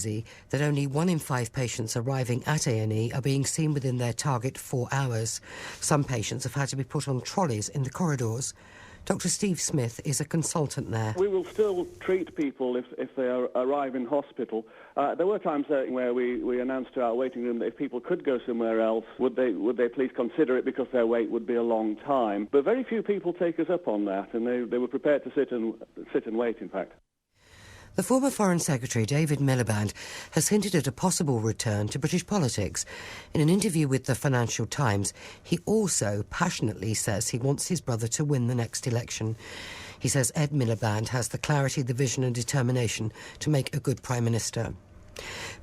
busy that only 1 in 5 patients arriving at A&E are being seen within their target 4 hours. Some patients have had to be put on trolleys in the corridors. Dr Steve Smith is a consultant there. We will still treat people if they arrive in hospital. There were times where we announced to our waiting room that if people could go somewhere else, would they please consider it, because their wait would be a long time. But very few people take us up on that, and they were prepared to sit and wait, in fact. The former Foreign Secretary, David Miliband, has hinted at a possible return to British politics. In an interview with the Financial Times, he also passionately says he wants his brother to win the next election. He says Ed Miliband has the clarity, the vision and determination to make a good Prime Minister.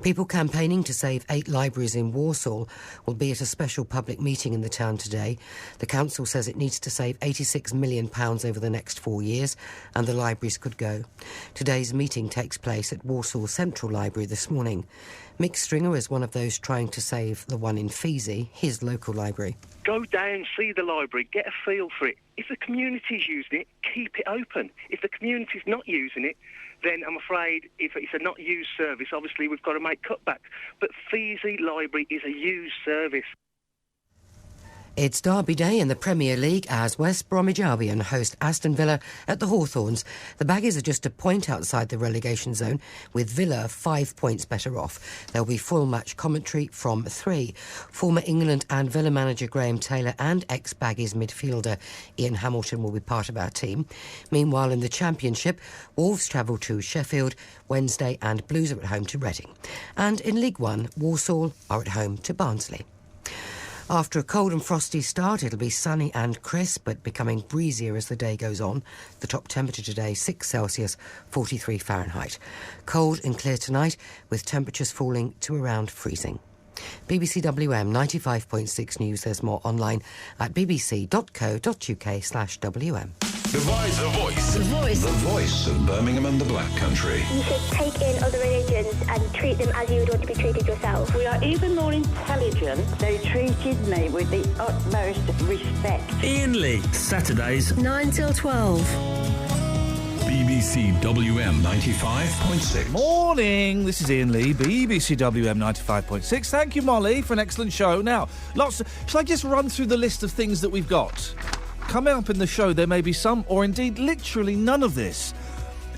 People campaigning to save 8 libraries in Walsall will be at a special public meeting in the town today. The council says it needs to save £86 million over the next 4 years, and the libraries could go. Today's meeting takes place at Walsall Central Library this morning. Mick Stringer is one of those trying to save the one in Feasey, his local library. Go down, see the library, get a feel for it. If the community's using it, keep it open. If the community's not using it, then I'm afraid if it's a not used service, obviously we've got to make cutbacks. But Feasey Library is a used service. It's Derby Day in the Premier League as West Bromwich Albion host Aston Villa at the Hawthorns. The Baggies are just a point outside the relegation zone, with Villa 5 points better off. There'll be full match commentary from 3. Former England and Villa manager Graham Taylor and ex-Baggies midfielder Iain Hamilton will be part of our team. Meanwhile, in the Championship, Wolves travel to Sheffield Wednesday and Blues are at home to Reading. And in League One, Walsall are at home to Barnsley. After a cold and frosty start, it'll be sunny and crisp, but becoming breezier as the day goes on. The top temperature today, 6 Celsius, 43 Fahrenheit. Cold and clear tonight, with temperatures falling to around freezing. BBC WM 95.6 News. There's more online at bbc.co.uk/WM. The Voice. The Voice. The Voice. The Voice of Birmingham and the Black Country. You should take in other religions and treat them as you would want to be treated yourself. We are even more intelligent. They treated me with the utmost respect. Iain Lee, Saturdays 9 till 12. BBC WM 95.6. Morning, this is Iain Lee, BBC WM 95.6. Thank you, Molly, for an excellent show. Now, shall I just run through the list of things that we've got? Coming up in the show, there may be some, or indeed literally none of this.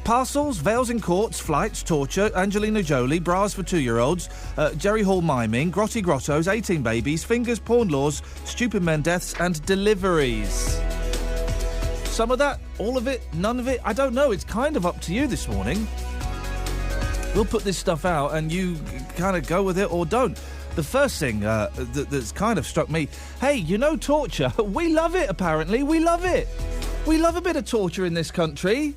Parcels, veils in courts, flights, torture, Angelina Jolie, bras for 2-year-olds, Jerry Hall miming, grotty grottos, 18 babies, fingers, porn laws, stupid men deaths and deliveries. Some of that, all of it, none of it, I don't know. It's kind of up to you this morning. We'll put this stuff out and you kind of go with it or don't. The first thing that's kind of struck me, hey, you know torture? We love it, apparently. We love it. We love a bit of torture in this country.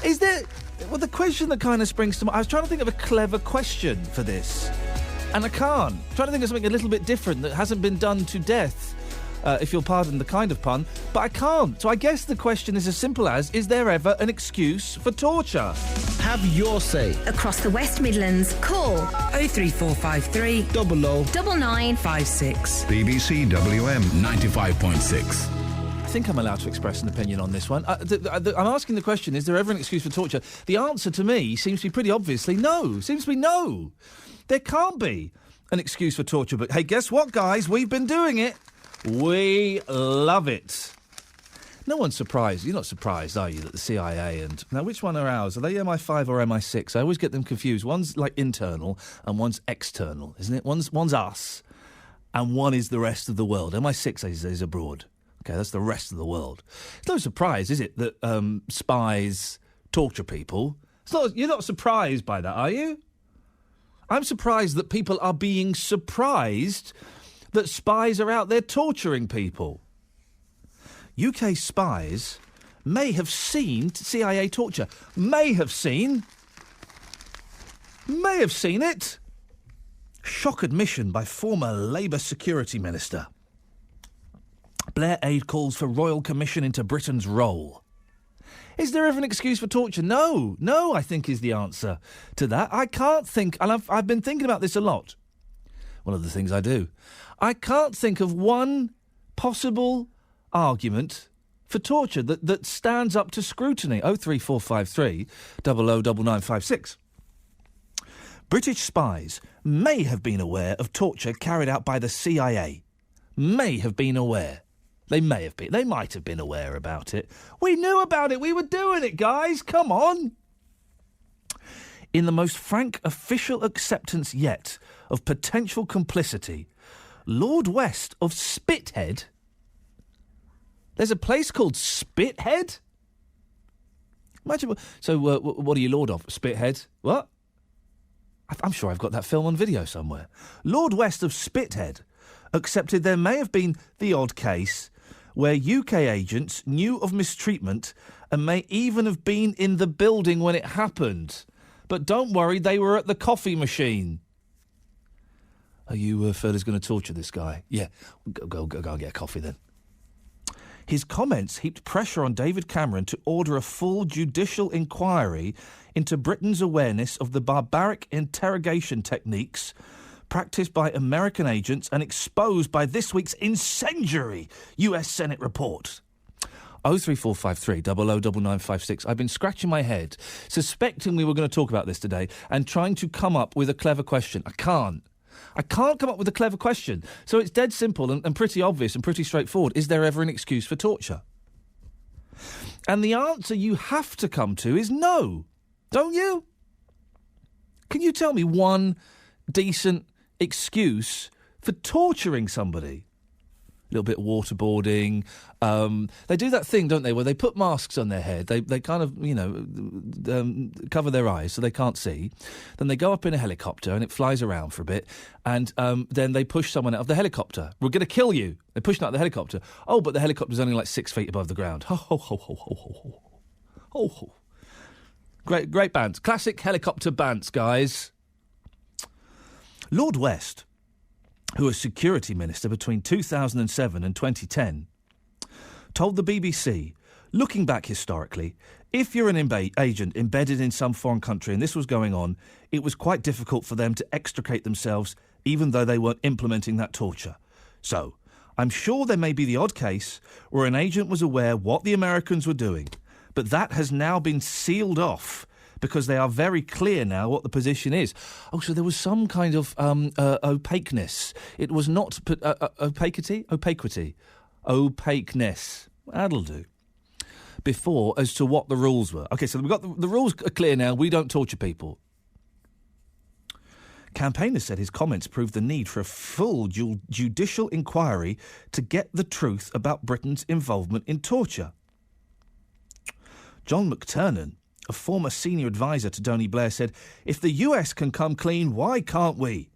Is there... Well, the question that kind of springs to mind... I was trying to think of a clever question for this, and I can't. I'm trying to think of something a little bit different that hasn't been done to death, if you'll pardon the kind of pun, but I can't. So I guess the question is as simple as, is there ever an excuse for torture? Have your say. Across the West Midlands, call 03453 00 9956. BBC WM 95.6. I think I'm allowed to express an opinion on this one. I'm asking the question, is there ever an excuse for torture? The answer to me seems to be pretty obviously no. Seems to be no. There can't be an excuse for torture. But hey, guess what, guys? We've been doing it. We love it. No one's surprised. You're not surprised, are you, that the CIA and... Now, which one are ours? Are they MI5 or MI6? I always get them confused. One's, like, internal and one's external, isn't it? One's us and one is the rest of the world. MI6 is abroad. OK, that's the rest of the world. It's no surprise, is it, that spies torture people? You're not surprised by that, are you? I'm surprised that people are being surprised that spies are out there torturing people. UK spies may have seen CIA torture. May have seen it. Shock admission by former Labour Security Minister. Blair aide calls for Royal Commission into Britain's role. Is there ever an excuse for torture? No, I think is the answer to that. I can't think, and I've been thinking about this a lot. One of the things I do. I can't think of one possible argument for torture that stands up to scrutiny. 03453 009956. British spies may have been aware of torture carried out by the CIA. May have been aware. They may have been. They might have been aware about it. We knew about it. We were doing it, guys. Come on. In the most frank official acceptance yet of potential complicity, Lord West of Spithead. There's a place called Spithead? Imagine. So, what are you Lord of? Spithead? What? I'm sure I've got that film on video somewhere. Lord West of Spithead accepted there may have been the odd case where UK agents knew of mistreatment and may even have been in the building when it happened. But don't worry, they were at the coffee machine. Are you further's going to torture this guy? Yeah, go and get a coffee then. His comments heaped pressure on David Cameron to order a full judicial inquiry into Britain's awareness of the barbaric interrogation techniques practised by American agents and exposed by this week's incendiary US Senate report. 03453 009956. I've been scratching my head, suspecting we were going to talk about this today and trying to come up with a clever question. I can't come up with a clever question. So it's dead simple and pretty obvious and pretty straightforward. Is there ever an excuse for torture? And the answer you have to come to is no. Don't you? Can you tell me one decent excuse for torturing somebody? A little bit of waterboarding. They do that thing, don't they, where they put masks on their head. They kind of, cover their eyes so they can't see. Then they go up in a helicopter and it flies around for a bit. And then they push someone out of the helicopter. We're going to kill you. They're pushing out the helicopter. Oh, but the helicopter's only like 6 feet above the ground. Ho, ho, ho, ho, ho, ho, ho. Ho, ho. Great bands. Classic helicopter bands, guys. Lord West, who was security minister between 2007 and 2010, told the BBC, looking back historically, if you're an agent embedded in some foreign country and this was going on, it was quite difficult for them to extricate themselves even though they weren't implementing that torture. So, I'm sure there may be the odd case where an agent was aware what the Americans were doing, but that has now been sealed off because they are very clear now what the position is. Oh, so there was some kind of opaqueness. It was not opacity? Opaqueness. That'll do. Before, as to what the rules were. OK, so we've got the rules are clear now. We don't torture people. Campaigner said his comments proved the need for a full judicial inquiry to get the truth about Britain's involvement in torture. John McTernan, a former senior advisor to Tony Blair, said, if the US can come clean, why can't we?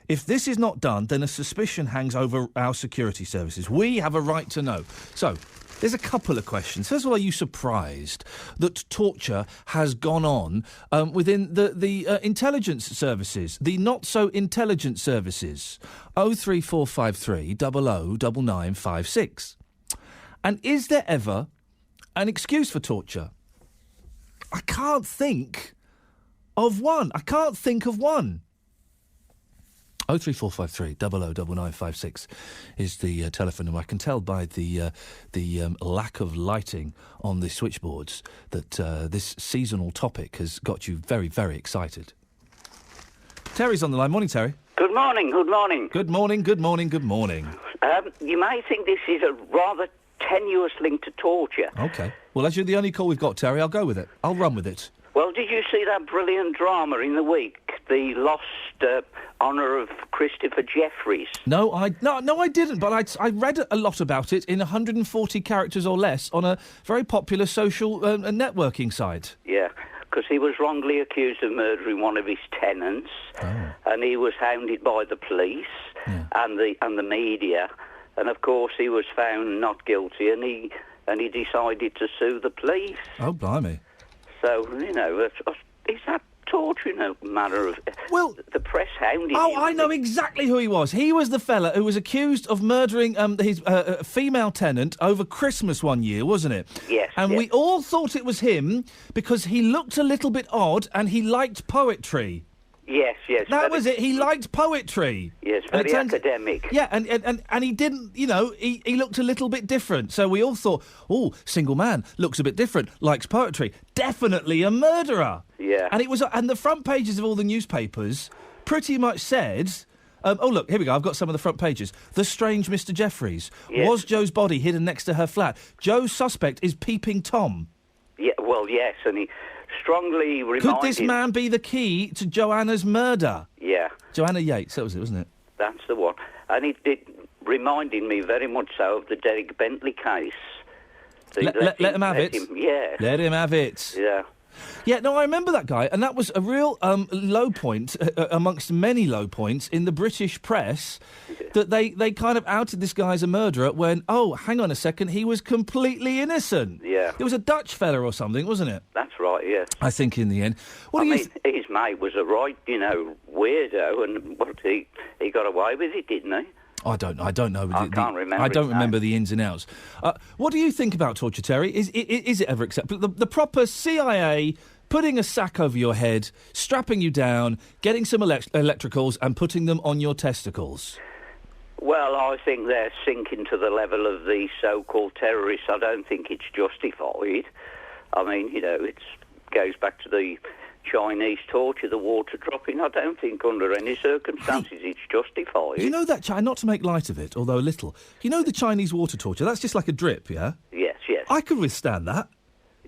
If this is not done, then a suspicion hangs over our security services. We have a right to know. So, there's a couple of questions. First of all, are you surprised that torture has gone on within the intelligence services, the not-so-intelligent services? 03453 009956. And is there ever an excuse for torture? I can't think of one. 03453 009956 is the telephone number. I can tell by the lack of lighting on the switchboards that this seasonal topic has got you very, very excited. Terry's on the line. Morning, Terry. Good morning. Good morning. You may think this is a rather tenuous link to torture. OK. Well, as you're the only call we've got, Terry, I'll go with it. I'll run with it. Well, did you see that brilliant drama in the week? The lost honour of Christopher Jeffries? No, I didn't, but I read a lot about it in 140 characters or less on a very popular social networking site. Yeah, because he was wrongly accused of murdering one of his tenants, and he was hounded by the police and the media, and of course he was found not guilty, and he decided to sue the police. Oh, blimey. So, is that torture in a matter of... Well... The press hounded him. Oh, I know exactly who he was. He was the fella who was accused of murdering his female tenant over Christmas one year, wasn't it? Yes. And we all thought it was him because he looked a little bit odd and he liked poetry. Yes. That was it. He liked poetry. Yes, very academic. Yeah, and he didn't, he looked a little bit different. So we all thought, single man, looks a bit different, likes poetry. Definitely a murderer. Yeah. And the front pages of all the newspapers pretty much said... look, here we go. I've got some of the front pages. The strange Mr. Jeffries. Yes. Was Joe's body hidden next to her flat? Joe's suspect is Peeping Tom. Yeah, well, yes, and he strongly reminded... Could this man be the key to Joanna's murder? Yeah. Joanna Yates, that was it, wasn't it? That's the one. And it reminded me very much so of the Derek Bentley case. Let him have it. Yeah. Let him have it. Yeah. Yeah, no, I remember that guy, and that was a real low point, amongst many low points, in the British press, that they kind of outed this guy as a murderer when, hang on a second, he was completely innocent. Yeah. It was a Dutch fella or something, wasn't it? That's right, yes. I think in the end. His mate was a right, weirdo, and he got away with it, didn't he? I don't know. I can't remember. I don't remember the ins and outs. What do you think about torture, Terry? Is it ever acceptable? The proper CIA putting a sack over your head, strapping you down, getting some electricals and putting them on your testicles? Well, I think they're sinking to the level of the so-called terrorists. I don't think it's justified. I mean, it goes back to the Chinese torture, the water dropping. I don't think under any circumstances it's justified. You know that, not to make light of it, although a little, the Chinese water torture, that's just like a drip, yeah? Yes. I could withstand that.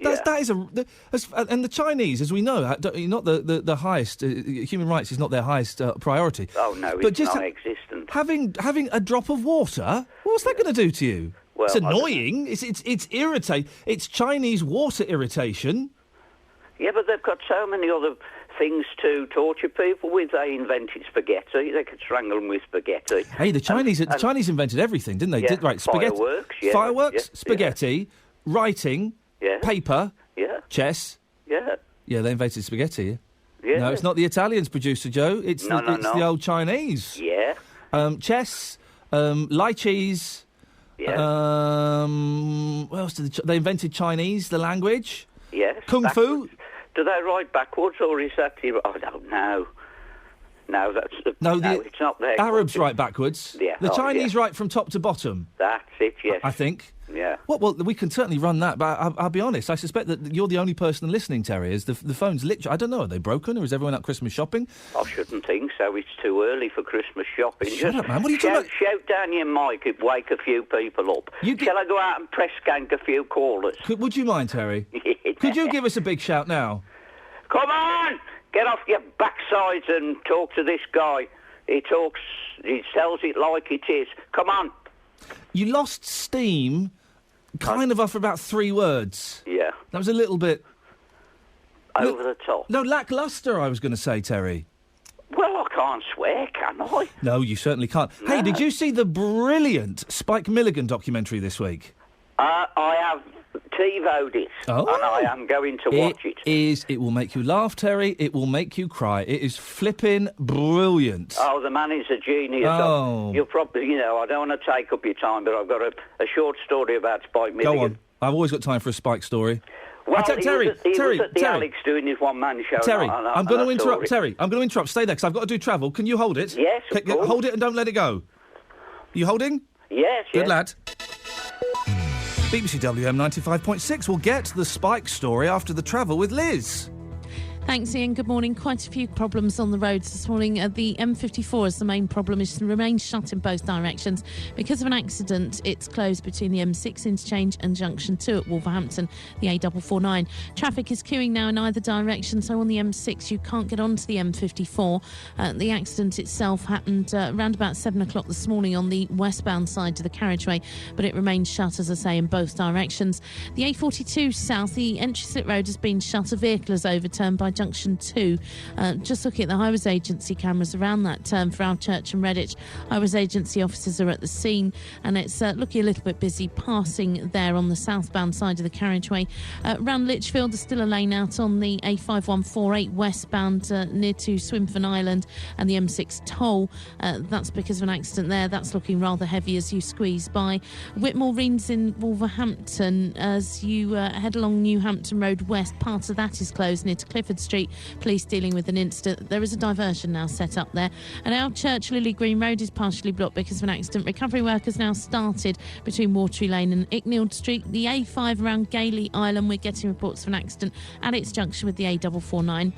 That is and the Chinese, as we know, not the highest, human rights is not their highest priority. Oh, no, but it's just non-existent. Having a drop of water, what's that going to do to you? Well, it's annoying, it's irritating, it's Chinese water irritation. Yeah, but they've got so many other things to torture people with. They invented spaghetti. They could strangle them with spaghetti. Hey, the Chinese invented everything, didn't they? Yeah, spaghetti, fireworks, spaghetti, writing, paper, chess. Yeah. Yeah, they invented spaghetti. Yeah. No, it's not the Italians, producer Joe. It's the old Chinese. Yeah. Chess, lychees. Yeah. What else did they invented Chinese, the language? Yes. Kung Fu. Do they write backwards, or is that... I don't know. No, it's not there. Arabs write backwards. Yeah. The Chinese write from top to bottom. That's it, yes. I think. Yeah. Well, we can certainly run that, but I'll be honest, I suspect that you're the only person listening, Terry, as the phone's literally... I don't know, are they broken, or is everyone out Christmas shopping? I shouldn't think so. It's too early for Christmas shopping. Shut up, man. What are you talking about? Shout down your mic and wake a few people up. Shall I go out and press gank a few callers? Would you mind, Terry? Could you give us a big shout now? Come on! Get off your backsides and talk to this guy. He tells it like it is. Come on. You lost steam kind of after about 3 words. Yeah. That was a little bit... Over the top. No, lacklustre, I was going to say, Terry. Well, I can't swear, can I? No, you certainly can't. No. Hey, did you see the brilliant Spike Milligan documentary this week? I have TiVo'd it, and I am going to watch it. It will make you laugh, Terry. It will make you cry. It is flipping brilliant. Oh, the man is a genius. Oh. You'll probably, I don't want to take up your time, but I've got a short story about Spike Milligan. Go on. I've always got time for a Spike story. Well, Terry, was at the Alex doing his one-man show. Terry, I'm going to interrupt. Terry, I'm going to interrupt. Stay there, because I've got to do travel. Can you hold it? Yes, of course. Hold it and don't let it go. You holding? Yes, Good lad. BBC WM 95.6 will get the Spike story after the travel with Liz. Thanks, Iain. Good morning. Quite a few problems on the roads this morning. The M54 is the main problem. It remains shut in both directions. Because of an accident, it's closed between the M6 interchange and junction 2 at Wolverhampton, the A449. Traffic is queuing now in either direction, so on the M6 you can't get onto the M54. The accident itself happened around about 7 o'clock this morning on the westbound side of the carriageway, but it remains shut, as I say, in both directions. The A42 south, the entry slip road has been shut. A vehicle is overturned by junction 2. Just looking at the Highways Agency cameras around that turn for Church and Redditch, Highways Agency officers are at the scene, and it's looking a little bit busy passing there on the southbound side of the carriageway. Around Lichfield, there's still a lane out on the A5148 westbound near to Swinfen Island and the M6 toll. That's because of an accident there. That's looking rather heavy as you squeeze by. Whitmore Reens in Wolverhampton, as you head along New Hampton Road West, part of that is closed near to Clifford Street. Police dealing with an incident. There is a diversion now set up there. And our Church Lily Green Road is partially blocked because of an accident. Recovery work has now started between Watery Lane and Icknield Street. The A5 around Gailey Island, we're getting reports of an accident at its junction with the A449.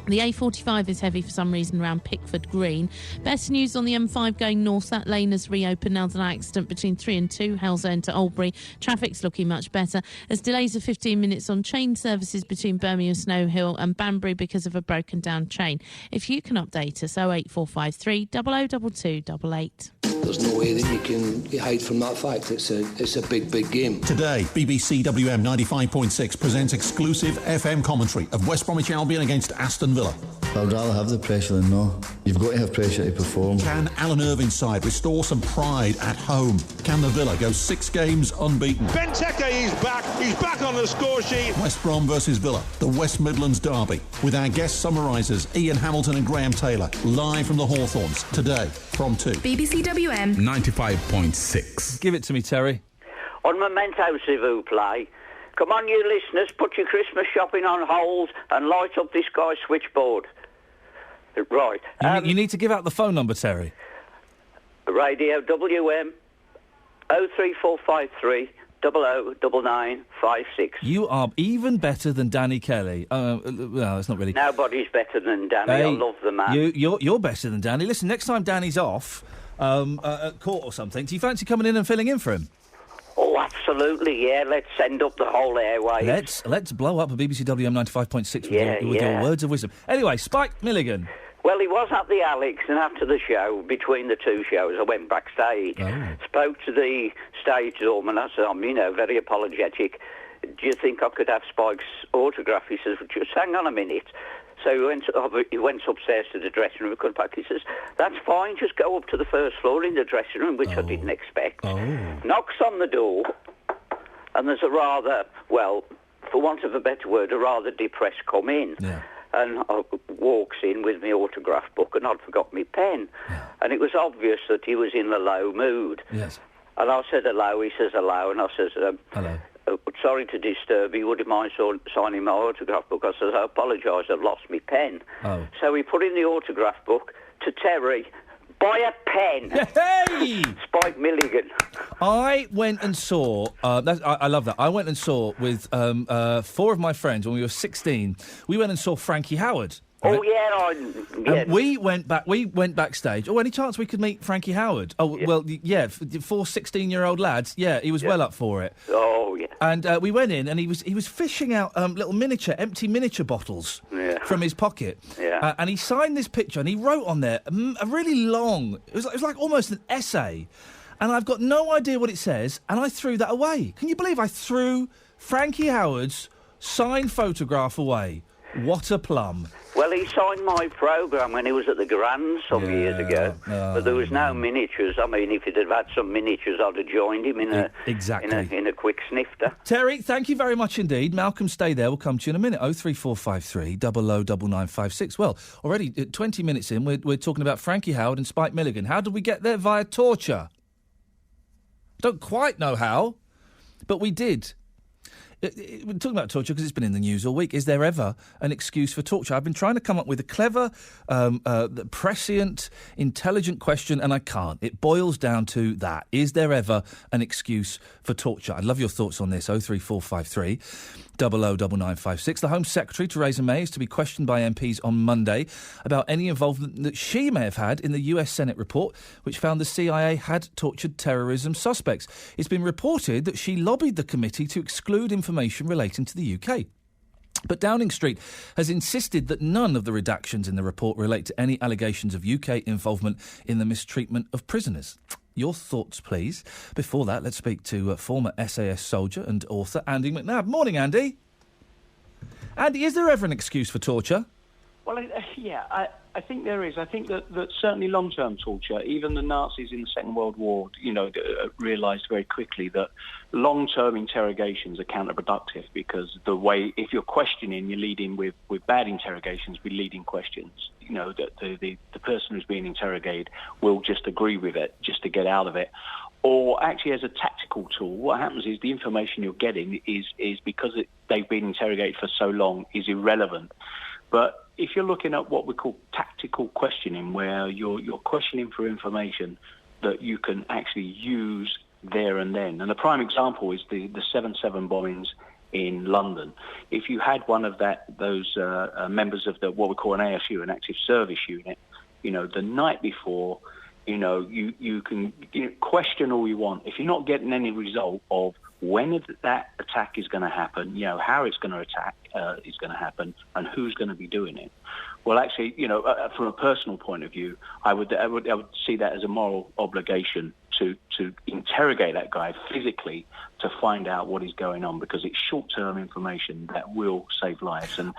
The A45 is heavy for some reason around Pickford Green. Best news on the M5 going north. That lane has reopened now. There's an accident between 3 and 2, Hellsend to Albury. Traffic's looking much better. There's delays of 15 minutes on train services between Birmingham, Snow Hill and Banbury because of a broken down train. If you can update us, 08453 002288. There's no way that you can hide from that fact. It's a big, big game. Today, BBC WM 95.6 presents exclusive FM commentary of West Bromwich Albion against Aston Villa. I'd rather have the pressure than no. You've got to have pressure to perform. Can Alan Irvine's side restore some pride at home? Can the Villa go 6 games unbeaten? Benteke is back. He's back on the score sheet. West Brom versus Villa, the West Midlands derby, with our guest summarisers Iain Hamilton and Graham Taylor, live from the Hawthorns today from 2. BBC WM 95.6. Give it to me, Terry. On Memento, s'il vous plaît. Come on, you listeners, put your Christmas shopping on hold and light up this guy's switchboard. Right. You need to give out the phone number, Terry. Radio WM 03453 009956. You are even better than Danny Kelly. Well, it's not really. Nobody's better than Danny. Hey, I love the man. You're better than Danny. Listen, next time Danny's off at court or something, do you fancy coming in and filling in for him? Oh, absolutely, yeah. Let's send up the whole airwaves. Let's blow up a BBC WM 95.6 with your words of wisdom. Anyway, Spike Milligan. Well, he was at the Alex, and after the show, between the two shows, I went backstage, spoke to the stage doorman. I said, I'm, very apologetic. Do you think I could have Spike's autograph? He says, just hang on a minute. So he went upstairs to the dressing room. He back. He says, that's fine, just go up to the first floor in the dressing room, which I didn't expect. Knocks on the door, and there's a rather, well, for want of a better word, a rather depressed come in. Yeah. And walks in with my autograph book, and I'd forgot my pen. Yeah. And it was obvious that he was in a low mood. Yes. And I said hello, he says hello, and I says, hello. Sorry to disturb you, would you mind signing my autograph book? I says, I apologise, I've lost my pen. So he put in the autograph book to Terry, buy a pen. Hey! Spike Milligan. I went and saw, I love that, I went and saw with 4 of my friends when we were 16, we went and saw Frankie Howard. Right? Oh, yeah. And we went backstage. Oh, any chance we could meet Frankie Howard? Oh, yeah. Well, yeah, 4 16-year-old lads. Yeah, he was well up for it. Oh, yeah. And we went in, and he was fishing out little empty miniature bottles from his pocket. Yeah. And he signed this picture, and he wrote on there a really long. It was like almost an essay, and I've got no idea what it says, and I threw that away. Can you believe I threw Frankie Howard's signed photograph away? What a plum. Well, he signed my programme when he was at the Grand some years ago, but there was no miniatures. I mean, if he'd have had some miniatures, I'd have joined him in a quick snifter. Terry, thank you very much indeed. Malcolm, stay there. We'll come to you in a minute. 03453 009956. Well, already 20 minutes in, we're talking about Frankie Howard and Spike Milligan. How did we get there? Via torture. Don't quite know how, but we did. We're talking about torture because it's been in the news all week. Is there ever an excuse for torture? I've been trying to come up with a clever, prescient, intelligent question, and I can't. It boils down to that. Is there ever an excuse for torture? I'd love your thoughts on this. 03453 009956. The Home Secretary, Theresa May, is to be questioned by MPs on Monday about any involvement that she may have had in the US Senate report, which found the CIA had tortured terrorism suspects. It's been reported that she lobbied the committee to exclude information relating to the UK. But Downing Street has insisted that none of the redactions in the report relate to any allegations of UK involvement in the mistreatment of prisoners. Your thoughts, please. Before that, let's speak to former SAS soldier and author Andy McNabb. Morning, Andy. Andy, is there ever an excuse for torture? Well, I think there is. I think that certainly long-term torture, even the Nazis in the Second World War, realised very quickly that long-term interrogations are counterproductive because if you're questioning, you're leading with bad interrogations, with leading questions. That the person who's being interrogated will just agree with it, just to get out of it. Or actually, as a tactical tool, what happens is the information you're getting is because they've been interrogated for so long is irrelevant. But if you're looking at what we call tactical questioning, where you're questioning for information that you can actually use there and then, and the prime example is the 7/7 bombings in London. If you had one of those members of what we call an ASU, an active service unit, the night before, you can question all you want. If you're not getting any result of when that attack is going to happen, how it's going to happen, and who's going to be doing it. Well, actually, from a personal point of view, I would see that as a moral obligation to interrogate that guy physically to find out what is going on, because it's short-term information that will save lives. And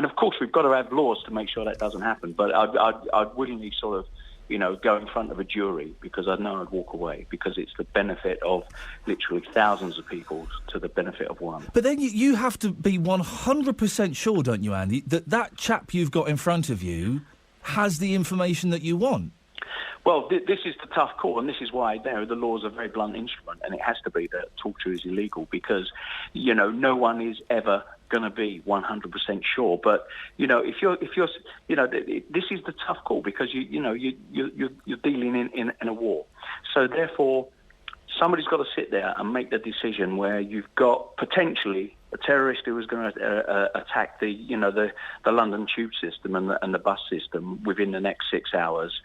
of course, we've got to have laws to make sure that doesn't happen. But I'd willingly sort of, go in front of a jury, because I know I'd walk away, because it's the benefit of literally thousands of people to the benefit of one. But then you have to be 100% sure, don't you, Andy, that chap you've got in front of you has the information that you want? Well, this is the tough call, and this is why the laws are a very blunt instrument, and it has to be that torture is illegal, because, no one is ever going to be 100% sure. But if you're this is the tough call, because you're dealing in a war. So therefore, somebody's got to sit there and make the decision where you've got potentially a terrorist who is going to attack the London tube system and the bus system within the next 6 hours.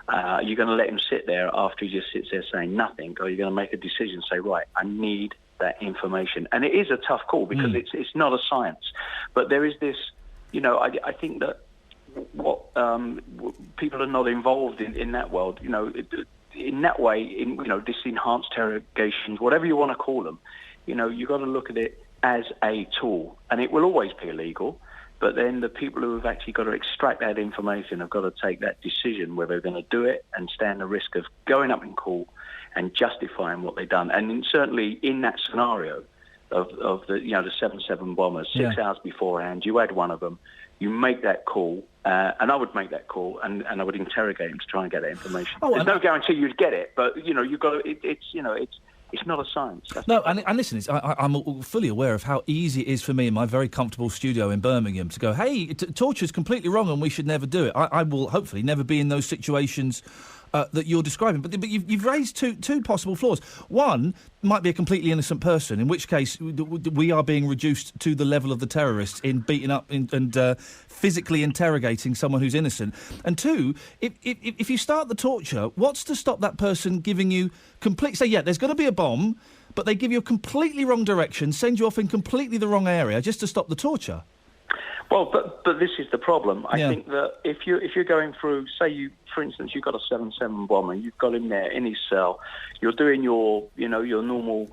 You're going to let him sit there after he just sits there saying nothing, or you're going to make a decision, say, right, I need that information. And it is a tough call, because it's not a science. But there is this, I think that what people are not involved in that world, in that way, in this enhanced interrogations, whatever you want to call them, you've got to look at it as a tool, and it will always be illegal. But then the people who have actually got to extract that information have got to take that decision whether they're going to do it and stand the risk of going up in court and justifying what they've done. And certainly in that scenario of the 7/7 bombers, 6 hours beforehand, you had one of them, you make that call, and I would make that call, and I would interrogate him to try and get that information. There's no guarantee you'd get it, but you've got to, it's not a science. No, and listen, I'm fully aware of how easy it is for me in my very comfortable studio in Birmingham to go, hey, torture's completely wrong and we should never do it. I will hopefully never be in those situations that you're describing. But you've raised two possible flaws. One might be a completely innocent person, in which case we are being reduced to the level of the terrorists in beating up and physically interrogating someone who's innocent. And two, if you start the torture, what's to stop that person giving you there's going to be a bomb, but they give you a completely wrong direction, send you off in completely the wrong area just to stop the torture? Well, but this is the problem. I think that if you're going through, say for instance, you've got a 7/7 bomber, you've got him there in his cell, you're doing your normal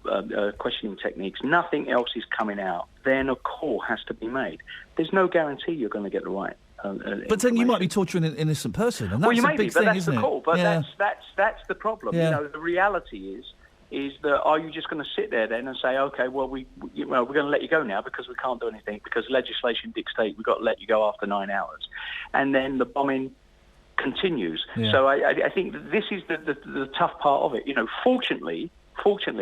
questioning techniques, nothing else is coming out, then a call has to be made. There's no guarantee you're going to get the right. But then you might be torturing an innocent person, and that's you a may big be, but thing, that's isn't the it? call. But that's the problem. Yeah. The reality is that are you just going to sit there then and say, okay, well we're going to let you go now because we can't do anything because legislation dictates we've got to let you go after 9 hours, and then the bombing continues. Yeah. So I think that this is the tough part of it. Fortunately,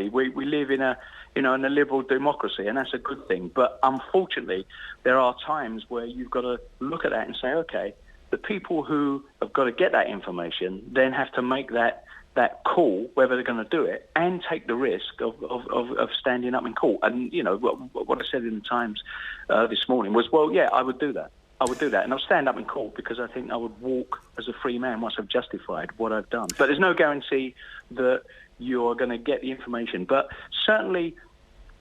we live in a in a liberal democracy, and that's a good thing. But unfortunately, there are times where you've got to look at that and say, okay, the people who have got to get that information then have to make that call whether they're going to do it and take the risk of standing up in court. And what I said in the Times this morning was, well, yeah, I would do that. And I'll stand up in court because I think I would walk as a free man once I've justified what I've done. But there's no guarantee that you're going to get the information. But certainly,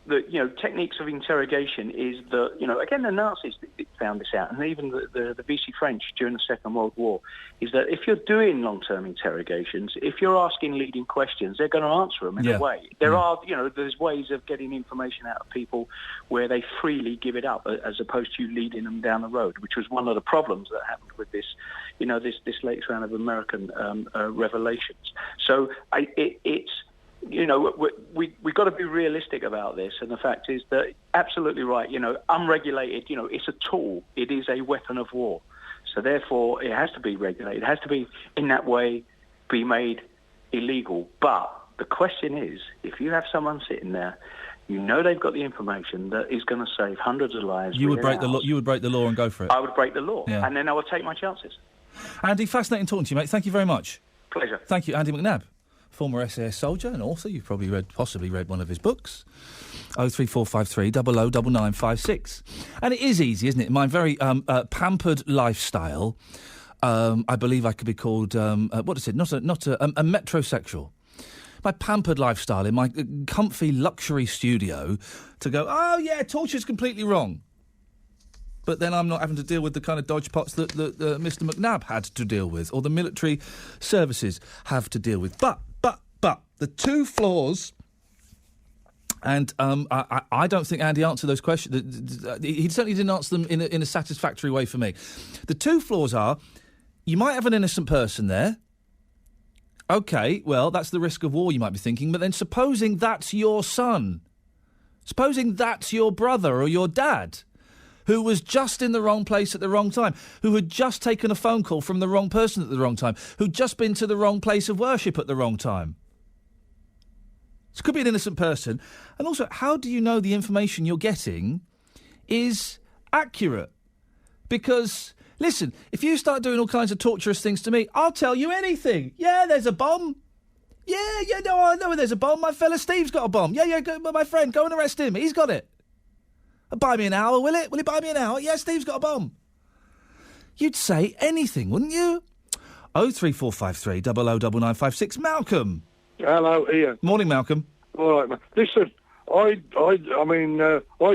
the techniques of interrogation is that, again, the Nazis found this out, and even the Vichy French during the Second World War, is that if you're doing long-term interrogations, if you're asking leading questions, they're going to answer them in a way. There's ways of getting information out of people where they freely give it up, as opposed to you leading them down the road, which was one of the problems that happened with this, this latest round of American revelations. So it's. We've got to be realistic about this, and the fact is that absolutely right. Unregulated. It's a tool. It is a weapon of war. So therefore, it has to be regulated. It has to be in that way, be made illegal. But the question is, if you have someone sitting there, you know they've got the information that is going to save hundreds of lives. You would break the law. You would break the law and go for it. I would break the law, Yeah. and then I would take my chances. Andy, fascinating talking to you, mate. Thank you very much. Pleasure. Thank you, Andy McNabb, former SAS soldier and author. You've probably possibly read one of his books. 03453 009956. And it is easy, isn't it? My very pampered lifestyle. I believe I could be called what is it? Not a metrosexual. My pampered lifestyle in my comfy luxury studio to go, oh yeah, torture's completely wrong. But then I'm not having to deal with the kind of dodgepots that Mr. McNabb had to deal with, or the military services have to deal with. But the two flaws, and I don't think Andy answered those questions. He certainly didn't answer them in a satisfactory way for me. The two flaws are, you might have an innocent person there. OK, well, that's the risk of war, you might be thinking. But then supposing that's your son, supposing that's your brother or your dad, who was just in the wrong place at the wrong time, who had just taken a phone call from the wrong person at the wrong time, who'd just been to the wrong place of worship at the wrong time. This could be an innocent person. And also, how do you know the information you're getting is accurate? Because, listen, if you start doing all kinds of torturous things to me, I'll tell you anything. Yeah, there's a bomb. Yeah, no, I know there's a bomb. My fella Steve's got a bomb. Yeah, my friend, go and arrest him. He's got it. Buy me an hour, will it? Will it buy me an hour? Yeah, Steve's got a bomb. You'd say anything, wouldn't you? 03453 009956. Malcolm. Hello, Ian. Morning, Malcolm. All right, man. Listen, I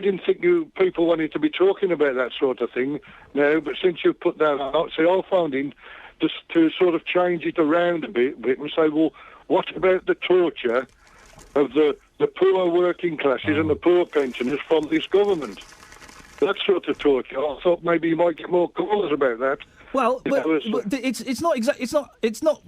didn't think you people wanted to be talking about that sort of thing now, but since you've put that out, see, I found in just to sort of change it around a bit and say, well, what about the torture of the poor working classes and the poor pensioners from this government? That sort of torture. I thought maybe you might get more callers about that. Well, it's not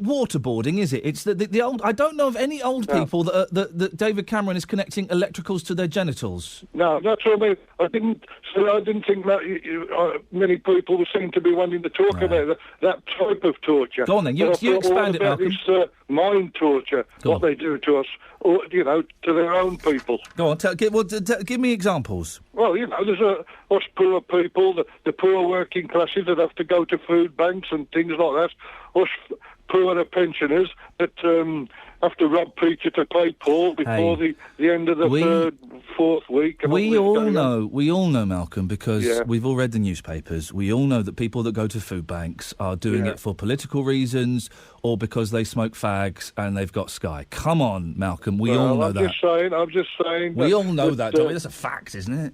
waterboarding, is it? It's the old. I don't know of any old people that David Cameron is connecting electricals to their genitals. No, that's what I mean. I didn't think that many people seem to be wanting to talk about that type of torture. Go on then, you expand it, Malcolm. This mind torture, what they do to us, or to their own people. Go on, give me examples. Well, there's us poor people, the poor working classes that have to go to food banks and things like that. Us poorer pensioners that have to rob Peter to pay Paul before the end of the third, fourth week. We all know, Malcolm, because we've all read the newspapers. We all know that people that go to food banks are doing it for political reasons or because they smoke fags and they've got Sky. Come on, Malcolm, we all know that. I'm just saying. We all know that, don't we? That's a fact, isn't it?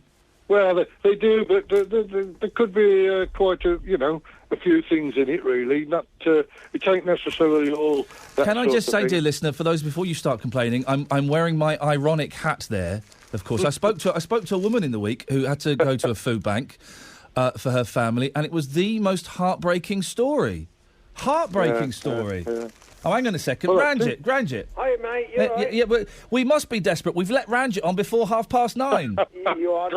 Well, they do, but there could be quite a few things in it, really. Not it ain't necessarily all. Can I just say, dear listener, for those before you start complaining, I'm wearing my ironic hat there. Of course, I spoke to a woman in the week who had to go to a food bank for her family, and it was the most heartbreaking story. Story. Yeah. Oh, hang on a second. Well, Ranjit. Hi, mate. You all right? Yeah, we must be desperate. We've let Ranjit on before 9:30. You are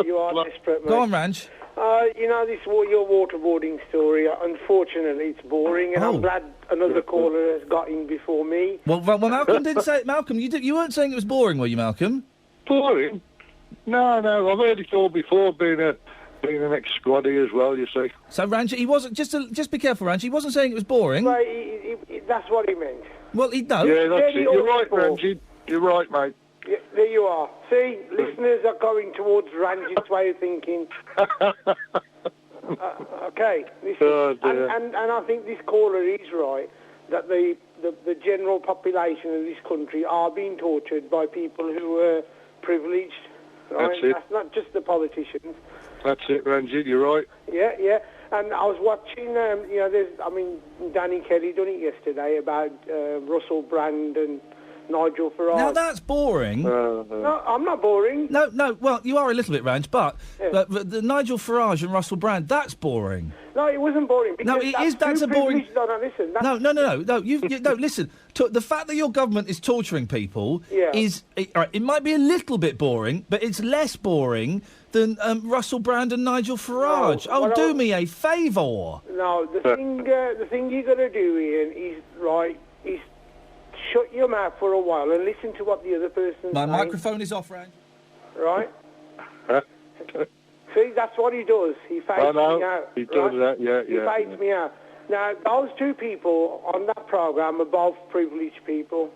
desperate, mate. Go on, Ranj. Your waterboarding story, unfortunately, it's boring, and I'm glad another caller has got in before me. Well, Malcolm didn't say it. Malcolm, you weren't saying it was boring, were you, Malcolm? Boring? No, I've heard it all before, being an ex-squaddy as well, you see. So, Ranjit, he wasn't... Just be careful, Ranjit. He wasn't saying it was boring. Well, that's what he meant. Well, no. Yeah, that's it. You're right, Ranjit. You're right, mate. Yeah, there you are. See, listeners are going towards Ranjit's way of thinking. Okay. Listen, and I think this caller is right, that the general population of this country are being tortured by people who are privileged. Right? That's it. That's not just the politicians. That's it, Ranjit, you're right. Yeah. And I was watching, Danny Kelly done it yesterday about Russell Brand and Nigel Farage. Now, that's boring. No, I'm not boring. No, well, you are a little bit, Ranj, but the Nigel Farage and Russell Brand, that's boring. No, it wasn't boring. No, it is. That's a boring... No, listen. No. No, listen. The fact that your government is torturing people is... It might be a little bit boring, but it's less boring than Russell Brand and Nigel Farage. Do me a favour. No, the thing you got to do, Ian, is shut your mouth for a while and listen to what the other person's saying. My microphone is off, Ranj. right? See, that's what he does. He fakes I know. me out. He does that, yeah. He fakes me out. Now, those two people on that programme are both privileged people,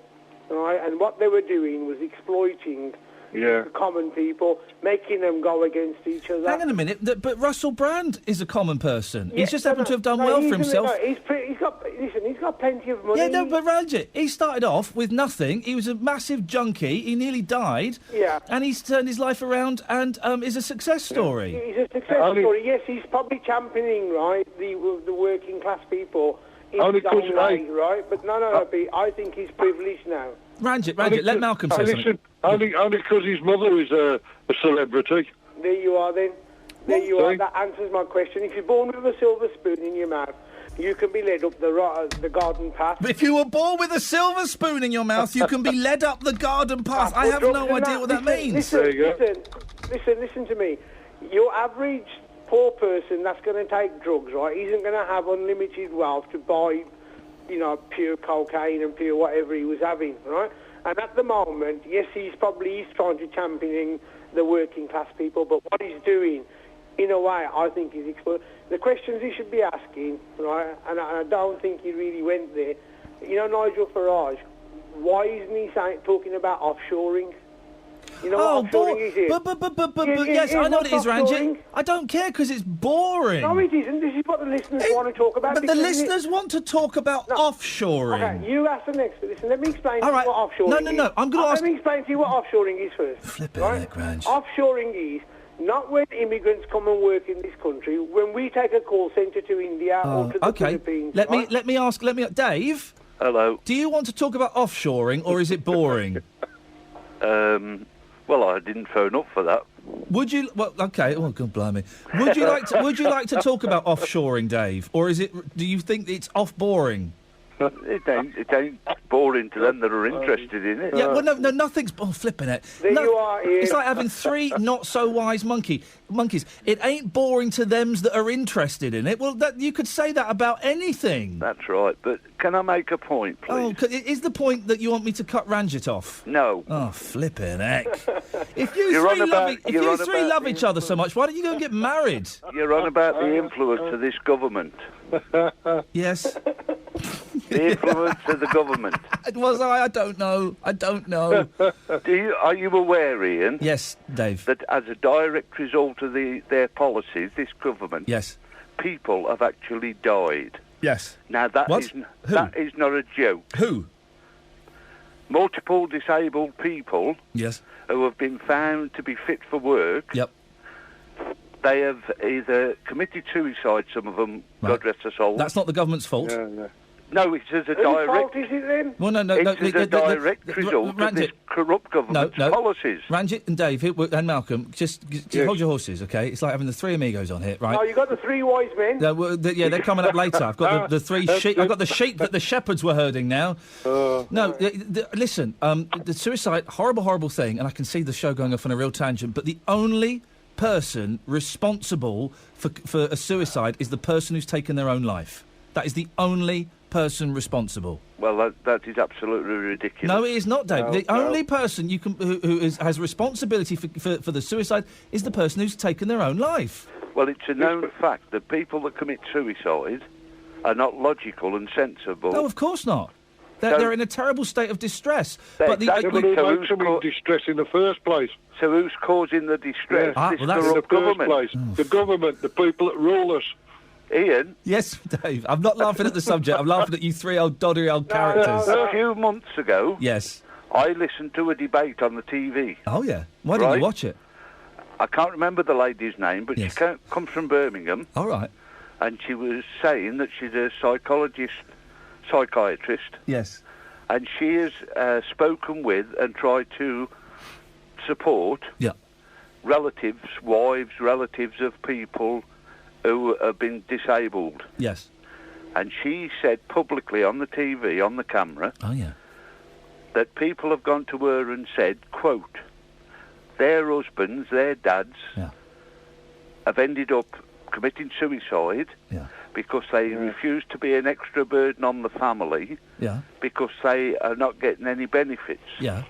right? And what they were doing was exploiting the common people, making them go against each other. Hang on a minute, but Russell Brand is a common person. He's just happened to have done well for himself. He's got plenty of money. Yeah, no, but Ranjit, he started off with nothing. He was a massive junkie. He nearly died. Yeah. And he's turned his life around and is a success story. He's a success story. Yes, he's probably championing, right, the working class people in his own way, right? But no, I think he's privileged now. Ranjit, let Malcolm say something. Only because his mother is a celebrity. There you are, then. There you are. That answers my question. If you're born with a silver spoon in your mouth, you can be led up the garden path. If you were born with a silver spoon in your mouth, you can be led up the garden path. I have no idea what that means. Listen to me. Your average poor person that's going to take drugs, right, isn't going to have unlimited wealth to buy, pure cocaine and pure whatever he was having, right? And at the moment, yes, he's trying to champion the working class people, but what he's doing, in a way, I think is the questions he should be asking, right? And I don't think he really went there. Nigel Farage, why isn't he talking about offshoring? Offshoring is it? But yes, I know what it is, Ranjit. I don't care because it's boring. No, it isn't. This is what the listeners want to talk about. But the listeners want to talk about offshoring. Okay, you ask the next. Listen, let me explain to you what offshoring is. No, I'm going to ask... Let me explain to you what offshoring is first. Flipping heck, Ranj. Offshoring is not when immigrants come and work in this country, when we take a call centre to India or to the Philippines. Let me ask, Dave. Hello. Do you want to talk about offshoring or is it boring? Well, I didn't phone up for that. Would you? Well, okay. Oh, God, blimey. Would you like to talk about offshoring, Dave, or is it? Do you think it's boring? It ain't boring to them that are interested in it. Yeah, well, no, nothing's... Oh, flipping it. There you are, Iain. It's like having three not-so-wise monkeys. It ain't boring to thems that are interested in it. Well, you could say that about anything. That's right, but can I make a point, please? Oh, is the point that you want me to cut Ranjit off? No. Oh, flipping heck. If you three love each other so much, why don't you go and get married? You're on about the influence of this government. Yes. The influence of the government. Was I? I don't know. Are you aware, Ian? Yes, Dave. That as a direct result of their policies, this government, yes, people have actually died. Yes. Now that is not a joke. Who? Multiple disabled people. Yes. Who have been found to be fit for work. Yep. They have either committed suicide, some of them, God rest their souls. That's not the government's fault. No, it's as a direct... fault is it then? Well, no. It's a direct result of this corrupt government's policies. Ranjit and Dave and Malcolm, just hold your horses, OK? It's like having the three amigos on here, right? No, you got the three wise men. They're coming up later. I've got the three sheep. I've got the sheep that the shepherds were herding now. Listen, the suicide, horrible thing, and I can see the show going off on a real tangent, but the only person responsible for a suicide is the person who's taken their own life. That is the only person responsible. Well, that is absolutely ridiculous. No, it is not, Dave. The only person who has responsibility for the suicide is the person who's taken their own life. Well, it's a known fact that people that commit suicide are not logical and sensible. No, of course not. They're in a terrible state of distress. But who's distress in the first place? So who's causing the distress? This corrupt government. The government, the people that rule us. Ian? Yes, Dave. I'm not laughing at the subject. I'm laughing at you three doddery old characters. A few months ago... Yes. I listened to a debate on the TV. Oh, yeah. Why didn't you watch it? I can't remember the lady's name, but she comes from Birmingham. All right. And she was saying that she's a psychiatrist. Yes. And she has spoken with and tried to support wives, relatives of people who have been disabled. Yes. And she said publicly on the TV, on the camera, that people have gone to her and said, quote, their husbands, their dads, have ended up committing suicide because they refuse to be an extra burden on the family because they are not getting any benefits. Yeah.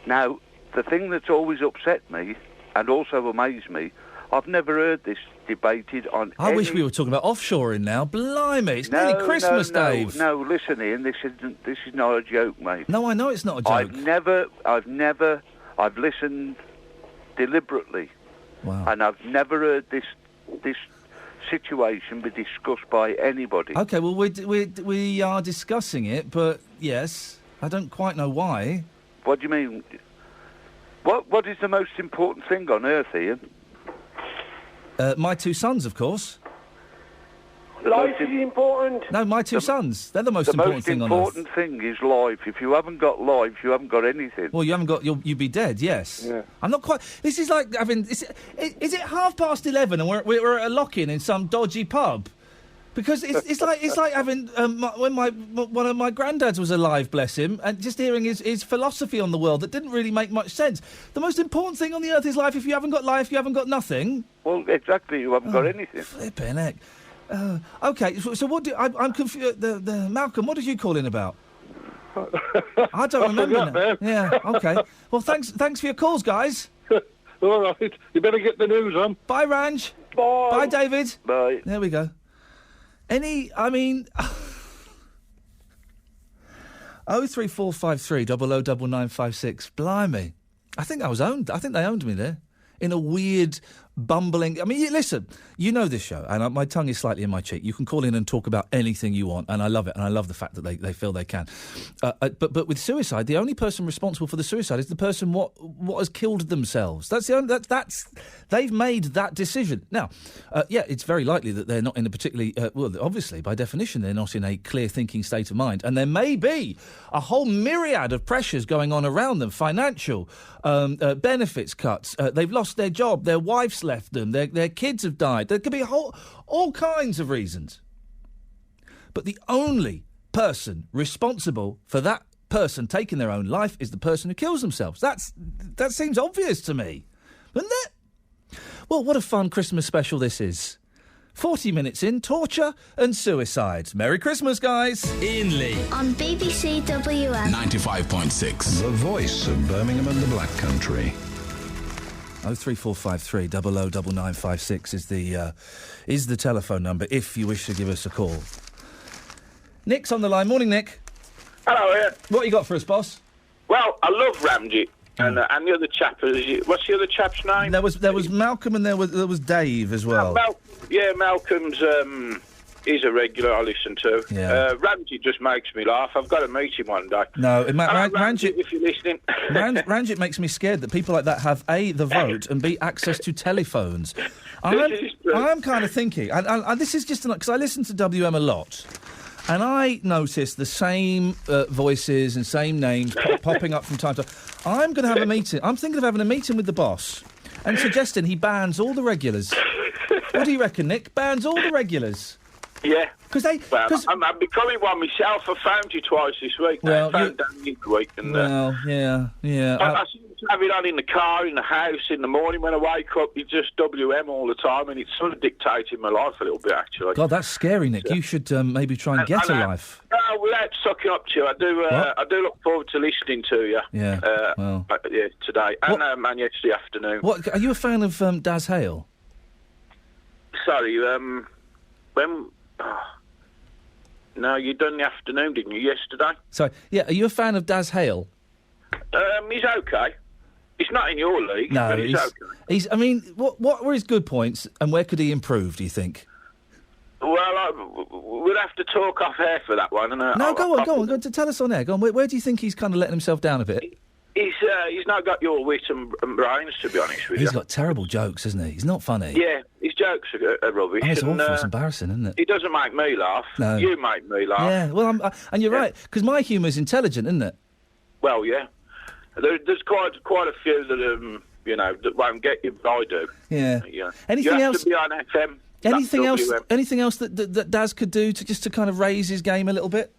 Now, the thing that's always upset me and also amazed me, I've never heard this debated on. I wish we were talking about offshoring now. Blimey, it's nearly Christmas, Dave. No, listen, Ian, this is not a joke, mate. No, I know it's not a joke. I've listened deliberately. Wow. And I've never heard this situation be discussed by anybody. Okay, well, we are discussing it, but yes, I don't quite know why. What do you mean? What is the most important thing on earth, Ian? My two sons, of course. Life is important. No, my two sons. They're the most important thing on earth. The most important thing is life. If you haven't got life, you haven't got anything. Well, you haven't got... You'd be dead, yes. Yeah. I'm not quite... This is like having... Is it 11:30 and we're at a lock-in in some dodgy pub? Because it's like having... when one of my granddads was alive, bless him, and just hearing his philosophy on the world that didn't really make much sense. The most important thing on the earth is life. If you haven't got life, you haven't got nothing. Well, exactly. You haven't got anything. Flipping heck. Okay, so what do... I'm confused. The Malcolm, what did you call in about? I don't remember now. Yeah, okay. Well, thanks for your calls, guys. All right. You better get the news on. Bye, Ranj. Bye. Bye, David. Bye. There we go. I mean... 03453 009956. Blimey. I think they owned me there. In a weird, bumbling... I mean, listen, you know this show, and my tongue is slightly in my cheek. You can call in and talk about anything you want, and I love it, and I love the fact that they feel they can. But with suicide, the only person responsible for the suicide is the person what has killed themselves. They've made that decision. Now, it's very likely that they're not in a particularly... well, obviously, by definition, they're not in a clear-thinking state of mind, and there may be a whole myriad of pressures going on around them, financial, benefits cuts, they've lost their job, their wife's left them, their kids have died. There could be all kinds of reasons. But the only person responsible for that person taking their own life is the person who kills themselves. That seems obvious to me, doesn't it? Well, what a fun Christmas special this is. 40 minutes in, torture and suicide. Merry Christmas, guys. Iain Lee. On BBC WM. 95.6. The voice of Birmingham and the Black Country. 03453 009956 is the telephone number if you wish to give us a call. Nick's on the line. Morning, Nick. Hello, Ian. What you got for us, boss? Well, I love Ramsey. And the other chap, what's the other chap's name? There was Malcolm and there was Dave as well. Malcolm's he's a regular I listen to. Yeah. Ramsey just makes me laugh. I've got to meet him one day. No, Ramsey, if you're listening. Ranjit makes me scared that people like that have A, the vote, and B, access to telephones. I'm kind of thinking, and this is just because I listen to WM a lot. And I notice the same voices and same names popping up from time to time. I'm going to have a meeting. I'm thinking of having a meeting with the boss and suggesting he bans all the regulars. What do you reckon, Nick? Bans all the regulars? Yeah. Because I'm becoming one myself. I found you twice this week. Well, I found Danny the week. And, yeah. I seem to have it on in the car, in the house, in the morning when I wake up. It's just WM all the time, and it's sort of dictating my life a little bit, actually. God, that's scary, Nick. You should maybe try and get a life. Without sucking up to you, I do look forward to listening to you. Yeah. Today and yesterday afternoon. What are you a fan of Daz Hale? Sorry, when. No, you done the afternoon, didn't you, yesterday? Sorry, yeah, are you a fan of Daz Hale? He's okay. He's not in your league, no, but he's okay. I mean, what were his good points, and where could he improve, do you think? Well, we'll have to talk off air for that one. Go on, tell us on air. Go on, where do you think he's kind of letting himself down a bit? He's not got your wit and brains, to be honest with you. He's got terrible jokes, hasn't he? He's not funny. Yeah, his jokes are rubbish. It's awful. It's embarrassing, isn't it? He doesn't make me laugh. No. You make me laugh. Yeah, well, and you're right, because my humour's intelligent, isn't it? Well, yeah. There's quite a few that that won't get you, but I do. Yeah. Anything else? To be on FM. Anything else that Daz could do to kind of raise his game a little bit?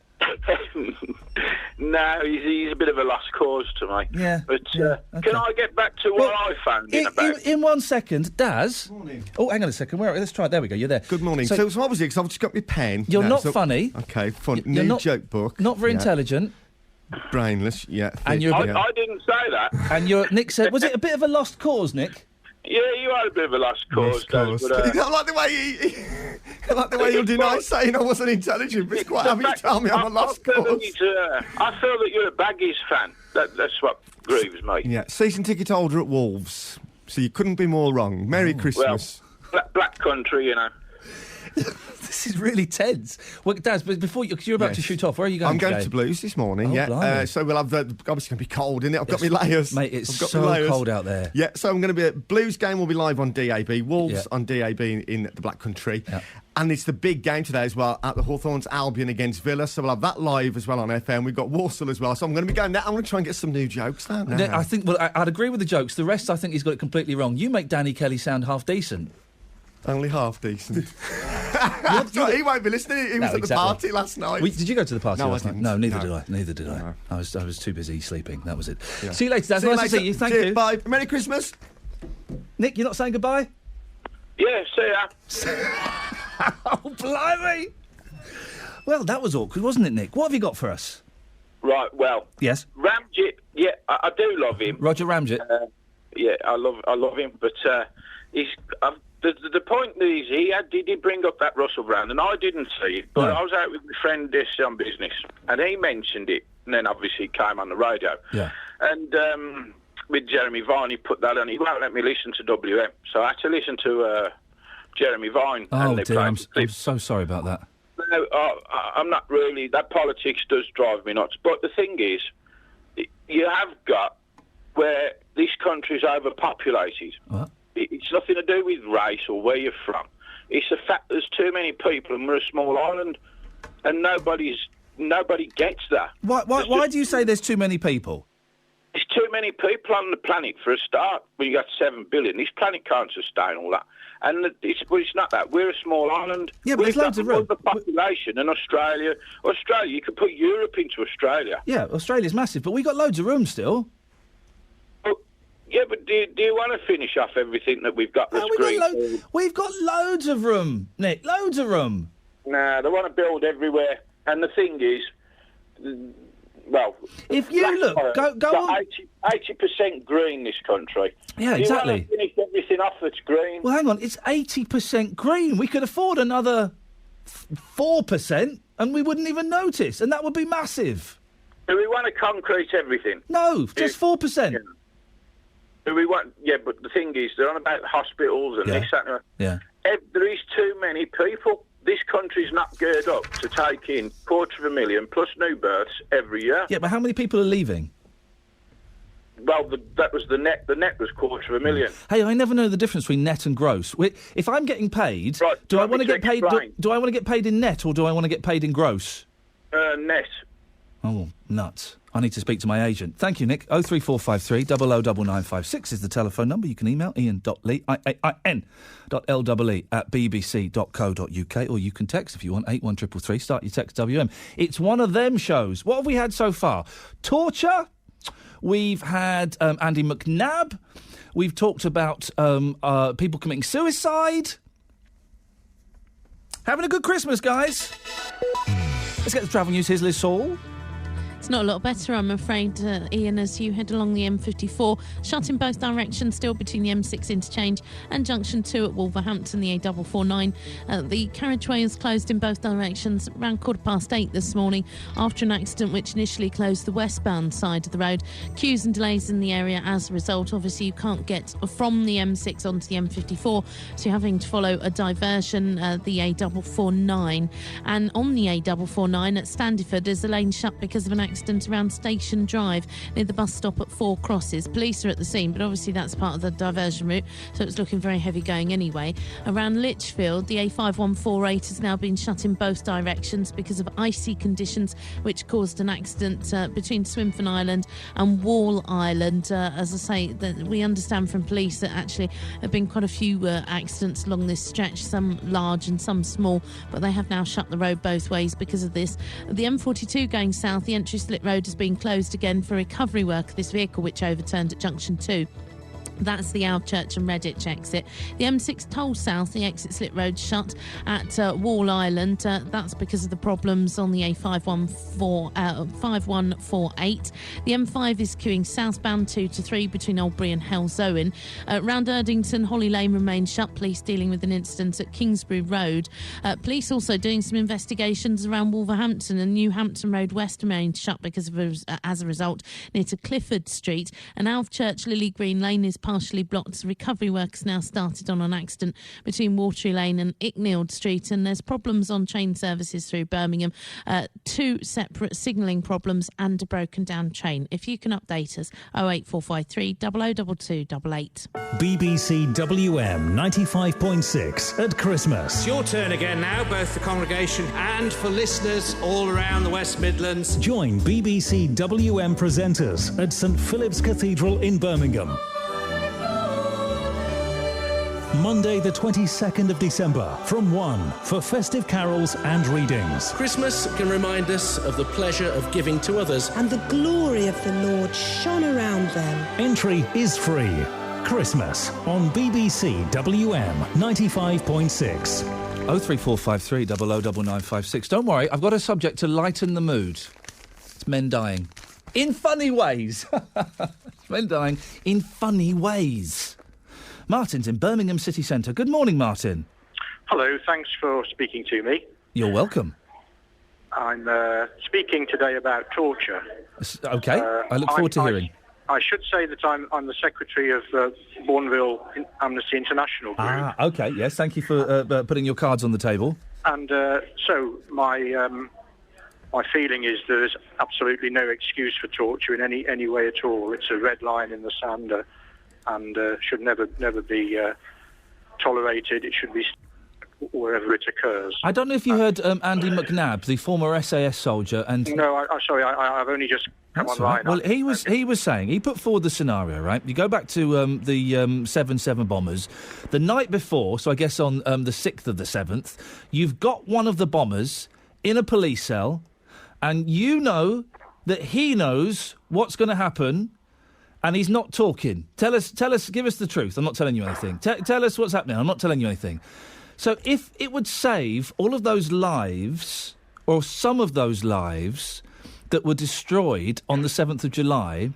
No, he's a bit of a lost cause to me. Yeah. But okay. Can I get back to what I found about? In 1 second, Daz. Morning. Oh, hang on a second. Let's try it. There we go. You're there. Good morning. So what was it? Because I've just got my pen. You're not funny. Okay, fun. You're New joke book. Not very intelligent. Brainless, yeah. And you're I didn't say that. And Nick said, was it a bit of a lost cause, Nick? Yeah, you had a bit of a lost cause. I like the way I like the way you'll deny saying I wasn't intelligent, but it's quite happy to tell me I'm a lost cause. I feel that you're a Baggies fan. That's what grieves me. Yeah, season ticket holder at Wolves, so you couldn't be more wrong. Merry Christmas. Well, black country, you know. This is really tense. Well, Daz, but before because you're about to shoot off, where are you going? I'm going to Blues this morning. So we'll have obviously going to be cold in it. I've got my layers, mate. It's so cold out there. Yeah, so I'm going to be at Blues game. Will be live on DAB. Wolves on DAB in the Black Country, and it's the big game today as well at the Hawthorns. Albion against Villa. So we'll have that live as well on FM. We've got Walsall as well. So I'm going to be going there. I'm going to try and get some new jokes there. Now. I think. Well, I'd agree with the jokes. The rest, I think, he's got it completely wrong. You make Danny Kelly sound half decent. Only half decent. He won't be listening. He was at the party last night. Did you go to the party last night? No, neither No. did I. Neither did I. No. I was too busy sleeping. That was it. Yeah. See you later, Daz. Nice to see you. Thank you. Bye. Merry Christmas. Nick, you're not saying goodbye? Yeah, see ya. Oh, blimey. Well, that was awkward, wasn't it, Nick? What have you got for us? Right, well. Yes? Ramjet, yeah, I do love him. Roger Ramjet? Yeah, I love him, but he's... The point is, he did bring up that Russell Brand, and I didn't see it, but I was out with my friend this on business, and he mentioned it, and then obviously it came on the radio. Yeah. And with Jeremy Vine, he put that on. He won't let me listen to WM, so I had to listen to Jeremy Vine. Oh, dear, I'm so sorry about that. No, I'm not really. That politics does drive me nuts. But the thing is, you have got where this country's overpopulated. What? It's nothing to do with race or where you're from. It's the fact there's too many people and we're a small island, and nobody gets that. Why do you say there's too many people? There's too many people on the planet for a start. When you got 7 billion, this planet can't sustain all that. And it's not that. We're a small island. Yeah, but there's loads of room. The population in Australia, you could put Europe into Australia. Yeah, Australia's massive, but we got loads of room still. Yeah, but do you want to finish off everything that we've got that's green? We've got loads of room, Nick. Loads of room. Nah, they want to build everywhere. And the thing is, well... If you look, go on... 80% green, this country. Yeah, exactly. Do you want to finish everything off that's green? Well, hang on, it's 80% green. We could afford another 4% and we wouldn't even notice, and that would be massive. Do we want to concrete everything? No, just 4%. Yeah. Do we want... Yeah, but the thing is, they're on about hospitals and this, that, and that. Yeah. There is too many people. This country's not geared up to take in 250,000 plus new births every year. Yeah, but how many people are leaving? Well, that was the net. The net was 250,000. Hey, I never know the difference between net and gross. If I'm getting paid, do I want to get paid? Do I want to get paid in net or do I want to get paid in gross? Net. Oh, nuts. I need to speak to my agent. Thank you, Nick. 03453 009956 is the telephone number. You can email ian.lee, IAIN.LEE at bbc.co.uk, or you can text if you want, 81333. Start your text WM. It's one of them shows. What have we had so far? Torture. We've had Andy McNabb. We've talked about people committing suicide. Having a good Christmas, guys. Let's get the travel news. Here's Liz Saul. It's not a lot better, I'm afraid, Ian, as you head along the M54. Shut in both directions, still between the M6 interchange and Junction 2 at Wolverhampton, the A449. The carriageway is closed in both directions around 8:15 this morning after an accident which initially closed the westbound side of the road. Queues and delays in the area as a result. Obviously, you can't get from the M6 onto the M54, so you're having to follow a diversion, the A449. And on the A449 at Standiford, there's a lane shut because of an accident around Station Drive near the bus stop at Four Crosses. Police are at the scene, but obviously that's part of the diversion route, so it's looking very heavy going anyway. Around Lichfield, the A5148 has now been shut in both directions because of icy conditions which caused an accident between Swinfen Island and Wall Island. As I say, we understand from police that actually there have been quite a few accidents along this stretch, some large and some small, but they have now shut the road both ways because of this. The M42 going south, the entry Slip Road has been closed again for recovery work of this vehicle which overturned at Junction 2. That's the Church and Redditch exit. The M6 toll south, the exit Slit Road shut at Wall Island. That's because of the problems on the A5148. The M5 is queuing southbound 2 to 3 between Oldbury and Hellsowen. Round Erdington, Holly Lane remains shut. Police dealing with an incident at Kingsbury Road. Police also doing some investigations around Wolverhampton, and New Hampton Road West remains shut because of as a result near to Clifford Street. And Alvechurch Lily Green Lane is partially blocked. Recovery work has now started on an accident between Watery Lane and Icknield Street, and there's problems on train services through Birmingham. 2 separate signalling problems and a broken down train. If you can update us, 08453 002288. BBC WM 95.6 at Christmas. It's your turn again now, both the congregation and for listeners all around the West Midlands. Join BBC WM presenters at St Philip's Cathedral in Birmingham. Monday the 22nd of December from 1 for festive carols and readings. Christmas can remind us of the pleasure of giving to others. And the glory of the Lord shone around them. Entry is free. Christmas on BBC WM 95.6. 03453 009956. Don't worry, I've got a subject to lighten the mood. It's men dying. In funny ways. Men dying in funny ways. Martin's in Birmingham city centre. Good morning, Martin. Hello, thanks for speaking to me. You're welcome. I'm speaking today about torture. OK, I look forward to hearing. I should say that I'm the secretary of Bourneville Amnesty International Group. Ah, OK, yes, thank you for putting your cards on the table. And so my feeling is there's absolutely no excuse for torture in any way at all. It's a red line in the sand. And should never be tolerated. It should be wherever it occurs. I don't know if you heard Andy McNabb, the former SAS soldier, and no, I'm sorry, I've only just come online. Right. Well, he was saying, he put forward the scenario, right? You go back to the 7-7 bombers. The night before, so I guess on the 6th of the 7th, you've got one of the bombers in a police cell, and you know that he knows what's going to happen. And he's not talking. Tell us, give us the truth. I'm not telling you anything. Tell us what's happening. I'm not telling you anything. So if it would save all of those lives, or some of those lives, that were destroyed on the 7th of July,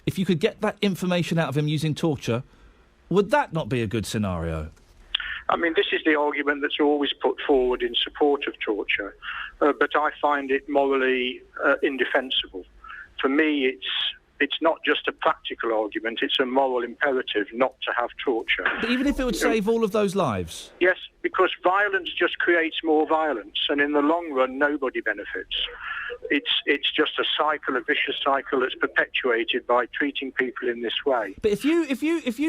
if you could get that information out of him using torture, would that not be a good scenario? I mean, this is the argument that's always put forward in support of torture, but I find it morally indefensible. For me, it's not just a practical argument, it's a moral imperative not to have torture. But even if it would save all of those lives? Yes, because violence just creates more violence, and in the long run, nobody benefits. It's just a cycle, a vicious cycle that's perpetuated by treating people in this way. But if you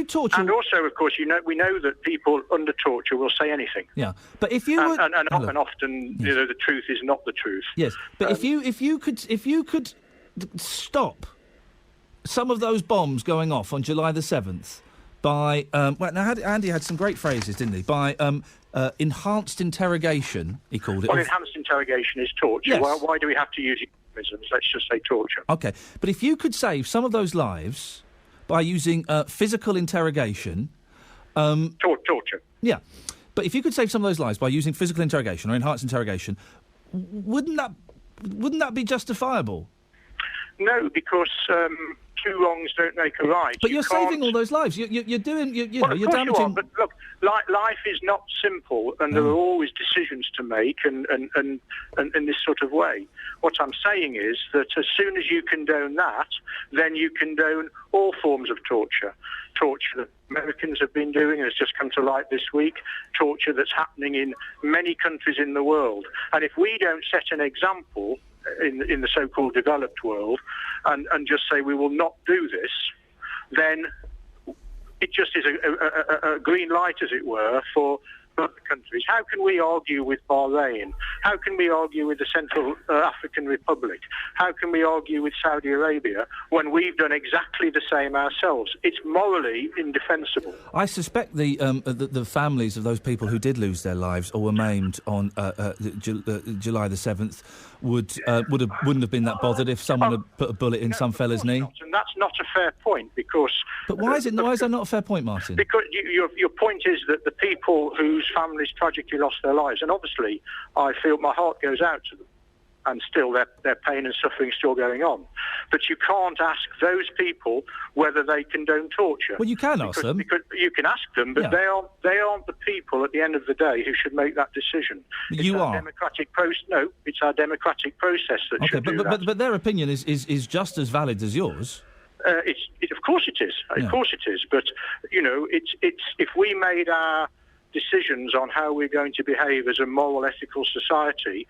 torture... And also, of course, we know that people under torture will say anything. Yeah, but if you would... And often, yes, the truth is not the truth. Yes, but if you could stop some of those bombs going off on July the 7th by... Andy had some great phrases, didn't he? By enhanced interrogation, he called it. Well, enhanced interrogation is torture. Yes. Why do we have to use euphemisms? Let's just say torture. OK, but if you could save some of those lives by using physical interrogation... torture. Yeah, but if you could save some of those lives by using physical interrogation or enhanced interrogation, wouldn't that be justifiable? No, because two wrongs don't make a right. But you're saving all those lives. You're doing. You're damaging. You are, but look, life is not simple, and there are always decisions to make, and in this sort of way. What I'm saying is that as soon as you condone that, then you condone all forms of torture. Torture that Americans have been doing, and has just come to light this week. Torture that's happening in many countries in the world. And if we don't set an example in the so-called developed world and just say we will not do this, then it just is a green light, as it were, for other countries. How can we argue with Bahrain? How can we argue with the Central African Republic? How can we argue with Saudi Arabia when we've done exactly the same ourselves? It's morally indefensible. I suspect the families of those people who did lose their lives or were maimed on July the 7th wouldn't have been that bothered if someone had put a bullet in some fella's knee. And that's not a fair point, because... But why is that not a fair point, Martin? Because your point is that the people whose families tragically lost their lives, and obviously I feel my heart goes out to them, and still their pain and suffering is still going on. But you can't ask those people whether they condone torture. Well, you can ask them. Because you can ask them, but they aren't the people at the end of the day who should make that decision. You are. No, it's our democratic process that should do that. But their opinion is just as valid as yours. Of course it is. Of course it is. But, it's if we made our decisions on how we're going to behave as a moral, ethical society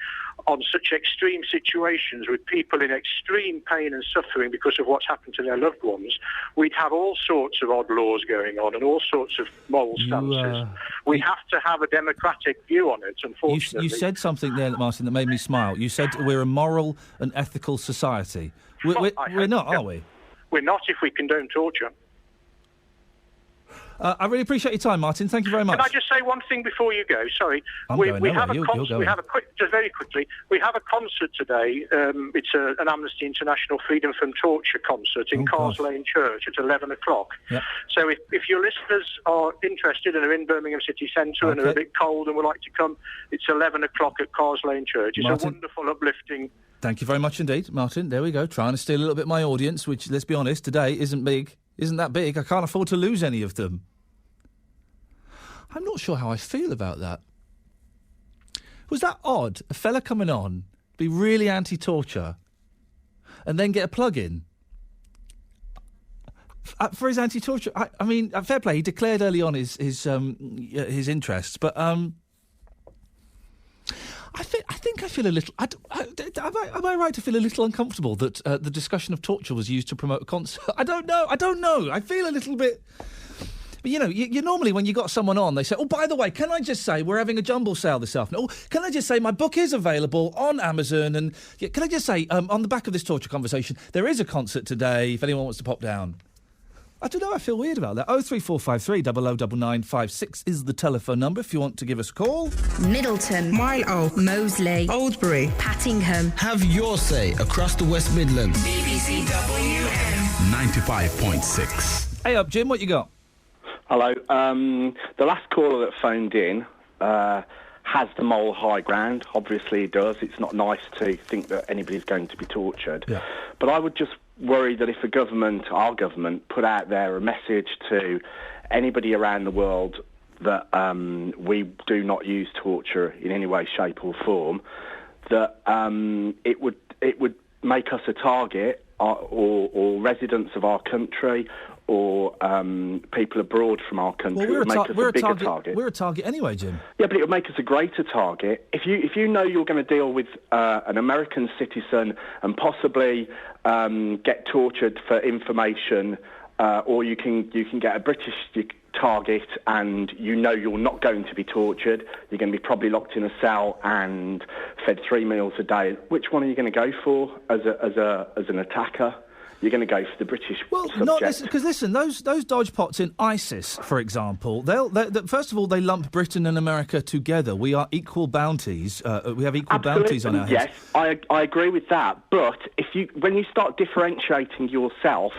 on such extreme situations with people in extreme pain and suffering because of what's happened to their loved ones, we'd have all sorts of odd laws going on and all sorts of moral stances. We have to have a democratic view on it, unfortunately. You said something there, Martin, that made me smile. You said we're a moral and ethical society. We're not, are we? We're not if we condone torture. I really appreciate your time, Martin. Thank you very much. Can I just say one thing before you go? Sorry. We have a just very quickly. We have a concert today. It's an Amnesty International Freedom from Torture concert in Cars Lane Church at 11 o'clock. Yep. So if your listeners are interested and are in Birmingham City Centre and are a bit cold and would like to come, it's 11 o'clock at Cars Lane Church. It's a wonderful, uplifting... Thank you very much indeed, Martin. There we go, trying to steal a little bit of my audience, which, let's be honest, today isn't that big. I can't afford to lose any of them. I'm not sure how I feel about that. Was that odd? A fella coming on, be really anti-torture, and then get a plug-in? For his anti-torture... I mean, fair play, he declared early on his interests, but... I think I feel a little... Am I right to feel a little uncomfortable that the discussion of torture was used to promote a concert? I don't know. I feel a little bit... But, you normally, when you got someone on, they say, oh, by the way, can I just say we're having a jumble sale this afternoon? Oh, can I just say my book is available on Amazon? And can I just say, on the back of this torture conversation, there is a concert today if anyone wants to pop down. I don't know, I feel weird about that. 03453 009956 is the telephone number if you want to give us a call. Middleton, Marlow, Moseley, Oldbury, Pattingham. Have your say across the West Midlands. BBC WM 95.6. Hey up, Jim, what you got? Hello. The last caller that phoned in has the moral high ground. Obviously he does. It's not nice to think that anybody's going to be tortured. Yeah. But I would just worry that if our government, put out there a message to anybody around the world that we do not use torture in any way, shape or form, that it would make us a target or residents of our country or people abroad from our country. Well, make us a bigger target. We're a target anyway, Jim. Yeah, but it would make us a greater target. If you know you're going to deal with an American citizen and possibly get tortured for information, or you can get a British target and you know you're not going to be tortured, you're going to be probably locked in a cell and fed 3 meals a day. Which one are you going to go for as an attacker? You're going to go for the British subject. Because listen, those dodgepots in ISIS, for example, first of all, they lump Britain and America together. We are equal bounties. We have equal bounties on our heads. Yes, I agree with that. But when you start differentiating yourself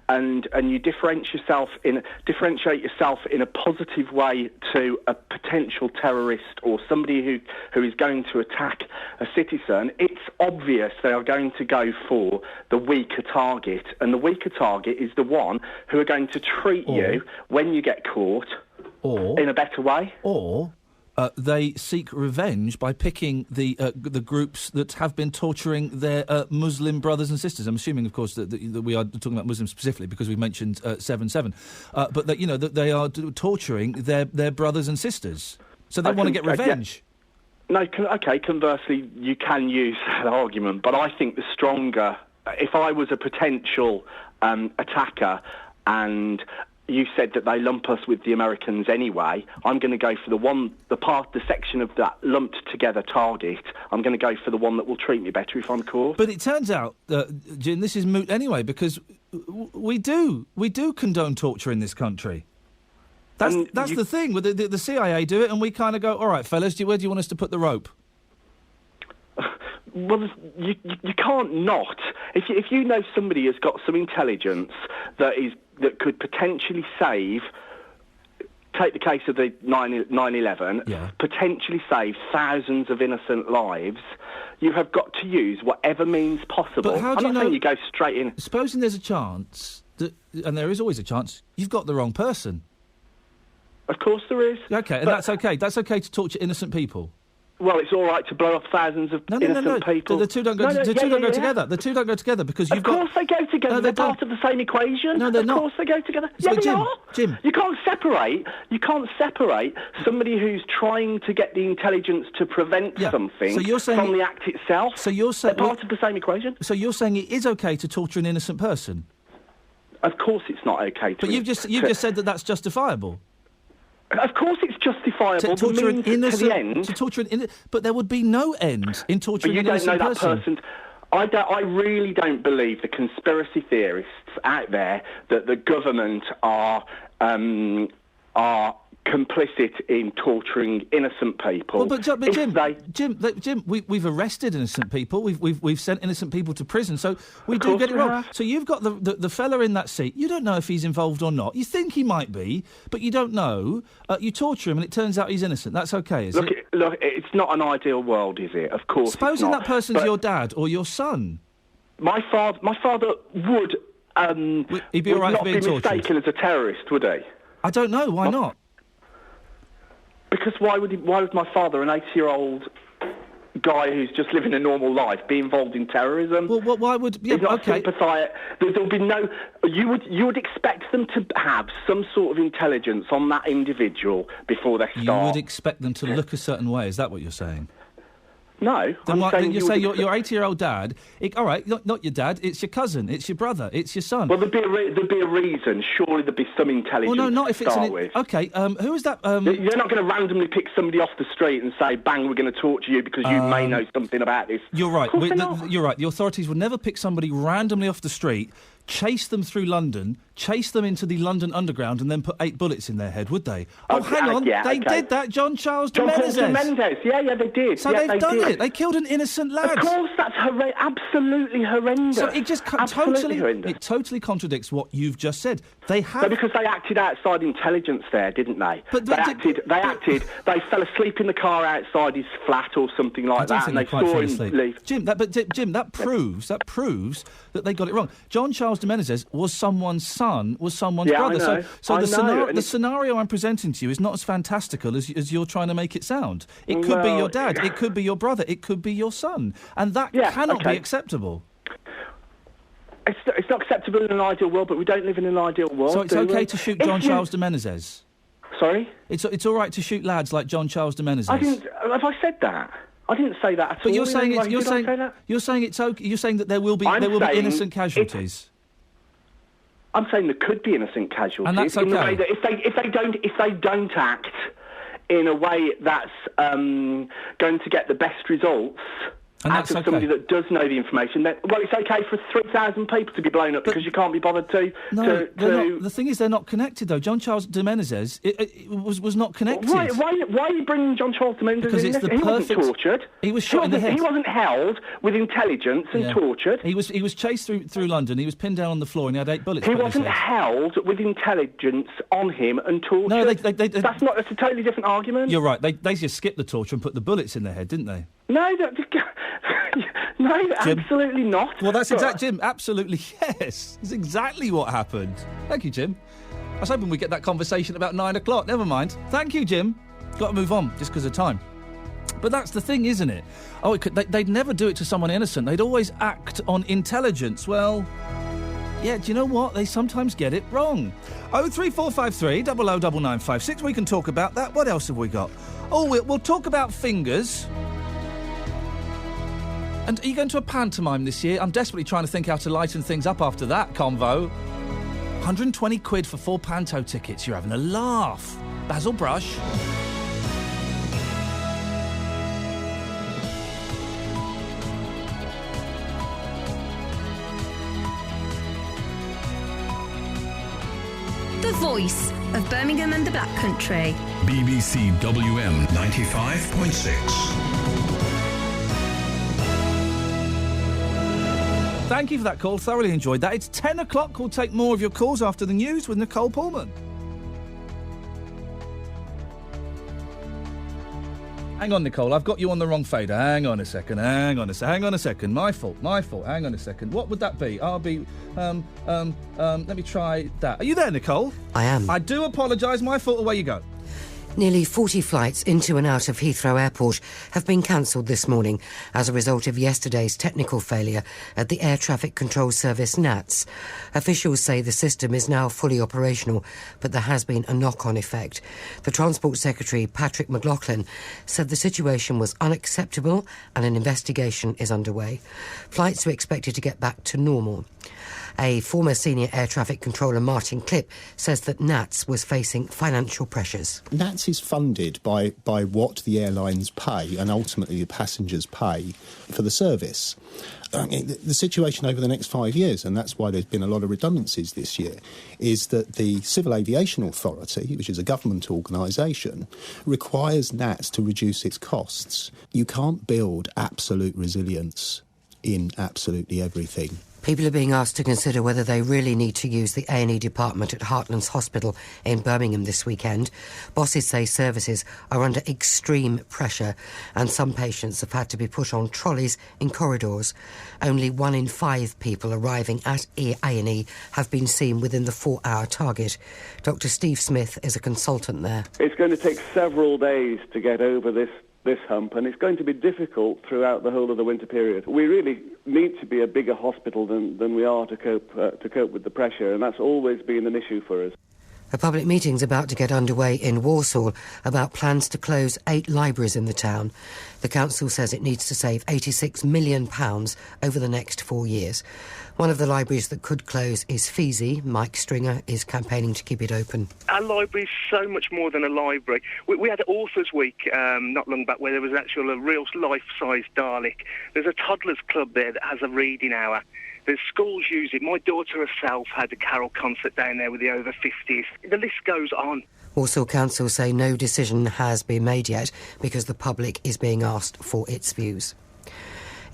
and you differentiate yourself in a positive way to a potential terrorist or somebody who is going to attack a citizen, it's obvious they are going to go for the weaker target. And the weaker target is the one who are going to treat you when you get caught in a better way. Or they seek revenge by picking the groups that have been torturing their Muslim brothers and sisters. I'm assuming, of course, that we are talking about Muslims specifically because we mentioned 7/7. But that they are torturing their brothers and sisters. So they want to get revenge. No, conversely, you can use that argument, but I think the stronger... If I was a potential attacker and you said that they lump us with the Americans anyway. I'm going to go for the section of that lumped together target. I'm going to go for the one that will treat me better if I'm caught. But it turns out, Jim, this is moot anyway, because we do condone torture in this country. That's the thing. The CIA do it, and we kind of go, all right, fellas, where do you want us to put the rope? Well, you can't not. If you know somebody has got some intelligence that could potentially save, take the case of the 9/11, potentially save thousands of innocent lives, you have got to use whatever means possible. But how do I'm not saying you go straight in. Supposing there's a chance, and there is always a chance, you've got the wrong person. Of course there is. Okay, and that's okay. That's okay to torture innocent people. Well, it's all right to blow off thousands of innocent people. The two don't go together. The two don't go together because you've got... Of course they go together. No, they're part of the same equation. No, they're not. Of course they go together. So, Yeah, they Jim, are. Jim. You can't separate somebody who's trying to get the intelligence to prevent something from the act itself. So you're saying... They're part of the same equation. So you're saying it is okay to torture an innocent person? Of course it's not okay to... But you've just said that that's justifiable. Of course it's justifiable. To torture an innocent... To the end. To torture but there would be no end in torturing an innocent person. I really don't believe the conspiracy theorists out there that the government are complicit in torturing innocent people. Well, but Jim, we've arrested innocent people. We've sent innocent people to prison. So we do get it wrong. So you've got the fella in that seat. You don't know if he's involved or not. You think he might be, but you don't know. You torture him, and it turns out he's innocent. That's okay, is it? Look, it's not an ideal world, is it? Of course. Supposing that person's your dad or your son. My father would. He'd be all right not for being be mistaken tortured. as a terrorist, would he? I don't know. Why not? Because why would my father, an 80-year-old guy who's just living a normal life, be involved in terrorism? Well, why would... Yeah, he's not okay. a sympathiser. There'll be no... You would expect them to have some sort of intelligence on that individual before they start. You would expect them to look a certain way. Is that what you're saying? No. Then you say your 80-year-old dad... all right, not your dad, it's your cousin, it's your brother, it's your son. Well, there'd be a reason. Surely there'd be some intelligence well, no, not if to it's start with. Okay, who is that... You're not going to randomly pick somebody off the street and say, bang, we're going to torture you because you may know something about this. You're right. Of course they're not. You're right. The authorities would never pick somebody randomly off the street, chase them through London, chase them into the London Underground, and then put 8 bullets in their head, would they? Oh, hang on. They did that. John de Menezes. Yeah, they did. So they've done it. They killed an innocent lad. Of course, that's absolutely horrendous. So it just totally contradicts what you've just said. They have... No, because they acted outside intelligence there, didn't they? But they fell asleep in the car outside his flat or something like that, and they saw him leave. Jim, that proves that they got it wrong. John Charles de Menezes was someone's son, was someone's brother. The scenario I'm presenting to you is not as fantastical as you're trying to make it sound. It could be your dad, it could be your brother, it could be your son, and that cannot be acceptable. It's not acceptable in an ideal world, but we don't live in an ideal world. So it's okay to shoot John Charles de Menezes? Sorry? It's all right to shoot lads like John Charles de Menezes? Have I said that? I didn't say that at all. But you're saying it's okay. You're saying that there will be innocent casualties. I'm saying there could be innocent casualties, and that's okay. In the way that if they don't act in a way that's going to get the best results out of somebody that does know the information, then, well, it's okay for 3,000 people to be blown up because you can't be bothered to... The thing is, they're not connected, though. John Charles de Menezes was not connected. Why are you bringing John Charles de Menezes because in? He wasn't tortured. He was shot in the head. He wasn't held with intelligence and tortured. He was chased through London. He was pinned down on the floor and he had 8 bullets. He wasn't held with intelligence on him and tortured. No, that's a totally different argument. You're right. They just skipped the torture and put the bullets in their head, didn't they? No, Jim, absolutely not. Well, that's exactly, Jim. Absolutely, yes. That's exactly what happened. Thank you, Jim. I was hoping we'd get that conversation about 9 o'clock. Never mind. Thank you, Jim. Got to move on just because of time. But that's the thing, isn't it? They'd never do it to someone innocent. They'd always act on intelligence. Well, yeah, do you know what? They sometimes get it wrong. 03453 009956. We can talk about that. What else have we got? Oh, we'll talk about fingers. And are you going to a pantomime this year? I'm desperately trying to think how to lighten things up after that convo. 120 quid for 4 Panto tickets. You're having a laugh. Basil Brush. The voice of Birmingham and the Black Country. BBC WM 95.6. Thank you for that call. Thoroughly enjoyed that. It's 10 o'clock. We'll take more of your calls after the news with Nicole Pullman. Hang on, Nicole. I've got you on the wrong fader. Hang on a second. My fault. Hang on a second. What would that be? Let me try that. Are you there, Nicole? I am. I do apologise. My fault. Away you go. Nearly 40 flights into and out of Heathrow Airport have been cancelled this morning as a result of yesterday's technical failure at the Air Traffic Control Service NATS. Officials say the system is now fully operational, but there has been a knock-on effect. The Transport Secretary, Patrick McLaughlin, said the situation was unacceptable and an investigation is underway. Flights are expected to get back to normal. A former senior air traffic controller, Martin Clipp, says that NATS was facing financial pressures. NATS is funded by what the airlines pay and ultimately the passengers pay for the service. The situation over the next 5 years, and that's why there's been a lot of redundancies this year, is that the Civil Aviation Authority, which is a government organisation, requires NATS to reduce its costs. You can't build absolute resilience in absolutely everything. People are being asked to consider whether they really need to use the A&E department at Heartlands Hospital in Birmingham this weekend. Bosses say services are under extreme pressure and some patients have had to be put on trolleys in corridors. Only 1 in 5 people arriving at A&E have been seen within the 4-hour target. Dr. Steve Smith is a consultant there. It's going to take several days to get over this hump, and it's going to be difficult throughout the whole of the winter period. We really need to be a bigger hospital than we are to cope with the pressure, and that's always been an issue for us. A public meeting's about to get underway in Walsall about plans to close 8 libraries in the town. The council says it needs to save £86 million over the next 4 years. One of the libraries that could close is Feasy. Mike Stringer is campaigning to keep it open. Our library is so much more than a library. We had Authors Week not long back where there was actually a real life-size Dalek. There's a toddlers club there that has a reading hour. There's schools use it. My daughter herself had a carol concert down there with the over 50s. The list goes on. Walsall Council say no decision has been made yet because the public is being asked for its views.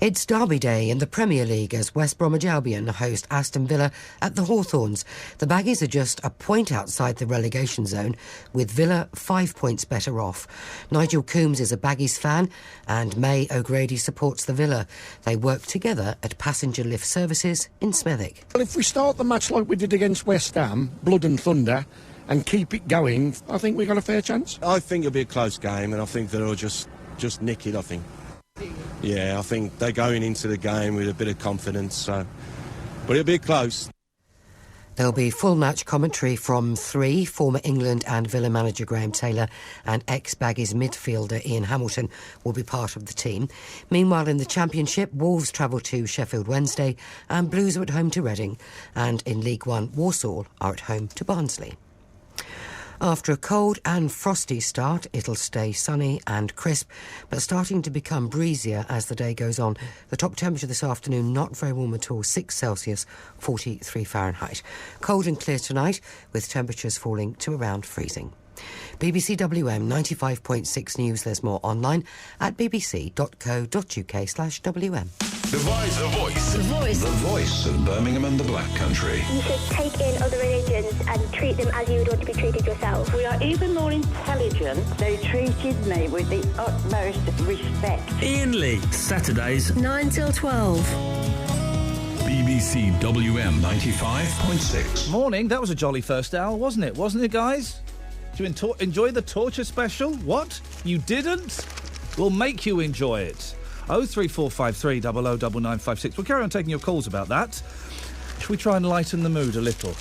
It's Derby Day in the Premier League as West Bromwich Albion host Aston Villa at the Hawthorns. The Baggies are just a point outside the relegation zone, with Villa 5 points better off. Nigel Coombs is a Baggies fan and May O'Grady supports the Villa. They work together at passenger lift services in Smethwick. Well, if we start the match like we did against West Ham, blood and thunder, and keep it going, I think we've got a fair chance. I think it'll be a close game, and I think Villa will just nick it, I think. Yeah, I think they're going into the game with a bit of confidence, but it'll be close. There'll be full match commentary from 3. Former England and Villa manager Graham Taylor and ex-Baggies midfielder Iain Hamilton will be part of the team. Meanwhile, in the Championship, Wolves travel to Sheffield Wednesday and Blues are at home to Reading. And in League One, Walsall are at home to Barnsley. After a cold and frosty start, it'll stay sunny and crisp, but starting to become breezier as the day goes on. The top temperature this afternoon, not very warm at all, 6 Celsius, 43 Fahrenheit. Cold and clear tonight, with temperatures falling to around freezing. BBC WM 95.6 News. There's more online at bbc.co.uk/WM. The Voice. The Voice. The Voice. The Voice of Birmingham and the Black Country. You should take in other religions and treat them as you would want to be treated yourself. We are even more intelligent. They treated me with the utmost respect. Iain Lee, Saturdays 9 till 12. BBC WM 95.6. Morning, that was a jolly first hour, wasn't it? Wasn't it, guys? Did you enjoy the torture special? What? You didn't? We'll make you enjoy it. 03453 009956. We'll carry on taking your calls about that. Shall we try and lighten the mood a little?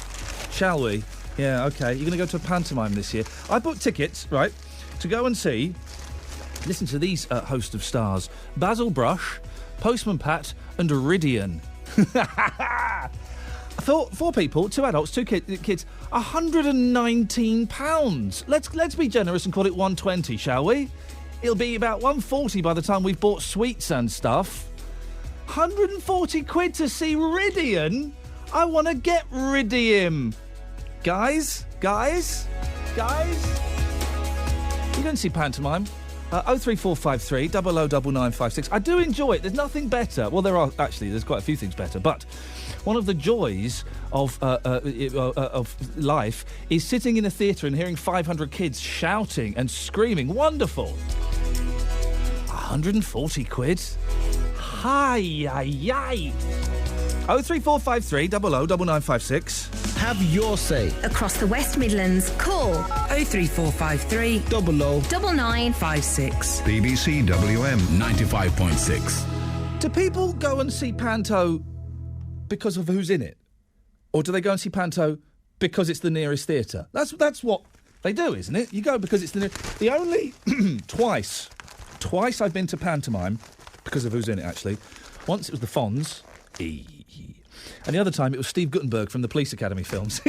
Shall we? Yeah, OK. You're going to go to a pantomime this year. I booked tickets, right, to go and see, listen to these host of stars, Basil Brush, Postman Pat and Iridian. I Four people, 2 adults, 2 kids, £119. Let's be generous and call it 120, shall we? It'll be about 140 by the time we've bought sweets and stuff. 140 quid to see Ridian? I want to get rid of him. Guys? You going to see pantomime? 03453 009956. I do enjoy it. There's nothing better. Well, there's quite a few things better, but one of the joys of life is sitting in a theatre and hearing 500 kids shouting and screaming. Wonderful. 140 quid? Hi. 03453 009956. Have your say. Across the West Midlands, call 03453 009956. BBC WM 95.6. Do people go and see Panto because of who's in it? Or do they go and see Panto because it's the nearest theatre? That's what they do, isn't it? You go because it's the only... Twice I've been to pantomime because of who's in it, actually. Once it was the Fonz. And the other time it was Steve Guttenberg from the Police Academy films.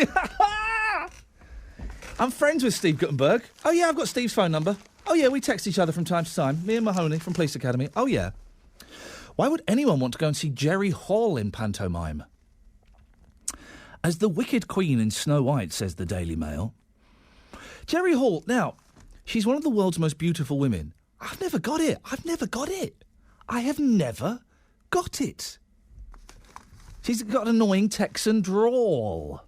I'm friends with Steve Guttenberg. Oh, yeah, I've got Steve's phone number. Oh, yeah, we text each other from time to time. Me and Mahoney from Police Academy. Oh, yeah. Why would anyone want to go and see Jerry Hall in pantomime? As the Wicked Queen in Snow White, says the Daily Mail. Jerry Hall, now, she's one of the world's most beautiful women. I've never got it. I have never got it. She's got an annoying Texan drawl.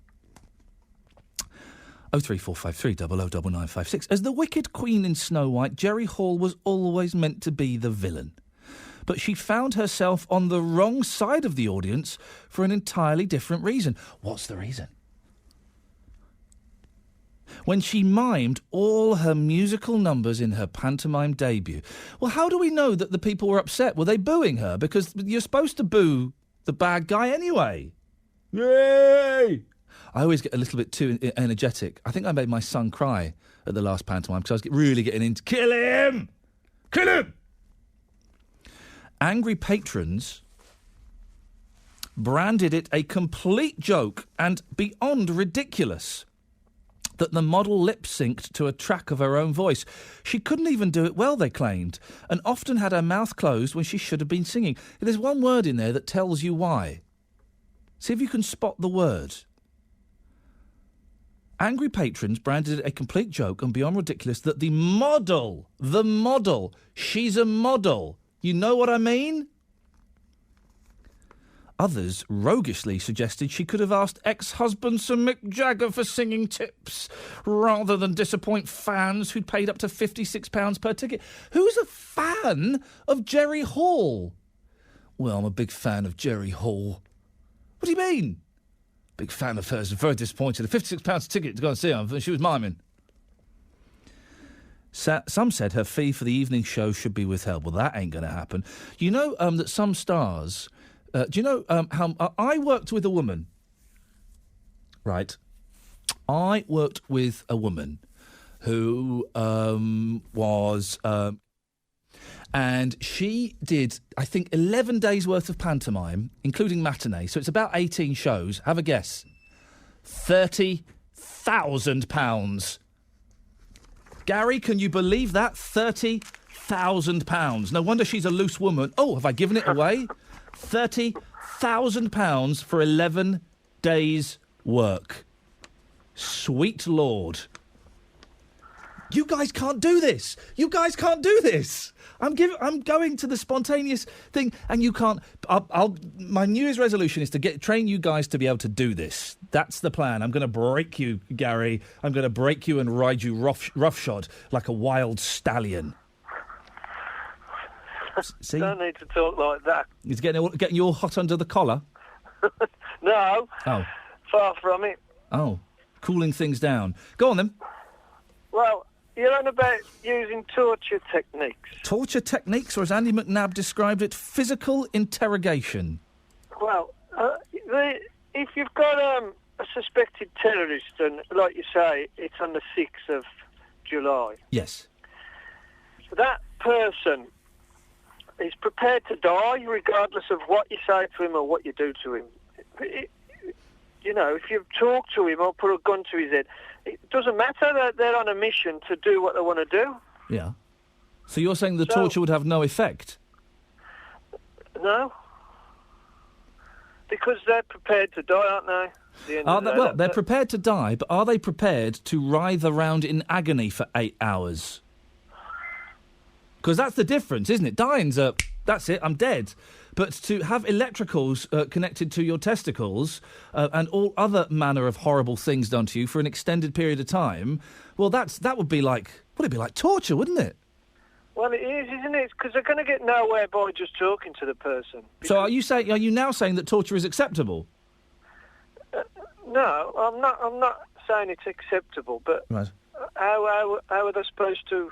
03453 009956. As the Wicked Queen in Snow White, Jerry Hall was always meant to be the villain. But she found herself on the wrong side of the audience for an entirely different reason. What's the reason? When she mimed all her musical numbers in her pantomime debut. Well, how do we know that the people were upset? Were they booing her? Because you're supposed to boo the bad guy anyway. Yay! I always get a little bit too energetic. I think I made my son cry at the last pantomime because I was really getting into... Kill him! Kill him! Angry patrons branded it a complete joke and beyond ridiculous that the model lip-synced to a track of her own voice. She couldn't even do it well, they claimed, and often had her mouth closed when she should have been singing. There's one word in there that tells you why. See if you can spot the word. Angry patrons branded it a complete joke and beyond ridiculous that the model, she's a model. You know what I mean? Others roguishly suggested she could have asked ex-husband Sir Mick Jagger for singing tips rather than disappoint fans who'd paid up to £56 per ticket. Who's a fan of Jerry Hall? Well, I'm a big fan of Jerry Hall. What do you mean? Big fan of hers. Very disappointed. A £56 ticket to go and see her. She was miming. Some said her fee for the evening show should be withheld. Well, that ain't going to happen. You know that some stars... do you know how... I worked with a woman. Right. I worked with a woman who was... and she did, I think, 11 days' worth of pantomime, including matinee. So it's about 18 shows. Have a guess. £30,000. Gary, can you believe that? £30,000. No wonder she's a loose woman. Oh, have I given it away? £30,000 for 11 days' work. Sweet Lord. You guys can't do this. I'm going to the spontaneous thing, and you can't. My New Year's resolution is to train you guys to be able to do this. That's the plan. I'm going to break you, Gary. I'm going to break you and ride you roughshod like a wild stallion. See? Don't need to talk like that. It's getting you all hot under the collar? No. Oh. Far from it. Oh. Cooling things down. Go on, then. Well, you're on about using torture techniques. Torture techniques, or as Andy McNabb described it, physical interrogation. Well, if you've got a suspected terrorist, and like you say, it's on the 6th of July. Yes. That person is prepared to die regardless of what you say to him or what you do to him. you know, if you talk to him or put a gun to his head, it doesn't matter that they're on a mission to do what they want to do. Yeah. So you're saying the torture would have no effect? No. Because they're prepared to die, aren't they? They're prepared to die, but are they prepared to writhe around in agony for 8 hours? Because that's the difference, isn't it? Dying's that's it, I'm dead. But to have electricals connected to your testicles and all other manner of horrible things done to you for an extended period of time, well, that would be like torture, wouldn't it? Well, it is, isn't it? Because they're going to get nowhere by just talking to the person. So are you now saying that torture is acceptable? No, I'm not saying it's acceptable, but right. How are they supposed to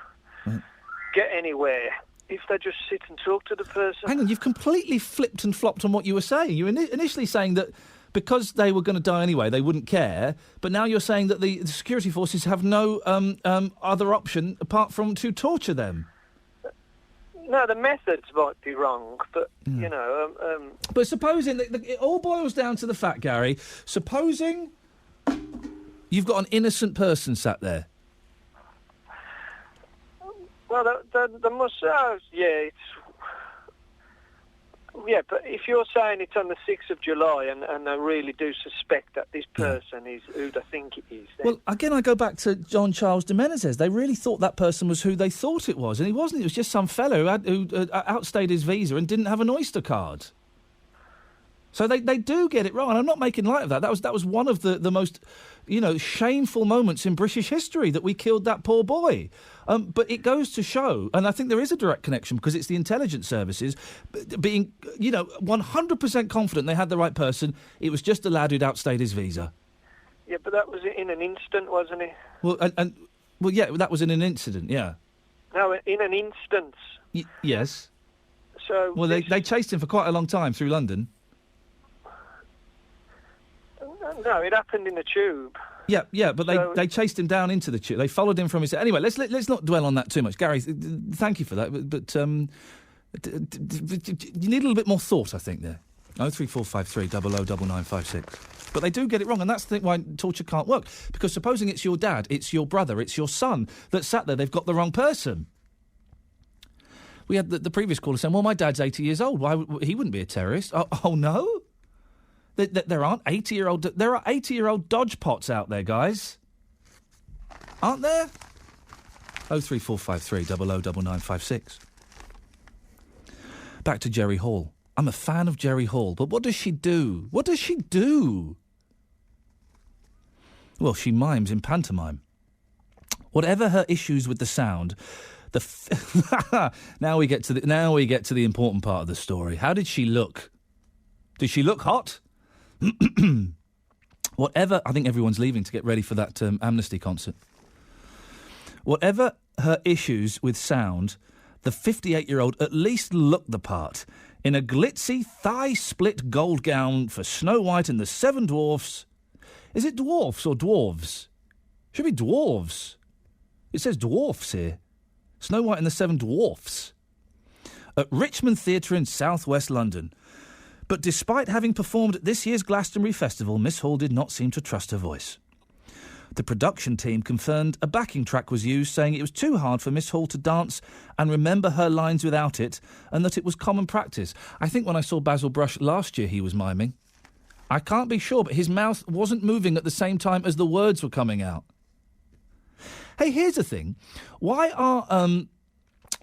get anywhere if they just sit and talk to the person? Hang on, you've completely flipped and flopped on what you were saying. You were initially saying that because they were going to die anyway, they wouldn't care, but now you're saying that the security forces have no other option apart from to torture them. No, the methods might be wrong, but, you know... But supposing... it all boils down to the fact, Gary, supposing you've got an innocent person sat there. Well, they must... it's... Yeah, but if you're saying it's on the 6th of July and they really do suspect that this person is who they think it is... Then... Well, again, I go back to John Charles de Menezes. They really thought that person was who they thought it was, and he wasn't. It was just some fellow who outstayed his visa and didn't have an Oyster card. So they do get it wrong, and I'm not making light of that. That was one of the most, shameful moments in British history that we killed that poor boy. But it goes to show, and I think there is a direct connection because it's the intelligence services being, 100% confident they had the right person. It was just a lad who'd outstayed his visa. Yeah, but that was in an instant, wasn't it? Well, that was in an incident, yeah. No, in an instance. Yes. So. Well, they chased him for quite a long time through London. No, it happened in the tube. Yeah, but they chased him down into the tube. They followed him from his... Anyway, let's not dwell on that too much. Gary, thank you for that, but you need a little bit more thought, I think, there. 03453 009956. But they do get it wrong, and that's the thing why torture can't work. Because supposing it's your dad, it's your brother, it's your son that sat there, they've got the wrong person. We had the previous caller saying, well, my dad's 80 years old. He wouldn't be a terrorist. Oh no? There aren't 80-year-old... There are 80-year-old dodgepots out there, guys. Aren't there? 03453 009956. Back to Jerry Hall. I'm a fan of Jerry Hall, but what does she do? What does she do? Well, she mimes in pantomime. Whatever her issues with the sound, now we get to the important part of the story. How did she look? Did she look hot? Whatever, I think everyone's leaving to get ready for that Amnesty concert. Whatever her issues with sound, the 58-year-old at least looked the part. In a glitzy, thigh-split gold gown for Snow White and the Seven Dwarfs. Is it dwarfs or dwarves? Should be dwarves. It says dwarfs here. Snow White and the Seven Dwarfs. At Richmond Theatre in southwest London. But despite having performed at this year's Glastonbury Festival, Miss Hall did not seem to trust her voice. The production team confirmed a backing track was used, saying it was too hard for Miss Hall to dance and remember her lines without it, and that it was common practice. I think when I saw Basil Brush last year, he was miming. I can't be sure, but his mouth wasn't moving at the same time as the words were coming out. Hey, here's the thing. Why are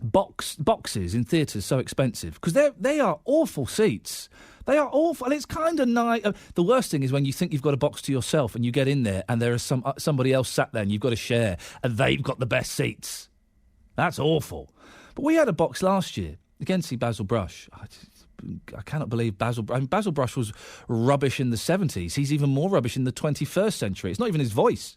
boxes in theatres so expensive? Because they are awful seats. They are awful, and it's kind of nice. The worst thing is when you think you've got a box to yourself and you get in there and there is somebody else sat there and you've got to share and they've got the best seats. That's awful. But we had a box last year. Again, see Basil Brush. I cannot believe Basil Brush was rubbish in the 70s. He's even more rubbish in the 21st century. It's not even his voice.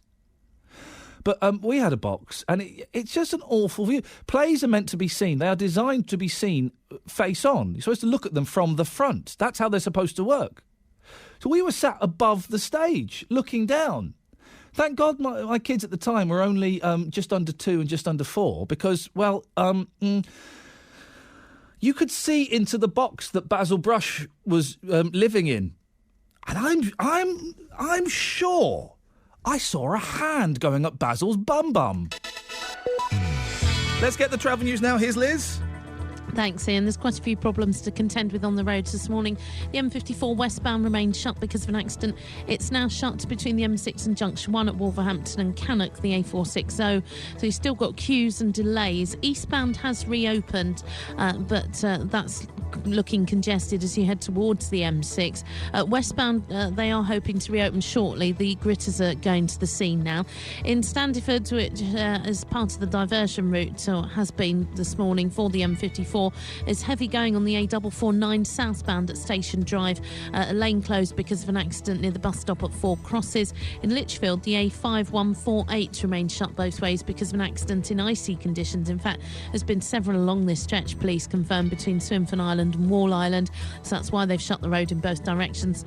But we had a box, and it's just an awful view. Plays are meant to be seen. They are designed to be seen face on. You're supposed to look at them from the front. That's how they're supposed to work. So we were sat above the stage, looking down. Thank God my kids at the time were only just under 2 and just under 4, because, you could see into the box that Basil Brush was living in. And I'm sure I saw a hand going up Basil's bum. Let's get the travel news now. Here's Liz. Thanks, Ian. There's quite a few problems to contend with on the roads this morning. The M54 westbound remains shut because of an accident. It's now shut between the M6 and Junction 1 at Wolverhampton and Cannock, the A460. So you've still got queues and delays. Eastbound has reopened, but that's looking congested as you head towards the M6. Westbound, they are hoping to reopen shortly. The gritters are going to the scene now. In Standiford, which is part of the diversion route, or has been this morning for the M54, is heavy going on the A449 southbound at Station Drive. A lane closed because of an accident near the bus stop at Four Crosses. In Lichfield, the A5148 remains shut both ways because of an accident in icy conditions. In fact, there's been several along this stretch, police confirmed, between Swinfen Island and Wall Island, so that's why they've shut the road in both directions.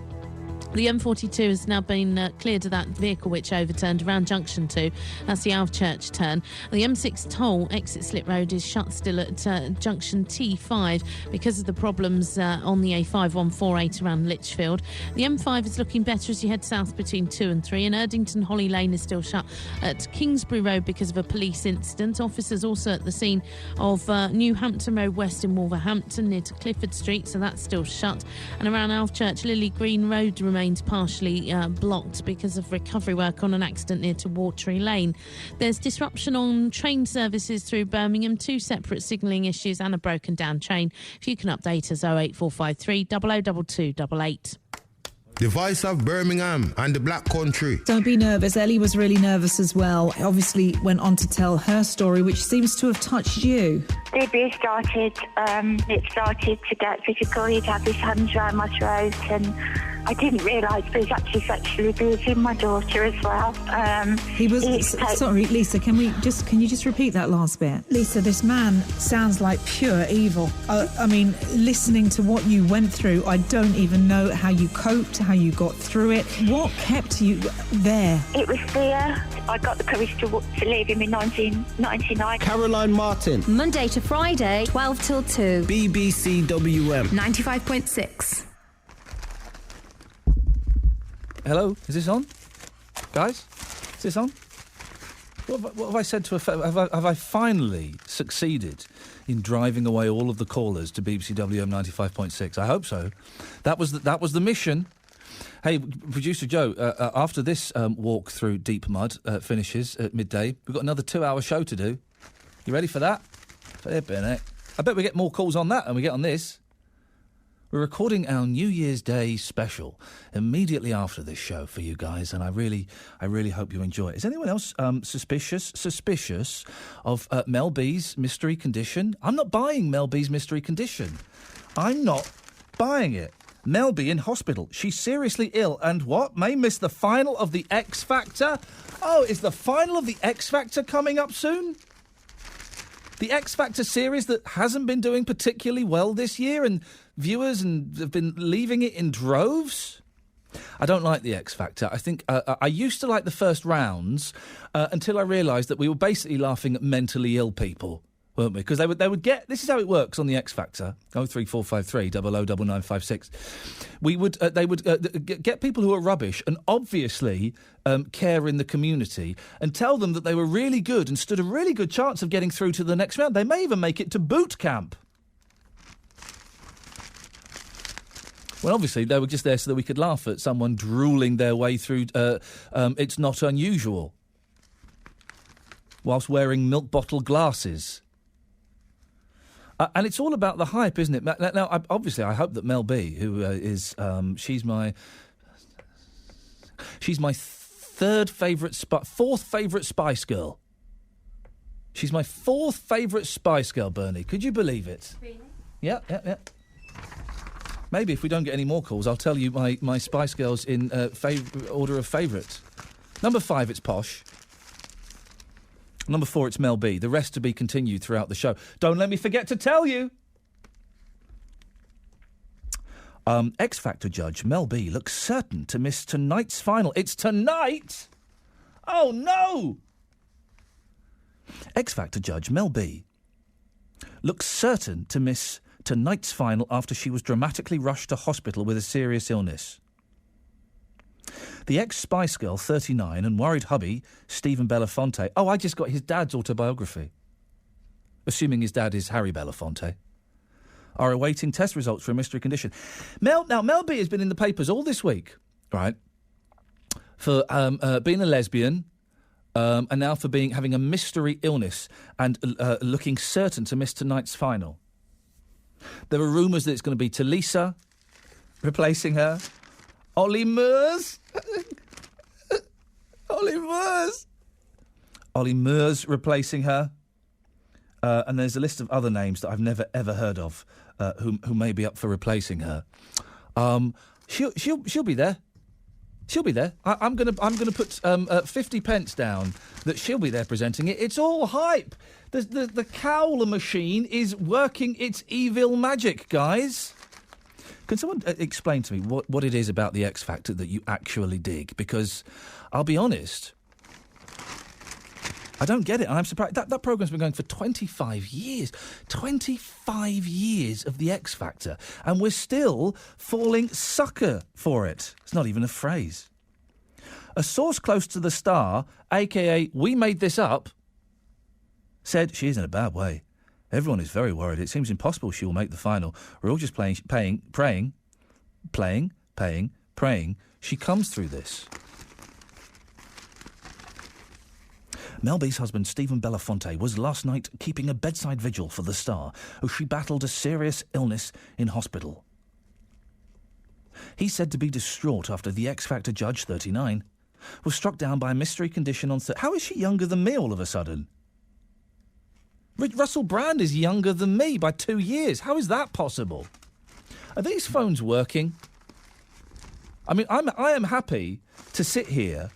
The M42 has now been cleared of that vehicle which overturned around Junction 2. That's the Alvechurch turn. The M6 toll exit Slip Road is shut still at Junction T5 because of the problems on the A5148 around Lichfield. The M5 is looking better as you head south between 2 and 3, and Erdington Holly Lane is still shut at Kingsbury Road because of a police incident. Officers also at the scene of New Hampton Road West in Wolverhampton near to Clifford Street, so that's still shut. And around Alvechurch, Lily Green Road remains partially blocked because of recovery work on an accident near to Watery Lane. There's disruption on train services through Birmingham, 2 separate signalling issues and a broken down train. If you can update us, 08453 002288. The voice of Birmingham and the Black Country. Don't be nervous. Ellie was really nervous as well. Obviously went on to tell her story, which seems to have touched you. The abuse started to get physical. He'd have his hands around my throat, and I didn't realise, but he's actually sexually abusing my daughter as well. Sorry, Lisa, can you just repeat that last bit? Lisa, this man sounds like pure evil. I mean, listening to what you went through, I don't even know how you coped, how you got through it. What kept you there? It was fear. I got the courage to leave him in 1999. Caroline Martin. Monday to Friday, 12 till 2. BBC WM. 95.6. Hello, is this on? Guys, is this on? What have I said to have I finally succeeded in driving away all of the callers to BBC WM 95.6? I hope so. That was the mission. Hey, Producer Joe, after this walk through deep mud finishes at midday, we've got another 2-hour show to do. You ready for that? Flippin' heck. I bet we get more calls on that than we get on this. We're recording our New Year's Day special immediately after this show for you guys, and I really hope you enjoy it. Is anyone else suspicious of Mel B's mystery condition? I'm not buying Mel B's mystery condition. I'm not buying it. Mel B in hospital. She's seriously ill and what? May miss the final of the X Factor? Oh, is the final of the X Factor coming up soon? The X Factor series that hasn't been doing particularly well this year, and viewers have been leaving it in droves. I don't like the X Factor. I think I used to like the first rounds until I realised that we were basically laughing at mentally ill people, weren't we? Because they would get... This is how it works on the X Factor. 03453 009956. They would get people who are rubbish and obviously care in the community and tell them that they were really good and stood a really good chance of getting through to the next round. They may even make it to boot camp. Well, obviously, they were just there so that we could laugh at someone drooling their way through It's Not Unusual whilst wearing milk bottle glasses. And it's all about the hype, isn't it? Now, obviously, I hope that Mel B, who is... She's my fourth favourite Spice Girl. She's my fourth favourite Spice Girl, Bernie. Could you believe it? Really? Yeah. Maybe if we don't get any more calls, I'll tell you my Spice Girls in order of favourite. Number 5, it's Posh. Number 4, it's Mel B. The rest to be continued throughout the show. Don't let me forget to tell you. X Factor judge Mel B looks certain to miss tonight's final. It's tonight? Oh, no! X Factor judge Mel B looks certain to miss tonight's final after she was dramatically rushed to hospital with a serious illness. The ex-Spice Girl, 39, and worried hubby, Stephen Belafonte. Oh, I just got his dad's autobiography. Assuming his dad is Harry Belafonte. Are awaiting test results for a mystery condition. Mel B has been in the papers all this week, right, for being a lesbian, and now for having a mystery illness and looking certain to miss tonight's final. There are rumours that it's going to be Talisa replacing her. Ollie Murs. Ollie Murs replacing her. And there's a list of other names that I've never ever heard of who may be up for replacing her. She'll be there. She'll be there. I'm gonna put 50 pence down that she'll be there presenting it. It's all hype. The Cowler machine is working its evil magic, guys. Can someone explain to me what it is about the X Factor that you actually dig? Because I'll be honest, I don't get it, and I'm surprised. That programme's been going for 25 years. 25 years of the X Factor, and we're still falling sucker for it. It's not even a phrase. A source close to the star, a.k.a. we made this up, said she is in a bad way. Everyone is very worried. It seems impossible she will make the final. We're all just praying. She comes through this. Mel B's husband, Stephen Belafonte, was last night keeping a bedside vigil for the star as she battled a serious illness in hospital. He's said to be distraught after the X Factor judge, 39, was struck down by a mystery condition on... How is she younger than me all of a sudden? Russell Brand is younger than me by 2 years. How is that possible? Are these phones working? I mean, I am happy to sit here.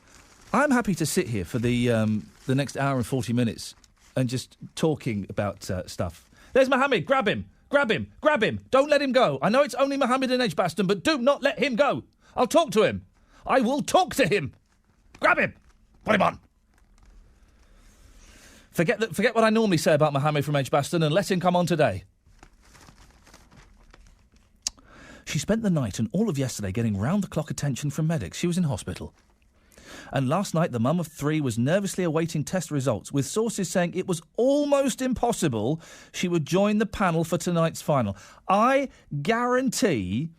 I'm happy to sit here for the next hour and 40 minutes and just talking about stuff. There's Mohammed. Grab him. Grab him. Grab him. Don't let him go. I know it's only Mohammed in Edgbaston, but do not let him go. I'll talk to him. I will talk to him. Grab him. Put him on. Forget what I normally say about Mohammed from Edgbaston and let him come on today. She spent the night and all of yesterday getting round-the-clock attention from medics. She was in hospital. And last night, the mum of 3 was nervously awaiting test results, with sources saying it was almost impossible she would join the panel for tonight's final. I guarantee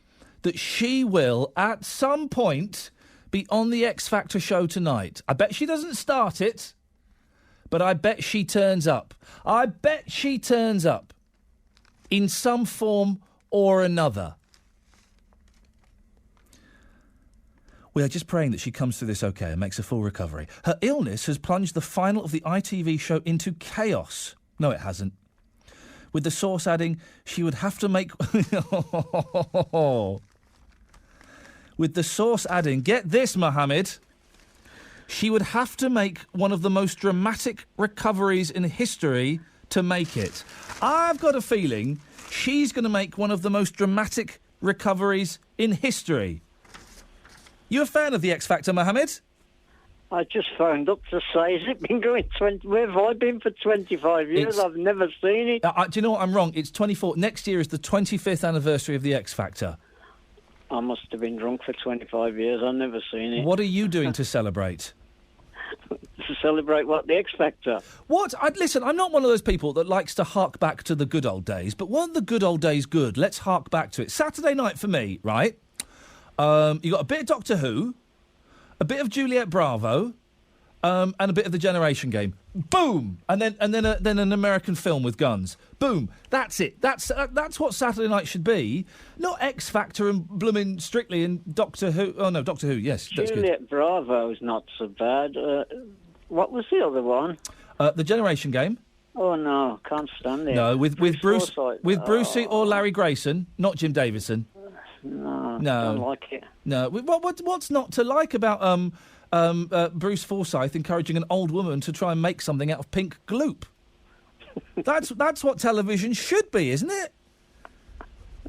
that she will, at some point, be on the X Factor show tonight. I bet she doesn't start it, but I bet she turns up. I bet she turns up in some form or another. We are just praying that she comes through this okay and makes a full recovery. Her illness has plunged the final of the ITV show into chaos. No, it hasn't. With the source adding, she would have to make... With the source adding, get this, Mohammed, she would have to make one of the most dramatic recoveries in history to make it. I've got a feeling she's going to make one of the most dramatic recoveries in history. You a fan of the X Factor, Mohammed? I just phoned up to say, has it been going 20... Where have I been for 25 years? I've never seen it. Do you know what? I'm wrong. It's 24. Next year is the 25th anniversary of the X Factor. I must have been drunk for 25 years. I've never seen it. What are you doing to celebrate? To celebrate what? The X Factor? What? Listen, I'm not one of those people that likes to hark back to the good old days, but weren't the good old days good? Let's hark back to it. Saturday night for me, right? You got a bit of Doctor Who, a bit of Juliet Bravo, and a bit of The Generation Game. Boom! And then an American film with guns. Boom! That's it. That's what Saturday night should be. Not X Factor and blooming Strictly and Doctor Who. Oh no, Doctor Who. Yes, that's good. Juliet Bravo's not so bad. What was the other one? The Generation Game. Oh no, can't stand it. No, with Brucey or Larry Grayson, not Jim Davidson. No, don't like it. No, what's not to like about Bruce Forsyth encouraging an old woman to try and make something out of pink gloop? That's what television should be, isn't it?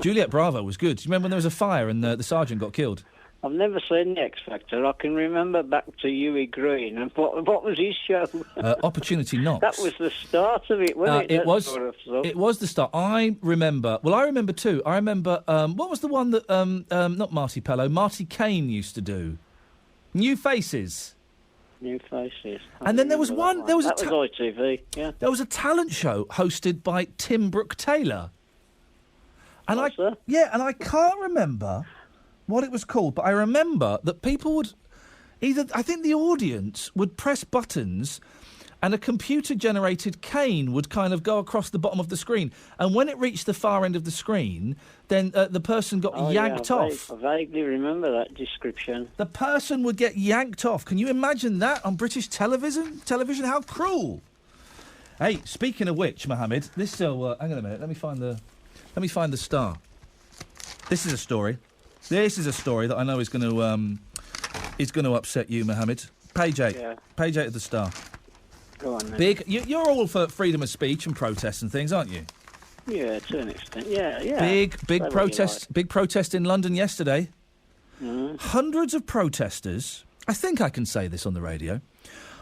Juliet Bravo was good. Do you remember when there was a fire and the sergeant got killed? I've never seen the X Factor. I can remember back to Huey Green. And what was his show? Opportunity Knocks. That was the start of it, wasn't it? It was the start. I remember too. I remember, what was the one that, not Marty Pellow, Marty Kane used to do? New Faces. New Faces. And then there was one. That was ITV. Yeah. There was a talent show hosted by Tim Brooke-Taylor. And I can't remember what it was called, but I remember that people would I think the audience would press buttons and a computer-generated cane would kind of go across the bottom of the screen. And when it reached the far end of the screen, then the person got yanked off. I vaguely remember that description. The person would get yanked off. Can you imagine that on British television? How cruel. Hey, speaking of which, Mohammed, hang on a minute. Let me find the Star. This is a story. This is a story that I know is going to upset you, Mohammed. Page 8. Yeah. Page 8 of the Star. Go on, then. You're all for freedom of speech and protests and things, aren't you? Yeah, to an extent. Yeah. Big protest. Big protest in London yesterday. Mm. Hundreds of protesters. I think I can say this on the radio.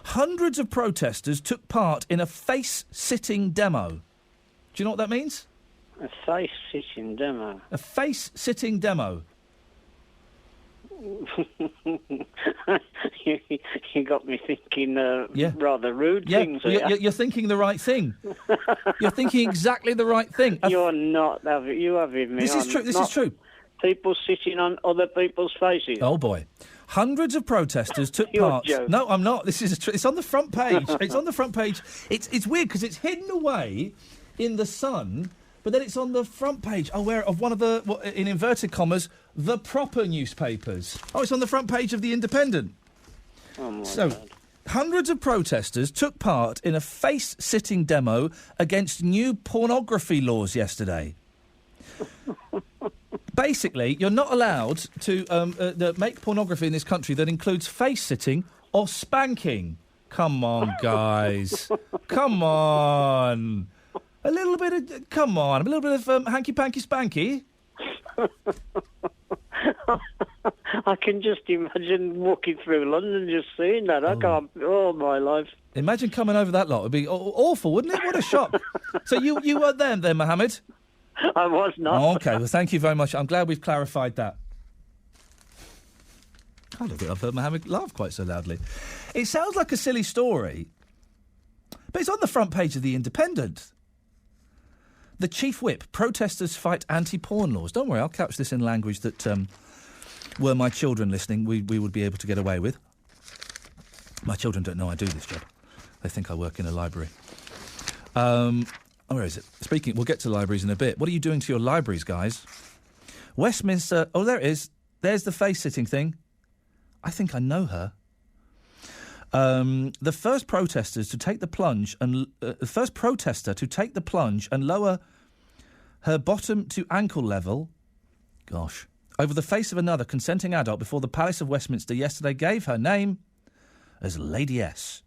Hundreds of protesters took part in a face-sitting demo. Do you know what that means? A face-sitting demo. A face-sitting demo. You got me thinking rather rude things. You're thinking the right thing. You're thinking exactly the right thing. You're not. You have me. This is true. This is true. People sitting on other people's faces. Oh boy. Hundreds of protesters took part. No, I'm not. This is it's on the front page. It's on the front page. It's weird because it's hidden away in the sun. But then it's on the front page, of one of the, in inverted commas, the proper newspapers. Oh, it's on the front page of The Independent. Oh, my God. Hundreds of protesters took part in a face-sitting demo against new pornography laws yesterday. Basically, you're not allowed to make pornography in this country that includes face-sitting or spanking. Come on, guys. Come on. A little bit of hanky-panky spanky. I can just imagine walking through London just seeing that. I can't. Oh, my life. Imagine coming over that lot. It'd be awful, wouldn't it? What a shock. So you weren't there then, Mohammed? I was not. Oh, OK, well, thank you very much. I'm glad we've clarified that. I don't think I've heard Mohammed laugh quite so loudly. It sounds like a silly story, but it's on the front page of The Independent. The Chief Whip, protesters fight anti-porn laws. Don't worry, I'll couch this in language that, were my children listening, we would be able to get away with. My children don't know I do this job. They think I work in a library. Where is it? We'll get to libraries in a bit. What are you doing to your libraries, guys? Westminster, there it is. There's the face-sitting thing. I think I know her. The first protester to take the plunge and lower her bottom to ankle level, over the face of another consenting adult before the Palace of Westminster yesterday gave her name as Lady S.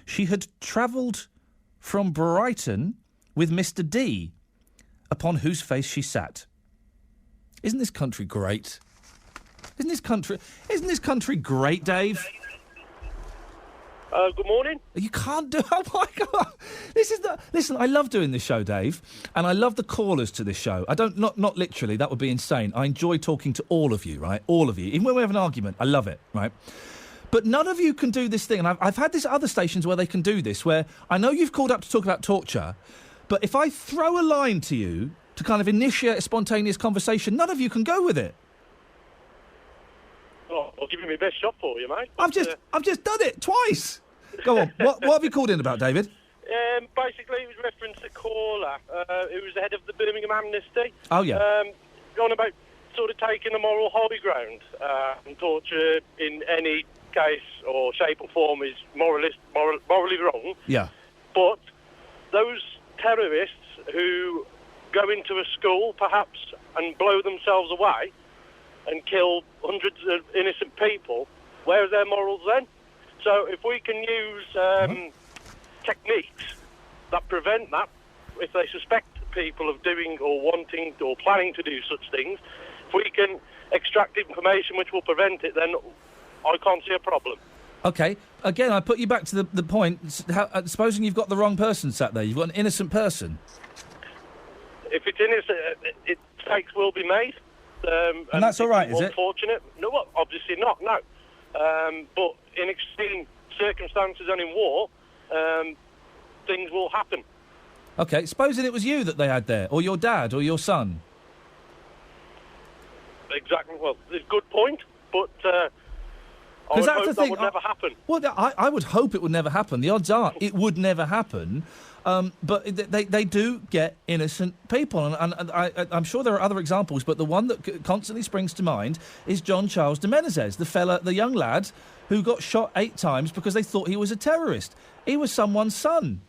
She had travelled from Brighton with Mr. D, upon whose face she sat. Isn't this country great? Isn't this country great, Dave? Good morning. You can't do... Oh, my God. Listen, I love doing this show, Dave, and I love the callers to this show. I don't... Not literally, that would be insane. I enjoy talking to all of you, right? All of you. Even when we have an argument, I love it, right? But none of you can do this thing, and I've had this at other stations where they can do this, where I know you've called up to talk about torture, but if I throw a line to you to kind of initiate a spontaneous conversation, none of you can go with it. Oh, I'll give you my best shot for you, mate. I've just done it twice. Go on. What have you called in about, David? Basically, it was reference to caller who was the head of the Birmingham Amnesty. Oh, yeah. Going about sort of taking the moral high ground. And torture in any case or shape or form is morally wrong. Yeah. But those terrorists who go into a school, perhaps, and blow themselves away and kill hundreds of innocent people, where are their morals then? So if we can use techniques that prevent that, if they suspect people of doing or wanting or planning to do such things, if we can extract information which will prevent it, then I can't see a problem. OK. Again, I put you back to the point. Supposing you've got the wrong person sat there. You've got an innocent person. If it's innocent, mistakes will be made. And that's all right, is it? Unfortunate. No, well, obviously not, no. but in extreme circumstances and in war, things will happen. OK, supposing it was you that they had there, or your dad, or your son. Exactly. Well, it's a good point, but I would hope that would never happen. Well, I would hope it would never happen. The odds are it would never happen. But they do get innocent people, and I'm sure there are other examples, but the one that constantly springs to mind is John Charles de Menezes, the young lad who got shot 8 times because they thought he was a terrorist. He was someone's son.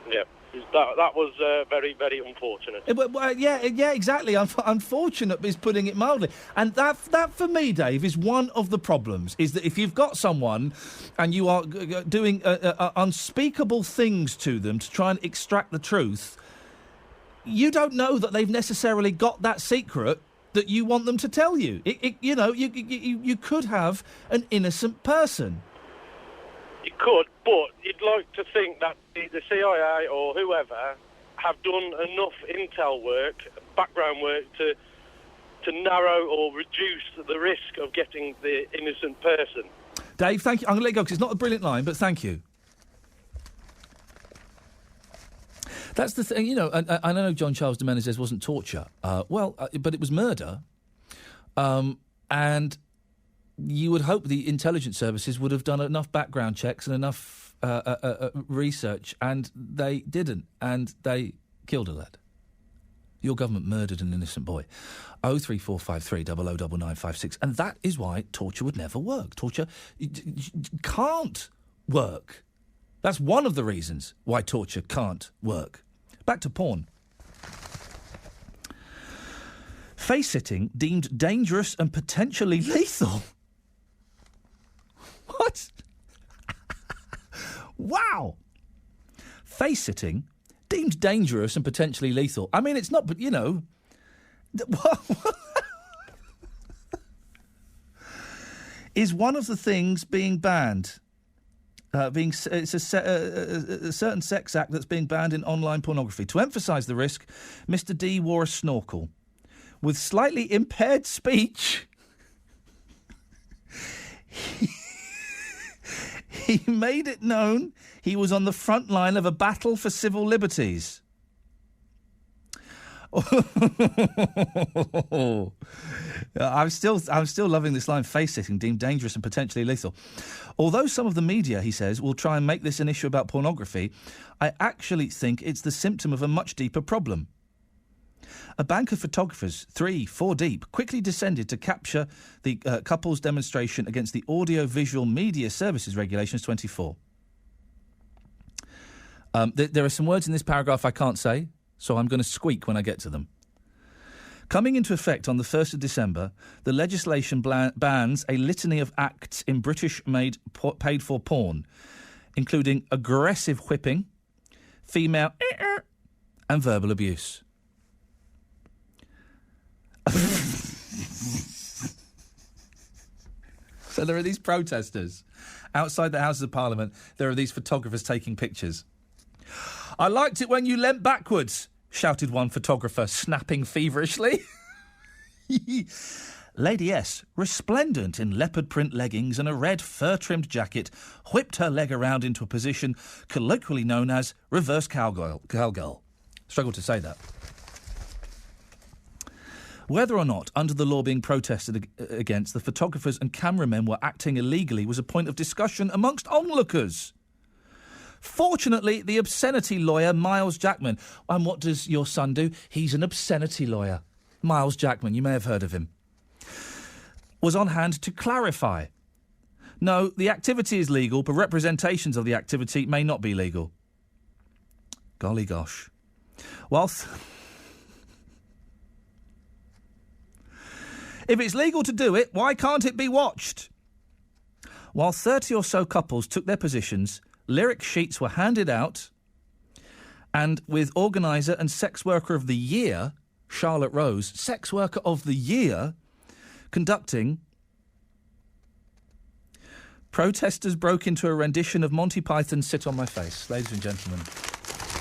Yeah, that was very, very unfortunate. Yeah, exactly. Unfortunate is putting it mildly. And that for me, Dave, is one of the problems, is that if you've got someone and you are doing unspeakable things to them to try and extract the truth, you don't know that they've necessarily got that secret that you want them to tell you. You could have an innocent person. You could, but you'd like to think that the CIA or whoever have done enough intel work, background work, to narrow or reduce the risk of getting the innocent person. Dave, thank you. I'm going to let you go because it's not a brilliant line, but thank you. That's the thing, I know John Charles de Menezes wasn't torture, but it was murder, and you would hope the intelligence services would have done enough background checks and enough research, and they didn't, and they killed a lad. Your government murdered an innocent boy. 03453 009956, and that is why torture would never work. Torture can't work. That's one of the reasons why torture can't work. Back to porn. Face-sitting deemed dangerous and potentially lethal. What? Wow. Face-sitting deemed dangerous and potentially lethal. I mean, it's not, but, is one of the things being banned. It's a certain sex act that's being banned in online pornography. To emphasise the risk, Mr. D wore a snorkel. With slightly impaired speech, he made it known he was on the front line of a battle for civil liberties. I'm still loving this line, face-sitting deemed dangerous and potentially lethal. Although some of the media, he says, will try and make this an issue about pornography, I actually think it's the symptom of a much deeper problem. A bank of photographers, 3-4 deep, quickly descended to capture the couple's demonstration against the Audio-Visual Media Services Regulations 24. There are some words in this paragraph I can't say, so I'm going to squeak when I get to them. Coming into effect on the 1st of December, the legislation bans a litany of acts in British-made paid-for porn, including aggressive whipping, female and verbal abuse. So there are these protesters outside the Houses of Parliament. There are these photographers taking pictures. I liked it when you leant backwards, shouted one photographer, snapping feverishly. Lady S, resplendent in leopard print leggings and a red fur-trimmed jacket, whipped her leg around into a position colloquially known as reverse cowgirl. Struggle to say that. Whether or not, under the law being protested against, the photographers and cameramen were acting illegally was a point of discussion amongst onlookers. Fortunately, the obscenity lawyer, Miles Jackman, and what does your son do? He's an obscenity lawyer. Miles Jackman, you may have heard of him, was on hand to clarify. No, the activity is legal, but representations of the activity may not be legal. Golly gosh. Whilst... If it's legal to do it, why can't it be watched? While 30 or so couples took their positions, lyric sheets were handed out, and with organiser and sex worker of the year, Charlotte Rose, sex worker of the year, conducting, protesters broke into a rendition of Monty Python's Sit on My Face. Ladies and gentlemen,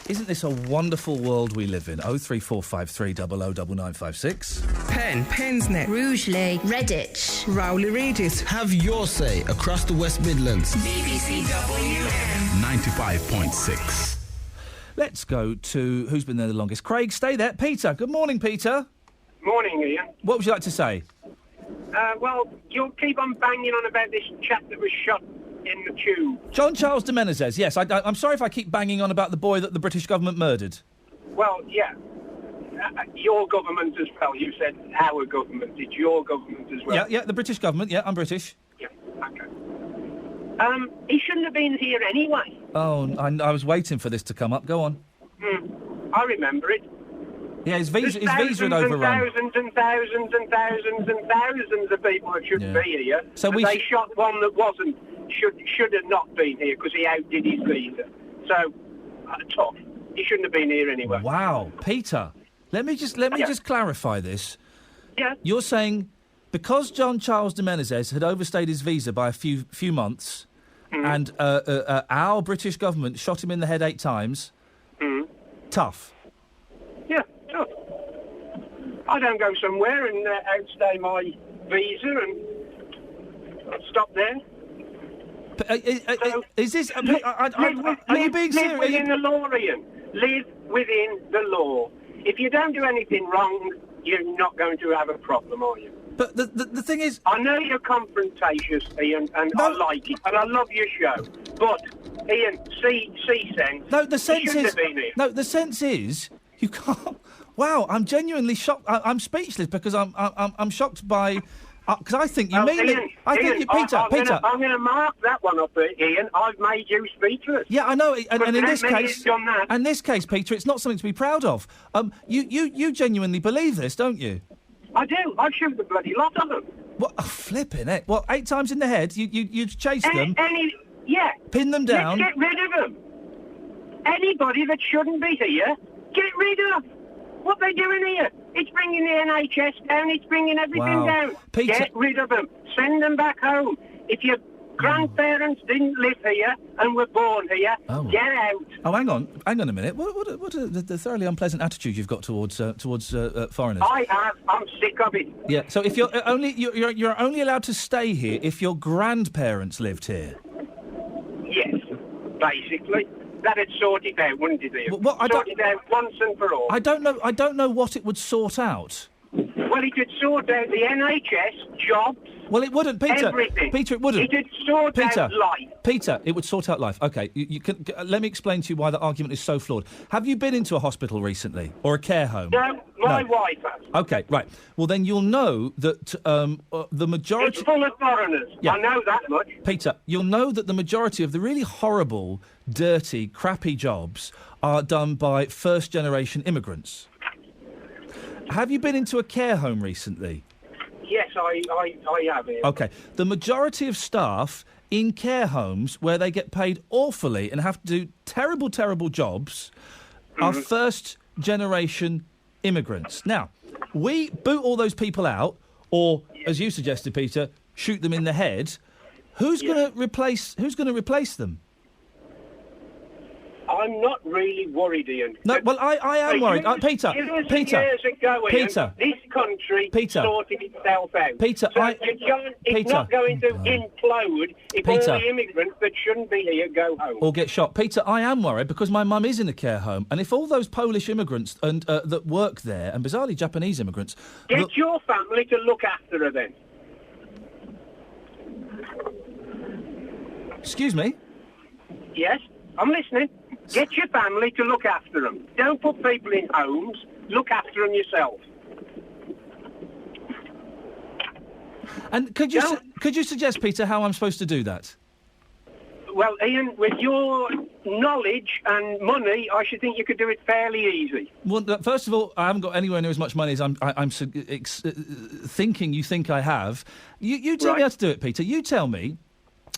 Isn't this a wonderful world we live in? 03453 009956. Pensnet, Rugeley, Redditch, Rowley Regis. Have your say across the West Midlands. BBC WM 95.6. Let's go to who's been there the longest. Craig, stay there. Peter. Good morning, Peter. Morning, Ian. What would you like to say? Well, you'll keep on banging on about this chap that was shot in the tube. John Charles de Menezes, yes. I'm sorry if I keep banging on about the boy that the British government murdered. Well, yeah. Your government as well. You said our government. It's your government as well. Yeah, the British government. Yeah, I'm British. Yeah, okay. He shouldn't have been here anyway. Oh, I was waiting for this to come up. Go on. I remember it. Yeah, his visa had overrun. Thousands and thousands and thousands and thousands of people that shouldn't be here. So they shot one that wasn't. Should have not been here because he outdid his visa. So, tough. He shouldn't have been here anyway. Wow, Peter. Let me just clarify this. Yeah. You're saying because John Charles de Menezes had overstayed his visa by a few months, and our British government shot him in the head 8 times. Tough. Yeah, tough. I don't go somewhere and outstay my visa and stop there. Is this? Are you being serious? Live within the law, Ian. Live within the law. If you don't do anything wrong, you're not going to have a problem, are you? But the thing is... I know you're confrontatious, Ian, and I like it, and I love your show. But, Ian, see sense. No, the sense shouldn't is... have been here. No, the sense is... You can't... Wow, I'm genuinely shocked. I'm speechless because I'm shocked by... Because I think you mean Ian, it. I think you... Peter, Peter... I'm going to mark that one up, Ian. I've made you speechless. Yeah, I know, and in this case... Done that. In this case, Peter, it's not something to be proud of. You genuinely believe this, don't you? I do. I shoot the bloody lot of them. What? Oh, flipping it. What, 8 times in the head? You chase them? Yeah. Pin them down? Let's get rid of them. Anybody that shouldn't be here, get rid of. What they doing here? It's bringing the NHS down. It's bringing everything down. Peter... Get rid of them. Send them back home. If your grandparents didn't live here and were born here, get out. Oh, hang on a minute. What the thoroughly unpleasant attitude you've got towards foreigners. I have. I'm sick of it. Yeah. So if you're only allowed to stay here if your grandparents lived here. Yes, basically. That'd sort it out, wouldn't it, Ian? Sort it out once and for all. I don't know what it would sort out. Well, it could sort out the NHS, jobs. Well, it wouldn't, Peter. Everything. Peter, it wouldn't. It would sort out life. Peter, it would sort out life. Okay, you can. Let me explain to you why that argument is so flawed. Have you been into a hospital recently or a care home? No, my wife has. Okay, right. Well, then you'll know that the majority... It's full of foreigners. Yeah. I know that much. Peter, you'll know that the majority of the really horrible, dirty, crappy jobs are done by first-generation immigrants. Have you been into a care home recently? Yes, I have. Ian. Okay. The majority of staff in care homes where they get paid awfully and have to do terrible, terrible jobs are first-generation immigrants. Now, we boot all those people out, or, as you suggested, Peter, shoot them in the head. Who's going to replace them? I'm not really worried, Ian. No, well, I am worried. Peter, years ago, Ian, Peter, this country Peter, sorted itself out. Peter, so it's not going to implode if all the immigrants that shouldn't be here go home. Or get shot. Peter, I am worried because my mum is in a care home, and if all those Polish immigrants and that work there, and bizarrely Japanese immigrants... Get your family to look after her then. Excuse me? Yes, I'm listening. Get your family to look after them. Don't put people in homes. Look after them yourself. And could you suggest, Peter, how I'm supposed to do that? Well, Ian, with your knowledge and money, I should think you could do it fairly easy. Well, first of all, I haven't got anywhere near as much money as I'm thinking you think I have. You tell me how to do it, Peter. You tell me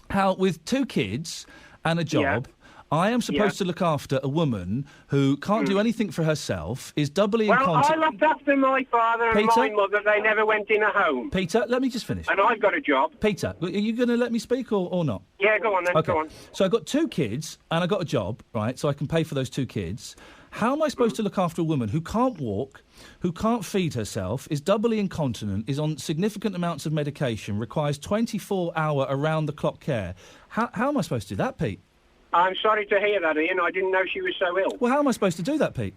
how, with 2 kids and a job... I am supposed to look after a woman who can't do anything for herself, is doubly incontinent. I looked after my father and my mother. They never went in a home. Peter, let me just finish. And I've got a job. Peter, are you going to let me speak or not? Yeah, go on then, Okay. go on. So I've got 2 kids and I've got a job, right, so I can pay for those 2 kids. How am I supposed to look after a woman who can't walk, who can't feed herself, is doubly incontinent, is on significant amounts of medication, requires 24-hour around-the-clock care? How am I supposed to do that, Pete? I'm sorry to hear that, Ian. I didn't know she was so ill. Well, how am I supposed to do that, Pete?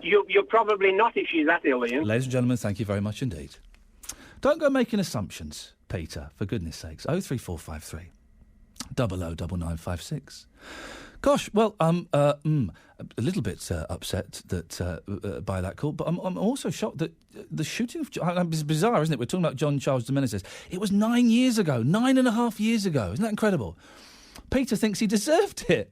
You're probably not if she's that ill, Ian. Ladies and gentlemen, thank you very much indeed. Don't go making assumptions, Peter, for goodness sakes. 03453 009956. Gosh, well, a little bit upset that by that call, but I'm also shocked that the shooting of... It's bizarre, isn't it? We're talking about John Charles de Menezes. It was 9 years ago, 9.5 years ago. Isn't that incredible? Peter thinks he deserved it.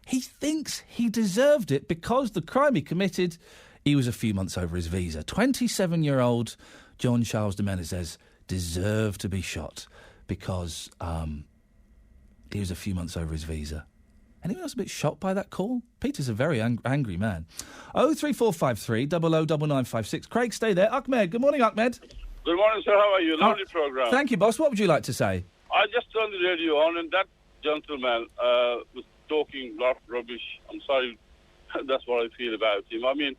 He thinks he deserved it because the crime he committed, he was a few months over his visa. 27-year-old John Charles de Menezes deserved to be shot because he was a few months over his visa. Anyone else a bit shocked by that call? Peter's a very angry man. 03453 009956. Craig, stay there. Ahmed, good morning, Ahmed. Good morning, sir. How are you? Lovely programme. Thank you, boss. What would you like to say? I just turned the radio on and that gentleman was talking a lot of rubbish. I'm sorry, that's what I feel about him. I mean,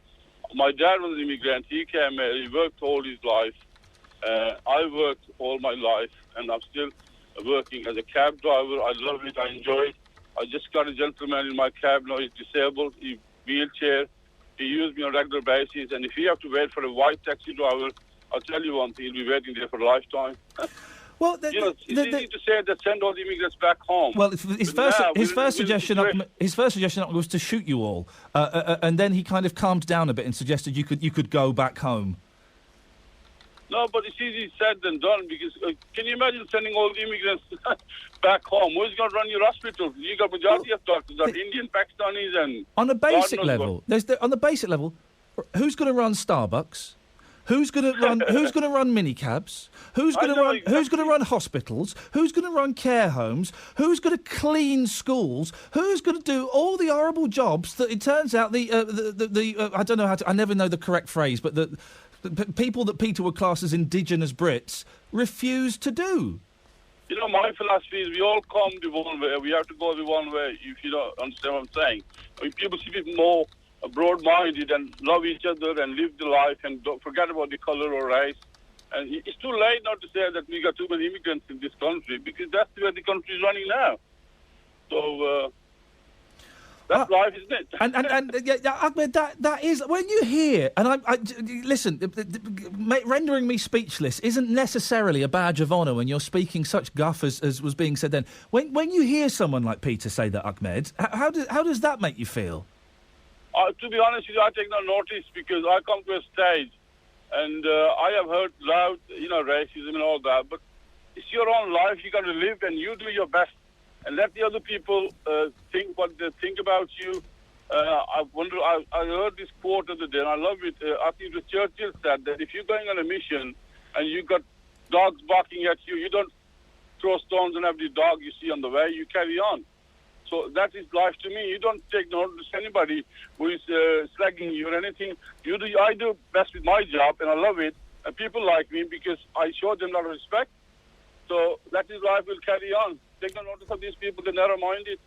my dad was an immigrant. He came here. He worked all his life. I worked all my life, and I'm still working as a cab driver. I love it. I enjoy it. I just got a gentleman in my cab now. He's disabled. He's wheelchair. He uses me on a regular basis. And if he have to wait for a white taxi driver, I'll tell you one thing, he'll be waiting there for a lifetime. Well, it's easy to say that send all the immigrants back home. Well, his first suggestion was to shoot you all, and then he kind of calmed down a bit and suggested you could go back home. No, but it's easy said than done because can you imagine sending all the immigrants back home? Who's going to run your hospital? You got majority of doctors are Indian, Pakistanis, and on a basic level. On the basic level, who's going to run Starbucks? Who's going to run? Who's going to run minicabs? Who's going to run? Who's going to run hospitals? Who's going to run care homes? Who's going to clean schools? Who's going to do all the horrible jobs that it turns out I don't know how to. I never know the correct phrase, but the people that Peter would class as indigenous Brits refuse to do. You know, my philosophy is we all come the one way. We have to go the one way. If you don't understand what I'm saying, I mean, people should be more broad-minded and love each other and live the life and don't forget about the colour or race. And it's too late now to say that we got too many immigrants in this country because that's where the country is running now. So that's life, isn't it? And Ahmed, that is when you hear and I listen. Rendering me speechless isn't necessarily a badge of honour when you're speaking such guff as was being said then. When you hear someone like Peter say that, Ahmed, how does that make you feel? To be honest with you, I take no notice because I come to a stage and I have heard loud, racism and all that, but it's your own life. You got to live and you do your best and let the other people think what they think about you. I heard this quote of the day and I love it. I think it was Churchill said that if you're going on a mission and you got dogs barking at you, you don't throw stones on every dog you see on the way, you carry on. So that is life to me. You don't take notice to anybody who is slagging you or anything. I do best with my job, and I love it. And people like me because I show them a lot of respect. So that is life will carry on. Take no notice of these people, they're narrow-minded.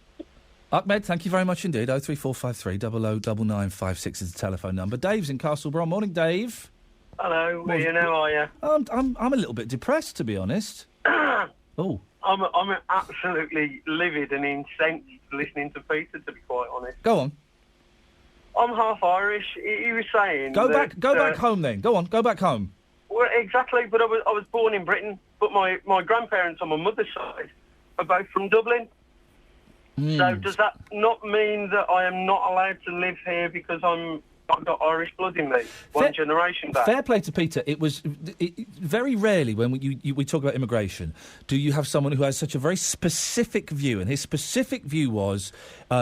Ahmed, thank you very much indeed. 03453 009956 is the telephone number. Dave's in Castlebron. Morning, Dave. Hello, Ian, how are you? I'm a little bit depressed, to be honest. Oh. I'm absolutely livid and incensed listening to Peter, to be quite honest. Go on. I'm half Irish. He was saying Go back home then. Go on, go back home. Well, exactly, but I was born in Britain, but my grandparents on my mother's side are both from Dublin. So does that not mean that I am not allowed to live here because I've got Irish blood in me, one generation back? Fair play to Peter. It was very rarely when we talk about immigration do you have someone who has such a very specific view, and his specific view was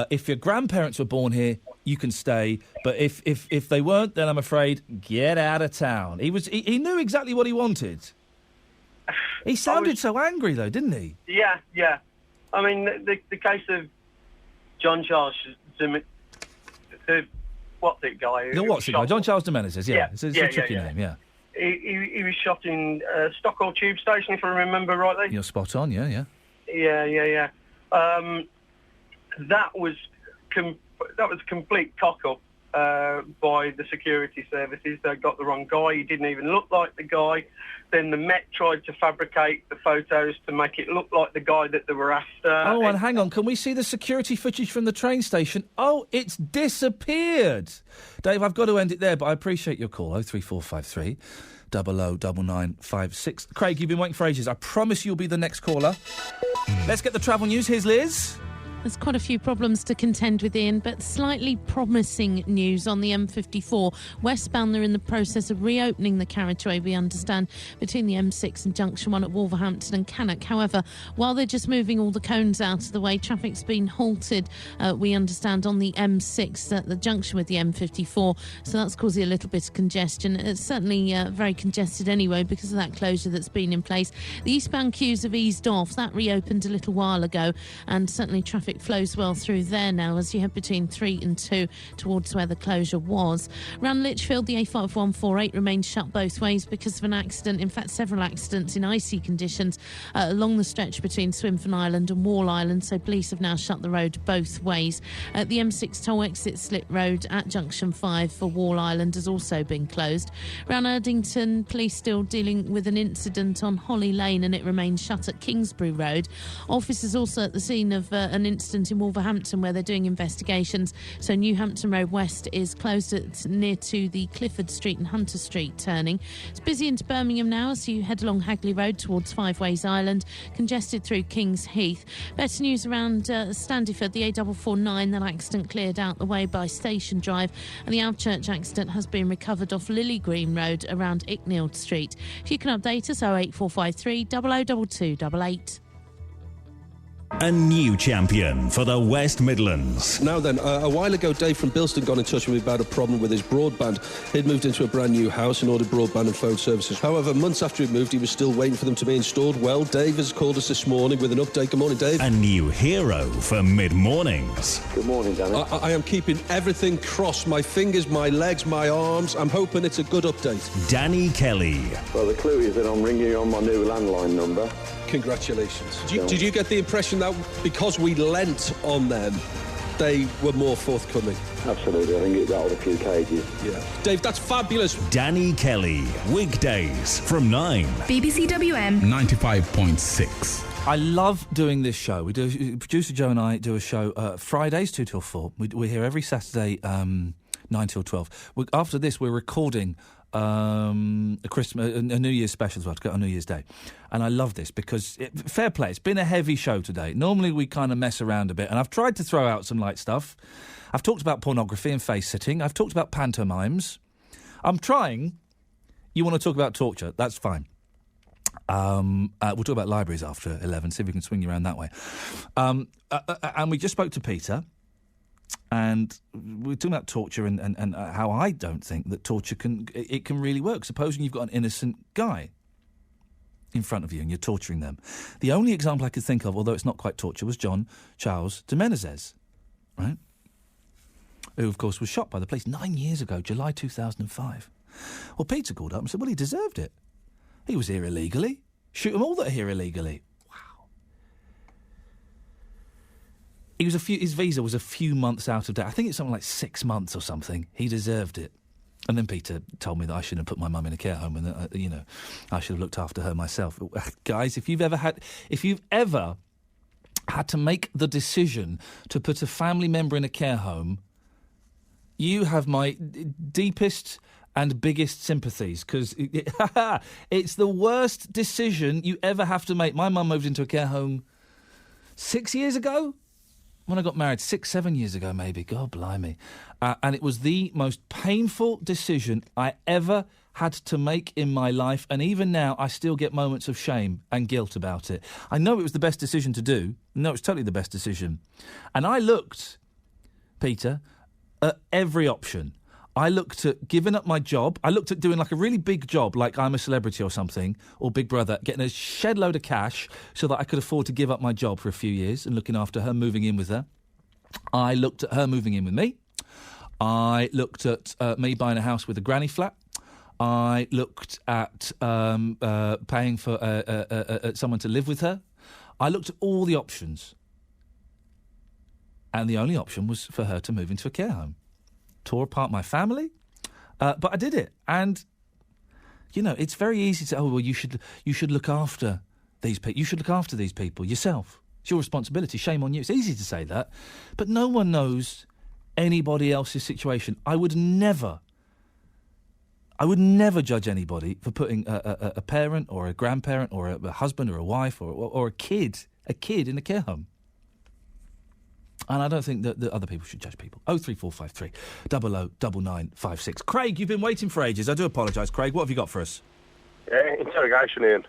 if your grandparents were born here, you can stay, but if they weren't, then I'm afraid get out of town. He knew exactly what he wanted. He sounded so angry though, didn't he? Yeah. I mean, the case of John Charles what's it guy? The what's it guy? John Charles de Menezes, yeah. It's a tricky name, yeah. He was shot in Stockwell Tube Station, if I remember rightly. You're spot on, yeah. Yeah. That was a complete cock-up by the security services. They got the wrong guy. He didn't even look like the guy. Then the Met tried to fabricate the photos to make it look like the guy that they were after. Oh, and hang on. Can we see the security footage from the train station? Oh, it's disappeared. Dave, I've got to end it there, but I appreciate your call. 03453 009956. Craig, you've been waiting for ages. I promise you'll be the next caller. Let's get the travel news. Here's Liz. There's quite a few problems to contend with, Ian, but slightly promising news on the M54. Westbound, they're in the process of reopening the carriageway, we understand, between the M6 and Junction 1 at Wolverhampton and Cannock. However, while they're just moving all the cones out of the way, traffic's been halted, we understand, on the M6 at the junction with the M54. So that's causing a little bit of congestion. It's certainly very congested anyway because of that closure that's been in place. The eastbound queues have eased off. That reopened a little while ago, and certainly traffic flows well through there now as you head between 3 and 2 towards where the closure was. Around Lichfield, the A5148 remains shut both ways because of an accident. In fact, several accidents in icy conditions along the stretch between Swinfen Island and Wall Island, so police have now shut the road both ways. The M6 toll exit Slit Road at Junction 5 for Wall Island has also been closed. Around Erdington, police still dealing with an incident on Holly Lane and it remains shut at Kingsbury Road. Officers also at the scene of an incident in Wolverhampton where they're doing investigations. So Newhampton Road West is closed near to the Clifford Street and Hunter Street turning. It's busy into Birmingham now as you head along Hagley Road towards Five Ways Island, congested through Kings Heath. Better news around Standiford, the A449, that accident cleared out the way by Station Drive, and the Alvechurch accident has been recovered off Lily Green Road around Icknield Street. If you can update us, 08453 002288. A new champion for the West Midlands. Now then, a while ago, Dave from Bilston got in touch with me about a problem with his broadband. He'd moved into a brand new house and ordered broadband and phone services. However, months after he'd moved, he was still waiting for them to be installed. Well, Dave has called us this morning with an update. Good morning, Dave. A new hero for mid-mornings. Good morning, Danny. I am keeping everything crossed. My fingers, my legs, my arms. I'm hoping it's a good update. Danny Kelly. Well, the clue is that I'm ringing you on my new landline number. Congratulations. Did you get the impression that because we lent on them, they were more forthcoming? Absolutely. I think it rattled a few cages. Yeah. Dave, that's fabulous. Danny Kelly. Weekdays from 9. BBC WM 95.6. I love doing this show. Producer Joe and I do a show Fridays 2 till 4. We're here every Saturday 9 till 12. After this, we're recording a New Year's special as well, to go on New Year's Day. And I love this because, fair play, it's been a heavy show today. Normally we kind of mess around a bit, and I've tried to throw out some light stuff. I've talked about pornography and face-sitting. I've talked about pantomimes. I'm trying. You want to talk about torture? That's fine. We'll talk about libraries after 11, see if we can swing you around that way. And we just spoke to Peter. And we're talking about torture and how I don't think that torture can really work. Supposing you've got an innocent guy in front of you and you're torturing them. The only example I could think of, although it's not quite torture, was John Charles de Menezes, right? Who, of course, was shot by the police 9 years ago, July 2005. Well, Peter called up and said, well, he deserved it. He was here illegally. Shoot them all that are here illegally. His visa was a few months out of date. I think it's something like 6 months or something. He deserved it. And then Peter told me that I shouldn't have put my mum in a care home and that, I should have looked after her myself. Guys, if you've ever had to make the decision to put a family member in a care home, you have my deepest and biggest sympathies, because it's the worst decision you ever have to make. My mum moved into a care home 6 years ago. When I got married, 6-7 years ago, maybe. God blimey. And it was the most painful decision I ever had to make in my life. And even now, I still get moments of shame and guilt about it. I know it was the best decision to do. No, it's totally the best decision. And I looked, Peter, at every option. I looked at giving up my job. I looked at doing like a really big job, like I'm a Celebrity or something, or Big Brother, getting a shed load of cash so that I could afford to give up my job for a few years and looking after her, moving in with her. I looked at her moving in with me. I looked at me buying a house with a granny flat. I looked at paying for someone to live with her. I looked at all the options. And the only option was for her to move into a care home. Tore apart my family, but I did it. And, you know, it's very easy to, you should look after these people. You should look after these people yourself. It's your responsibility. Shame on you. It's easy to say that. But no one knows anybody else's situation. I would never judge anybody for putting a parent or a grandparent or a husband or a wife or a kid in a care home. And I don't think that other people should judge people. 03453 009956. Craig, you've been waiting for ages. I do apologise, Craig. What have you got for us? Yeah, interrogation, Ian.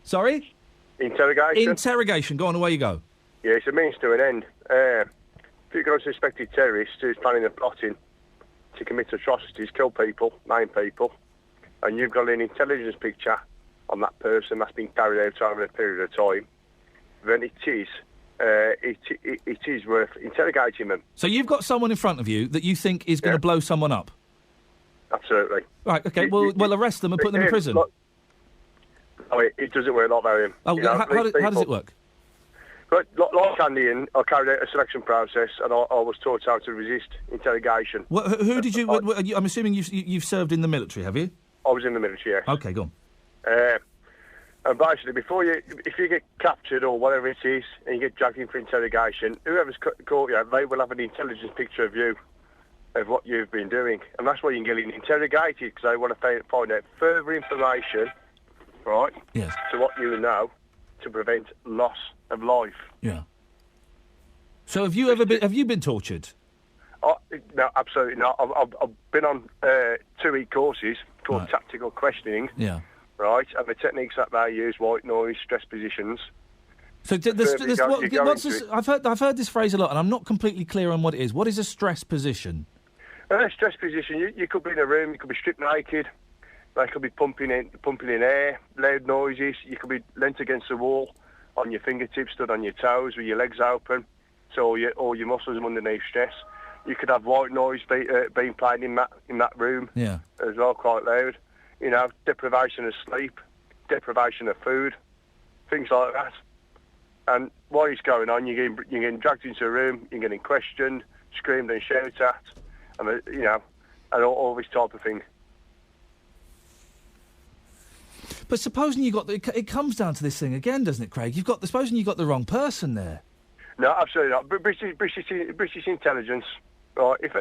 Sorry? Interrogation. Interrogation. Go on, away you go. Yeah, it's a means to an end. If you've got a suspected terrorist who's planning and plotting to commit atrocities, kill people, maim people, and you've got an intelligence picture on that person that's been carried out over a period of time, then it is worth interrogating them. So you've got someone in front of you that you think is going to blow someone up? Absolutely. Right, OK, well, arrest them and put them in prison. It doesn't work like that, Ian. Oh, you know, how does it work? But like Andy, I carried out a selection process and I was taught how to resist interrogation. Who did you... I'm assuming you've served in the military, have you? I was in the military, yes. OK, go on. And basically, if you get captured or whatever it is, and you get dragged in for interrogation, whoever's caught you, they will have an intelligence picture of you, of what you've been doing. And that's why you can get interrogated, because they want to find out further information, right, yes, to what you know, to prevent loss of life. Yeah. So have you been tortured? No, absolutely not. I've been on 2-week courses called tactical questioning. Yeah. Right, and the techniques that they use, white noise, stress positions. So I've heard this phrase a lot, and I'm not completely clear on what it is. What is a stress position? A stress position, you could be in a room, you could be stripped naked, they could be pumping in air, loud noises, you could be leant against the wall, on your fingertips, stood on your toes, with your legs open, so all your muscles are underneath stress. You could have white noise being played in that room as well, quite loud. You know, deprivation of sleep, deprivation of food, things like that. And while it's going on, you're getting dragged into a room, you're getting questioned, screamed and shouted at, and and all this type of thing. But supposing it comes down to this thing again, doesn't it, Craig? Supposing you got the wrong person there. No, absolutely not. British intelligence. Right, if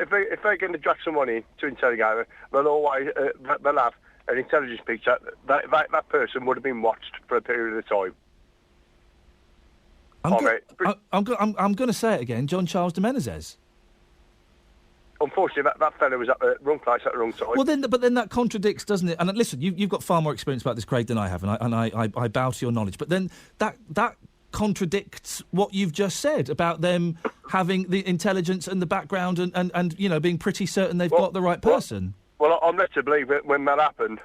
they're going to drag someone in to interrogate them, they'll have an intelligence picture. That person would have been watched for a period of time. I'm going to say it again. John Charles de Menezes. Unfortunately, that fellow was at the wrong place at the wrong time. Well, then that contradicts, doesn't it? And listen, you've got far more experience about this, Craig, than I have, and I bow to your knowledge. But then that contradicts what you've just said about them having the intelligence and the background and being pretty certain they've got the right person. Well, I'm led to believe that when that happened,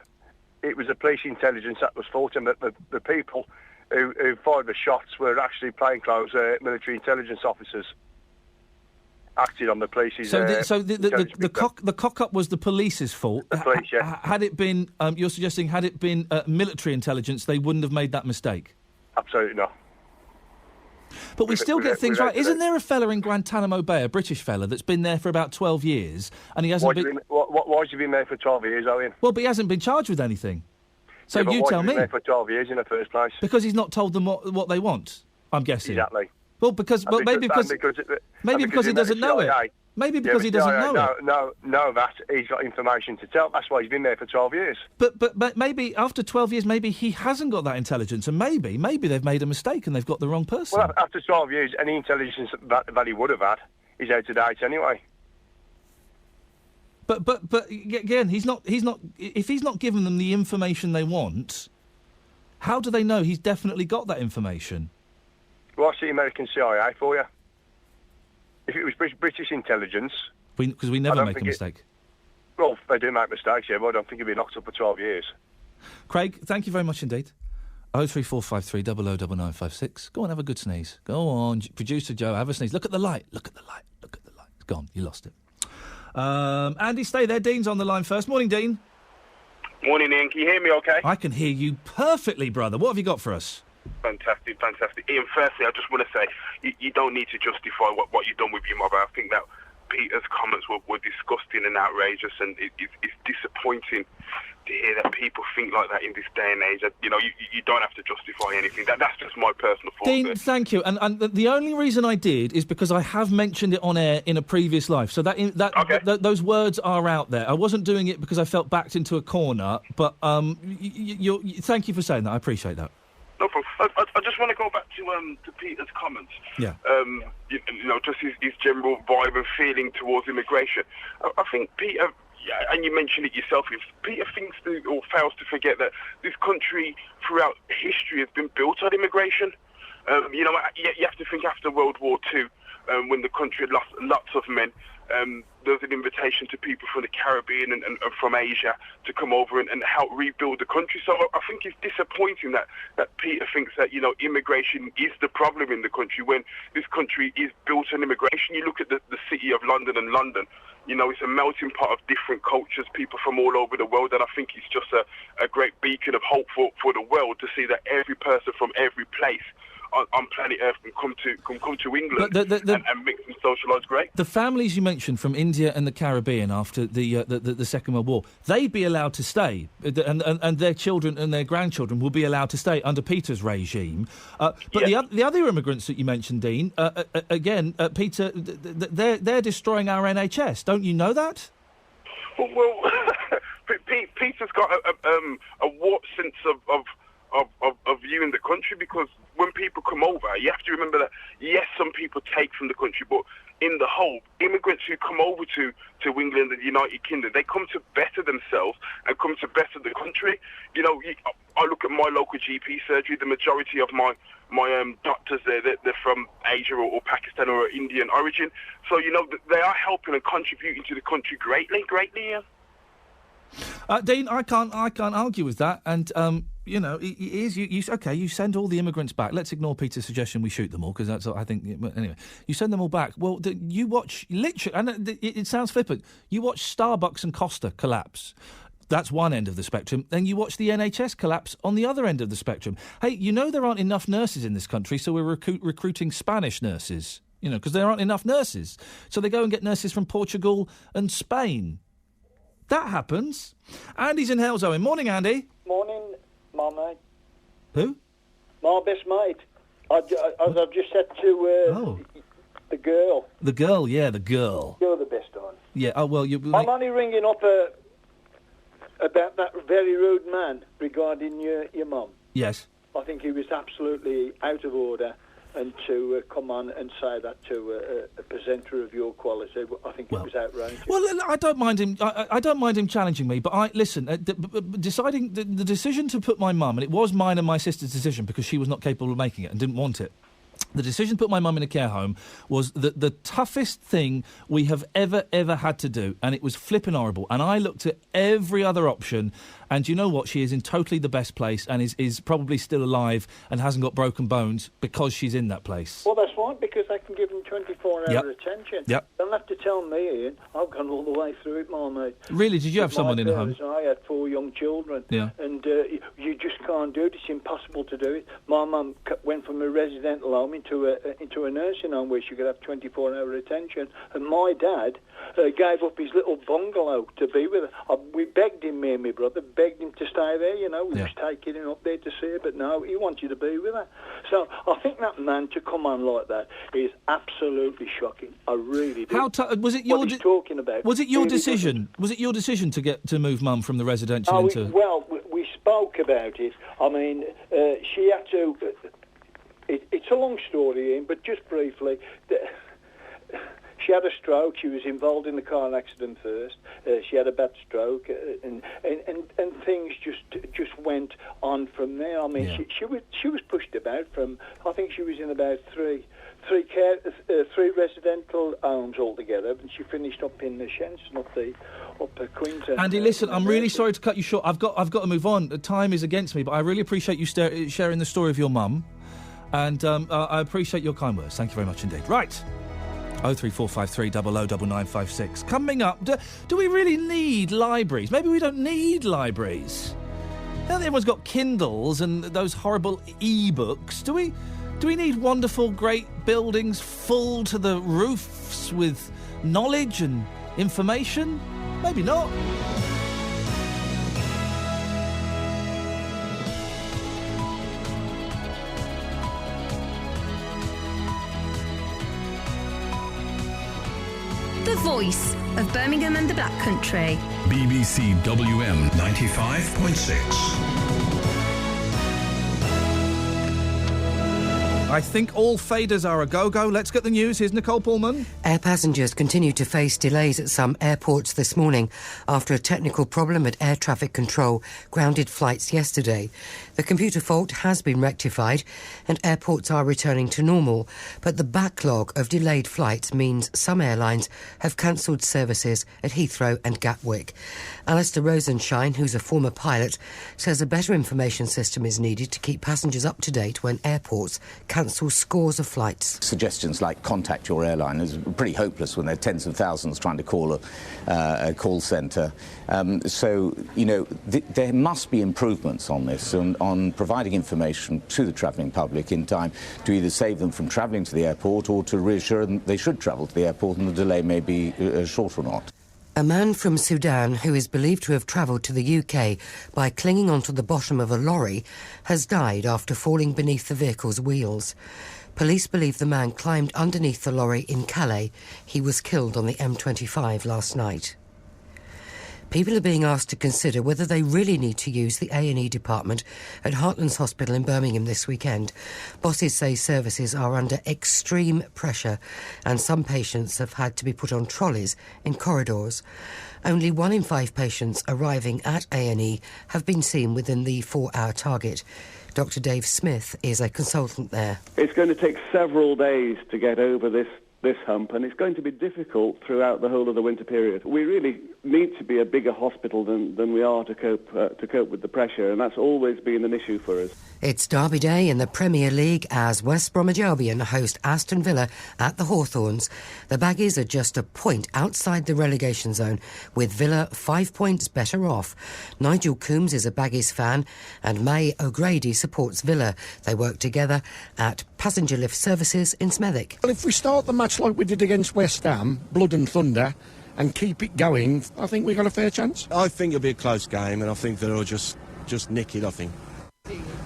it was the police intelligence that was fault, and that the people who fired the shots were actually plainclothes military intelligence officers acted on the police's... So the cock-up was the police's fault. The police, yeah. Had it been, you're suggesting, had it been military intelligence, they wouldn't have made that mistake? Absolutely not. But we still get things right. Isn't there a fella in Guantanamo Bay, a British fella, that's been there for about 12 years, and he hasn't been... Why has he been there for 12 years, Owen? Well, but he hasn't been charged with anything. So yeah, you tell me. Why has he been there for 12 years in the first place? Because he's not told them what they want, I'm guessing. Exactly. Well, maybe because he doesn't know it. Maybe because he doesn't know it. No, that he's got information to tell. That's why he's been there for 12 years. But maybe after 12 years, maybe he hasn't got that intelligence, and maybe they've made a mistake and they've got the wrong person. Well, after 12 years, any intelligence that he would have had is out of date anyway. But again, he's not. If he's not giving them the information they want, how do they know he's definitely got that information? Well, I see American CIA for you. If it was British intelligence... Because we never make a mistake. Well, they do make mistakes, yeah, but I don't think he'd be locked up for 12 years. Craig, thank you very much indeed. 03453 009956. Go on, have a good sneeze. Go on, producer Joe, have a sneeze. Look at the light. Look at the light. Look at the light. It's gone. You lost it. Andy, stay there. Dean's on the line first. Morning, Dean. Morning, Ian. Can you hear me okay? I can hear you perfectly, brother. What have you got for us? Fantastic. Ian, firstly, I just want to say, you don't need to justify what you've done with your mother. I think that Peter's comments were disgusting and outrageous, and it's disappointing to hear that people think like that in this day and age. You know, you don't have to justify anything. That's just my personal thought. Dean, thank you. And the only reason I did is because I have mentioned it on air in a previous life. So those words are out there. I wasn't doing it because I felt backed into a corner. But thank you for saying that. I appreciate that. No problem. I just want to go back to Peter's comments. Yeah. You know, just his general vibe and feeling towards immigration. I think Peter. Yeah, and you mentioned it yourself. If Peter thinks or fails to forget that this country, throughout history, has been built on immigration. You know, you have to think after World War II, when the country had lost lots of men. There was an invitation to people from the Caribbean and from Asia to come over and help rebuild the country. So I think it's disappointing that Peter thinks that, you know, immigration is the problem in the country when this country is built on immigration. You look at the city of London and London, you know, it's a melting pot of different cultures, people from all over the world, and I think it's just a great beacon of hope for the world to see that every person from every place on planet Earth can come to England and mix and socialise great. The families you mentioned from India and the Caribbean after the Second World War, they'd be allowed to stay, and their children and their grandchildren will be allowed to stay under Peter's regime. The other immigrants that you mentioned, Dean, again, Peter, they're destroying our NHS. Don't you know that? Well, Peter's got a warped sense of viewing the country, because when people come over, you have to remember that, yes, some people take from the country, but in the whole, immigrants who come over to England and the United Kingdom, they come to better themselves and come to better the country. You know, I look at my local GP surgery, the majority of my doctors there, they're from Asia or Pakistan or Indian origin. So, you know, they are helping and contributing to the country greatly, yeah. Dean, I can't argue with that, and you know, it is you send all the immigrants back. Let's ignore Peter's suggestion we shoot them all, because that's, I think, anyway, you send them all back. Well, you watch, literally, and it sounds flippant, you watch Starbucks and Costa collapse. That's one end of the spectrum. Then you watch the NHS collapse on the other end of the spectrum. Hey, you know there aren't enough nurses in this country, so we're recruiting Spanish nurses, you know, because there aren't enough nurses. So they go and get nurses from Portugal and Spain. That happens. Andy's in Halesowen. Morning, Andy. Morning, my mate. Who? My best mate. As I've just said to the girl. The girl, yeah, the girl. You're the best one. Yeah, oh, well, I'm only ringing up about that very rude man regarding your mum. Yes. I think he was absolutely out of order, and to come on and say that to a presenter of your quality, I think it was outrageous. Well, I don't mind him. I don't mind him challenging me, but listen. Deciding the decision to put my mum, and it was mine and my sister's decision because she was not capable of making it and didn't want it. The decision to put my mum in a care home was the toughest thing we have ever had to do, and it was flipping horrible. And I looked at every other option, and you know what? She is in totally the best place and is probably still alive and hasn't got broken bones because she's in that place. Well, that's fine, because they can give them 24-hour attention. Yep. Don't have to tell me, Ian. I've gone all the way through it, my mate. Really? Did you have someone in the home? I had 4 young children. Yeah. And you just can't do it. It's impossible to do it. My mum went from a residential home into a nursing home where she could have 24-hour attention. And my dad gave up his little bungalow to be with her. We begged him, me and my brother, begged him to stay there, you know. We was taking him up there to see her, but no, he wanted to be with her. So I think that man to come on like that is absolutely shocking. I really do. Was it your what he's talking about? Was it your decision? Was it your decision to move Mum from the residential into? Well, we spoke about it. I mean, she had to. It's a long story, Ian, but just briefly, She had a stroke. She was involved in the car accident first. She had a bad stroke, and things just went on from there. I mean, she was pushed about from. I think she was in about three residential homes altogether, and she finished up in the Shenson up Queensland. Andy, listen, I'm really sorry to cut you short. I've got to move on. Time is against me, but I really appreciate you sharing the story of your mum, and I appreciate your kind words. Thank you very much indeed. Right. 03453 009956. Coming up, do we really need libraries? Maybe we don't need libraries. Now that everyone's got Kindles and those horrible e-books, do we need wonderful, great buildings full to the roofs with knowledge and information? Maybe not. The voice of Birmingham and the Black Country. BBC WM 95.6. I think all faders are a go-go. Let's get the news. Here's Nicole Pullman. Air passengers continue to face delays at some airports this morning after a technical problem at air traffic control grounded flights yesterday. The computer fault has been rectified and airports are returning to normal, but the backlog of delayed flights means some airlines have cancelled services at Heathrow and Gatwick. Alistair Rosenshine, who's a former pilot, says a better information system is needed to keep passengers up to date when airports cancel scores of flights. Suggestions like contact your airline is pretty hopeless when there are tens of thousands trying to call a call centre. So, you know, there must be improvements on this, on providing information to the travelling public in time to either save them from travelling to the airport or to reassure them they should travel to the airport and the delay may be short or not. A man from Sudan who is believed to have travelled to the UK by clinging onto the bottom of a lorry has died after falling beneath the vehicle's wheels. Police believe the man climbed underneath the lorry in Calais. He was killed on the M25 last night. People are being asked to consider whether they really need to use the A&E department at Heartlands Hospital in Birmingham this weekend. Bosses say services are under extreme pressure and some patients have had to be put on trolleys in corridors. Only 1 in 5 patients arriving at A&E have been seen within the 4-hour target. Dr. Dave Smith is a consultant there. It's going to take several days to get over this hump, and it's going to be difficult throughout the whole of the winter period. We really need to be a bigger hospital than we are to cope with the pressure, and that's always been an issue for us. It's Derby Day in the Premier League as West Bromwich Albion host Aston Villa at the Hawthorns. The Baggies are just a point outside the relegation zone, with Villa 5 points better off. Nigel Coombs is a Baggies fan and May O'Grady supports Villa. They work together at Passenger Lift Services in Smethwick. Well, if we start the match like we did against West Ham, blood and thunder, and keep it going, I think we've got a fair chance. I think it'll be a close game, and I think they'll just nick it, I think.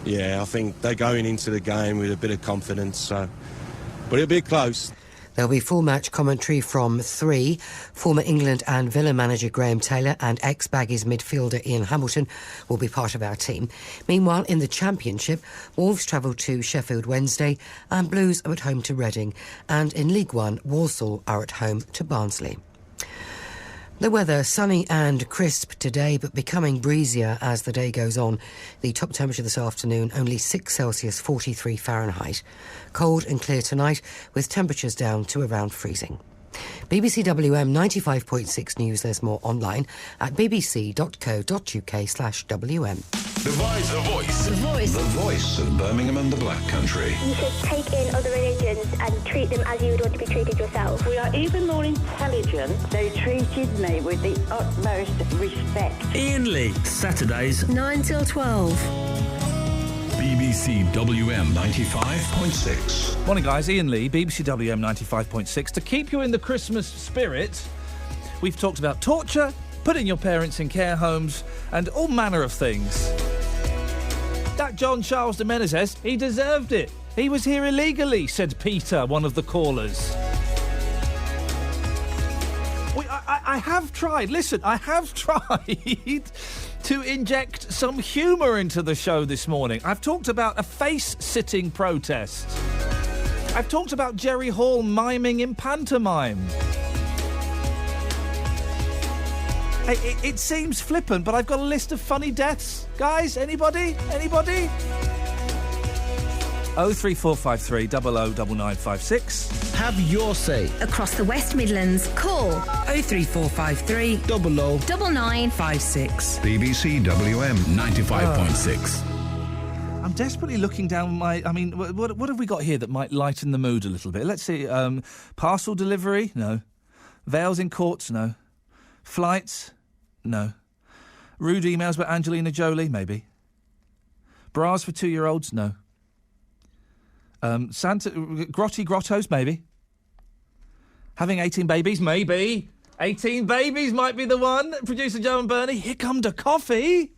Yeah, I think they're going into the game with a bit of confidence, but it'll be close. There'll be full match commentary from 3. Former England and Villa manager Graham Taylor and ex-Baggies midfielder Ian Hamilton will be part of our team. Meanwhile, in the Championship, Wolves travel to Sheffield Wednesday and Blues are at home to Reading. And in League One, Walsall are at home to Barnsley. The weather, sunny and crisp today, but becoming breezier as the day goes on. The top temperature this afternoon, only 6 Celsius, 43 Fahrenheit. Cold and clear tonight, with temperatures down to around freezing. BBC WM 95.6 News. There's more online at bbc.co.uk/WM. The voice of Birmingham and the Black Country. You should take in other religions and treat them as you would want to be treated yourself. We are even more intelligent. They treated me with the utmost respect. Iain Lee, Saturdays 9 till 12. BBC WM 95.6. Morning, guys. Iain Lee, BBC WM 95.6. To keep you in the Christmas spirit, we've talked about torture, putting your parents in care homes, and all manner of things. That John Charles de Menezes, he deserved it. He was here illegally, said Peter, one of the callers. I have tried, I have tried to inject some humour into the show this morning. I've talked about a face-sitting protest. I've talked about Jerry Hall miming in pantomime. It seems flippant, but I've got a list of funny deaths. Guys, anybody? 03453 009956. Have your say. Across the West Midlands, call 03453 009956. BBC WM 95.6. I'm desperately looking down my... I mean, what have we got here that might lighten the mood a little bit? Let's see. Parcel delivery? No. Veils in courts? No. Flights? No. Rude emails about Angelina Jolie? Maybe. Bras for 2-year-olds? No. Grottos? Maybe. Having 18 babies? Maybe. 18 babies might be the one. Producer Joe and Bernie. Here come the coffee.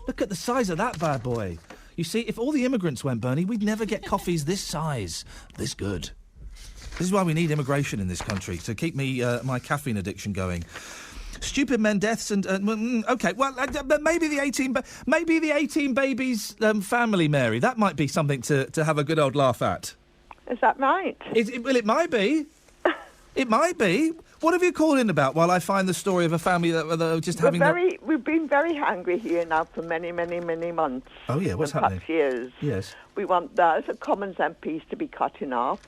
Look at the size of that bad boy. You see, if all the immigrants went, Bernie, we'd never get coffees this size, this good. This is why we need immigration in this country, to keep me my caffeine addiction going. Stupid men deaths and okay, well, but maybe the 18 babies family, Mary. That might be something to have a good old laugh at. Is that right? Well, it might be. It might be. What have you called in about while I find the story of a family that are just having... We've been very angry here now for many, many, many months. Oh, yeah, what's happening? Perhaps years. Yes. We want those Commons MPs to be cut in half.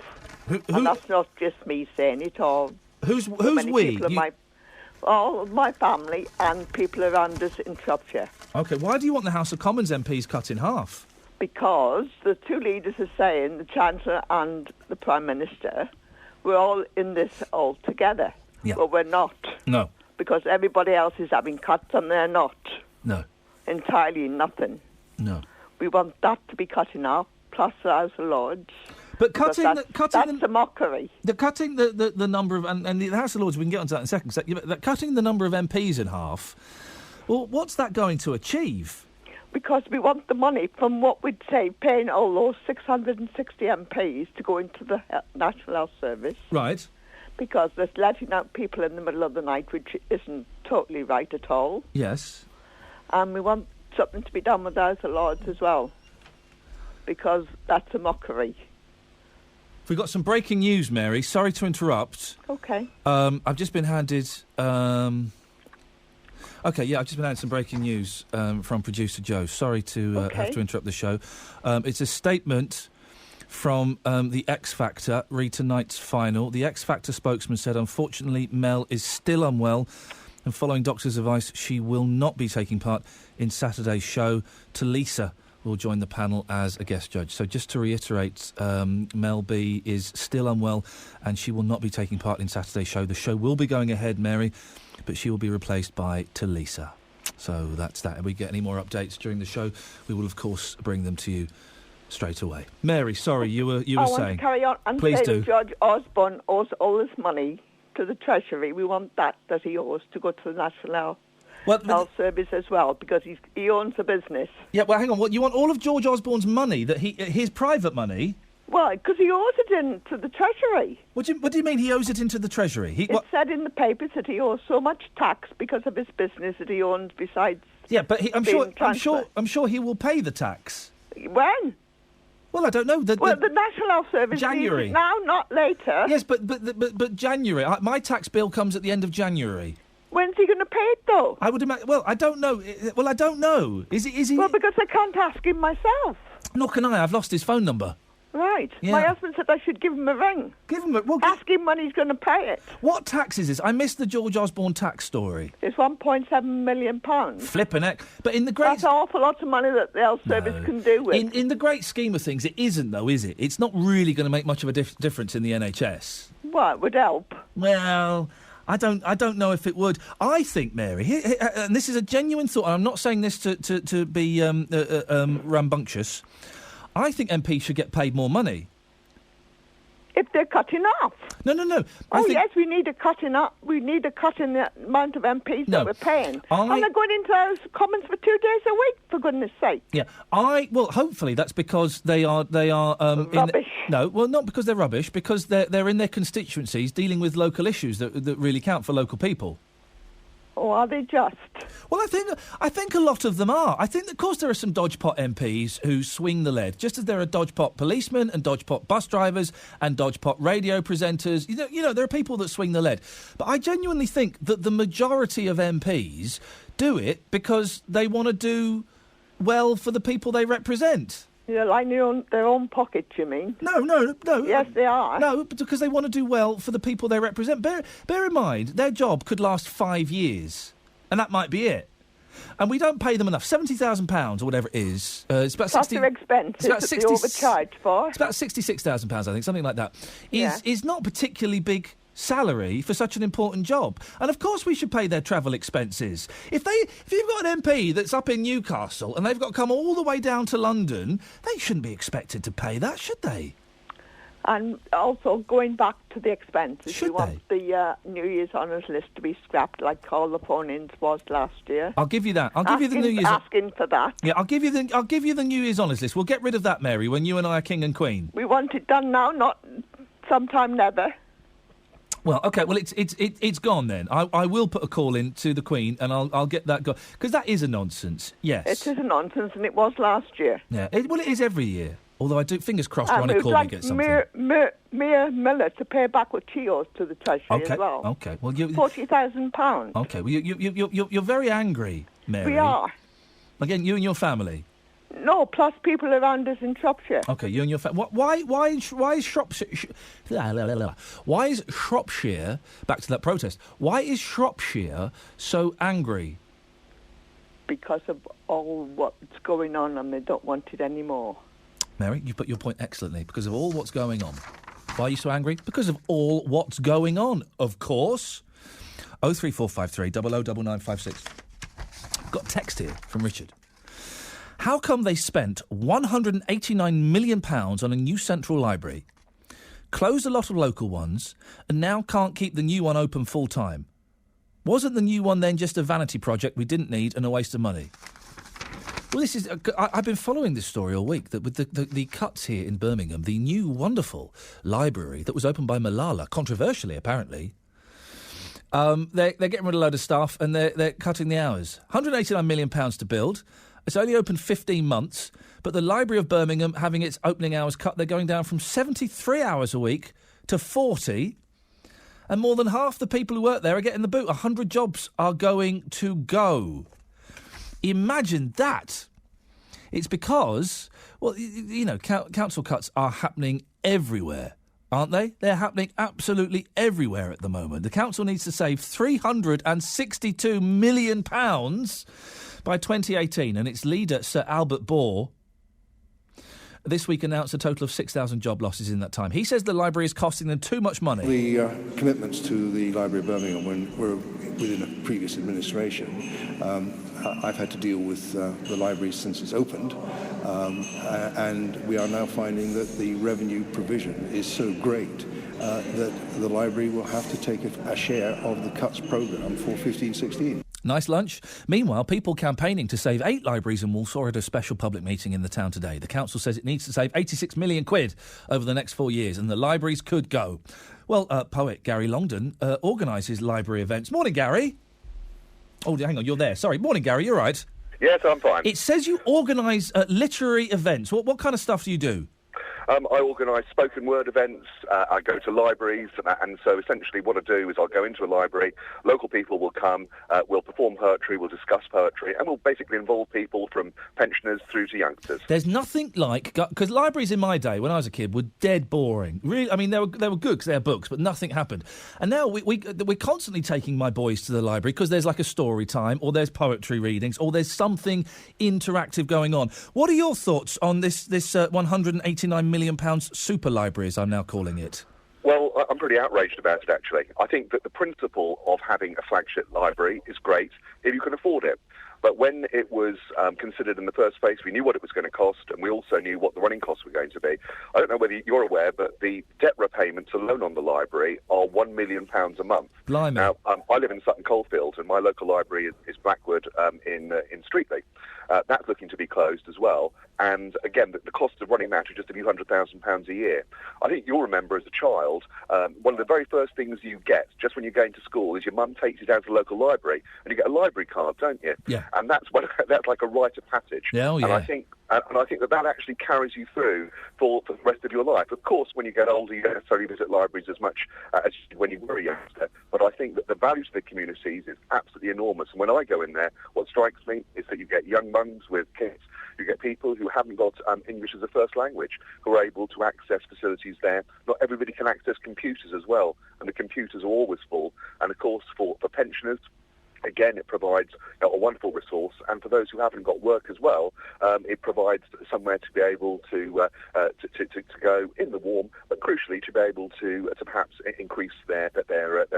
And that's not just me saying it, or... Who's we? My family and people around us in Shropshire. OK, why do you want the House of Commons MPs cut in half? Because the two leaders are saying, the Chancellor and the Prime Minister, we're all in this all together. Yeah. But we're not. No. Because everybody else is having cuts and they're not. No. Entirely nothing. No. We want that to be cut in half, plus the House of Lords. But that's a mockery. Cutting the number of... And the House of Lords, we can get onto that in a second. Cutting the number of MPs in half, well, what's that going to achieve? Because we want the money from what we'd say, paying all those 660 MPs to go into the National Health Service. Right. Because there's letting out people in the middle of the night, which isn't totally right at all. Yes. And we want something to be done with the House of Lords as well, because that's a mockery. We've got some breaking news, Mary. Sorry to interrupt. OK. I've just been handed... I've just been handed some breaking news from producer Joe. Sorry to have to interrupt the show. It's a statement from the X Factor, read tonight's final. The X Factor spokesman said, unfortunately, Mel is still unwell, and following doctor's advice, she will not be taking part in Saturday's show. Talisa will join the panel as a guest judge. So just to reiterate, Mel B is still unwell, and she will not be taking part in Saturday's show. The show will be going ahead, Mary, but she will be replaced by Talisa. So that's that. If we get any more updates during the show, we will, of course, bring them to you straight away. Mary, sorry, you were saying. I want to carry on and Please say do. George Osborne owes all this money to the Treasury. We want that he owes to go to the National Health Service as well, because he owns the business. Yeah, well, hang on. What, you want all of George Osborne's money, his private money? Well, because he owes it into the Treasury. What do you mean he owes it into the Treasury? It said in the papers that he owes so much tax because of his business that he owns besides. Yeah, but I'm sure he will pay the tax. When? Well, I don't know. The National Health Service January. Now, not later. Yes, but January. My tax bill comes at the end of January. When's he going to pay it, though? I would imagine. Well, I don't know. I don't know. Is he? Well, because I can't ask him myself. Nor can I. I've lost his phone number. Right. Yeah. My husband said I should give him a ring. Give him a... Well, ask him when he's going to pay it. What tax is this? I missed the George Osborne tax story. It's £1.7 million. Flippin' heck. But in the great... That's an awful lot of money that the health service can do with. In the great scheme of things, it isn't, though, is it? It's not really going to make much of a difference in the NHS. Well, it would help. Well... I don't know if it would. I think, Mary, and this is a genuine thought, and I'm not saying this to be rambunctious. I think MPs should get paid more money. If they're cutting off. No. Yes, we need a cut in up. We need a cut in the amount of MPs that we're paying. And they're going into House of Commons for 2 days a week, for goodness sake. Yeah, well, hopefully that's because they are rubbish. Not because they're rubbish, because they're in their constituencies dealing with local issues that really count for local people. Or are they just? Well, I think a lot of them are. I think, of course, there are some dodgepot MPs who swing the lead, just as there are dodgepot policemen and dodgepot bus drivers and dodgepot radio presenters. You know, there are people that swing the lead. But I genuinely think that the majority of MPs do it because they want to do well for the people they represent. Yeah, like their own pockets, you mean? No. Yes, they are. No, because they want to do well for the people they represent. Bear in mind, their job could last 5 years, and that might be it. And we don't pay them enough. £70,000 or whatever it is. It's about plus their expenses that they overcharged for. It's about £66,000, I think, something like that. Is not particularly big salary for such an important job. And of course we should pay their travel expenses. If you've got an MP that's up in Newcastle and they've got to come all the way down to London, they shouldn't be expected to pay that, should they? And also, going back to the expenses, Should we want the New Year's honours list to be scrapped like all the phone-ins was last year. I'll give you that. I'll give you the New Year's... Asking for that. Yeah, I'll give you the New Year's honours list. We'll get rid of that, Mary, when you and I are king and queen. We want it done now, not sometime never. Well, OK, well, it's gone then. I will put a call in to the Queen and I'll get that gone. Because that is a nonsense, yes. It is a nonsense, and it was last year. Yeah, it is every year. Although I do, fingers crossed, Ronnie Corbyn gets something. Mia Miller to pay back what she owes to the Treasury as well. OK, well... £40,000. OK, well, you're very angry, Mary. We are. Again, you and your family. No, plus people around us in Shropshire. OK, you and your family. Why is Shropshire... Why is Shropshire... Back to that protest. Why is Shropshire so angry? Because of all what's going on, and they don't want it anymore. Mary, you put your point excellently. Because of all what's going on. Why are you so angry? Because of all what's going on, of course. 03453 009956. Got a text here from Richard. How come they spent £189 million on a new central library, closed a lot of local ones, and now can't keep the new one open full time? Wasn't the new one then just a vanity project we didn't need and a waste of money? Well, this is... I've been following this story all week, that with the cuts here in Birmingham, the new wonderful library that was opened by Malala, controversially apparently, they're getting rid of a load of staff and they're cutting the hours. £189 million to build. It's only open 15 months, but the Library of Birmingham having its opening hours cut, they're going down from 73 hours a week to 40, and more than half the people who work there are getting the boot. 100 jobs are going to go. Imagine that. It's because, well, you know, council cuts are happening everywhere, aren't they? They're happening absolutely everywhere at the moment. The council needs to save £362 million by 2018, and its leader, Sir Albert Bohr, this week announced a total of 6,000 job losses in that time. He says the library is costing them too much money. The commitments to the Library of Birmingham were within a previous administration. I've had to deal with the library since it's opened, and we are now finding that the revenue provision is so great that the library will have to take a share of the cuts programme for 15-16. Nice lunch. Meanwhile, people campaigning to save 8 libraries in Walsall at a special public meeting in the town today. The council says it needs to save £86 million over the next 4 years, and the libraries could go. Well, poet Gary Longdon organises library events. Morning, Gary. Oh, hang on, you're there. Sorry. Morning, Gary. You're right. Yes, I'm fine. It says you organise literary events. What kind of stuff do you do? I organise spoken word events, I go to libraries, and so essentially what I do is I'll go into a library, local people will come, we'll perform poetry, we'll discuss poetry, and we'll basically involve people from pensioners through to youngsters. There's nothing like... Because libraries in my day, when I was a kid, were dead boring. Really, I mean, they were good because they had books, but nothing happened. And now we're constantly taking my boys to the library because there's like a story time, or there's poetry readings, or there's something interactive going on. What are your thoughts on this £189 million super library, as I'm now calling it? Well, I'm pretty outraged about it, actually. I think that the principle of having a flagship library is great if you can afford it. But when it was considered in the first phase, we knew what it was going to cost, and we also knew what the running costs were going to be. I don't know whether you're aware, but the debt repayments alone on the library are £1 million a month. Blimey. Now, I live in Sutton Coldfield, and my local library is Blackwood in Streatley. That's looking to be closed as well. And again, the cost of running that is just a few £100,000 a year. I think you'll remember as a child, one of the very first things you get just when you're going to school is your mum takes you down to the local library and you get a library card, don't you? Yeah. And that's like a rite of passage. Yeah, oh, yeah. And I think that actually carries you through for the rest of your life. Of course, when you get older, you don't necessarily visit libraries as much as you did when you were a youngster. But I think that the value to the communities is absolutely enormous. And when I go in there, what strikes me is that you get young mums with kids. You get people who haven't got English as a first language who are able to access facilities there. Not everybody can access computers as well, and the computers are always full. And, of course, for pensioners, again, it provides a wonderful resource, and for those who haven't got work as well, it provides somewhere to be able to go in the warm, but crucially to be able to perhaps increase their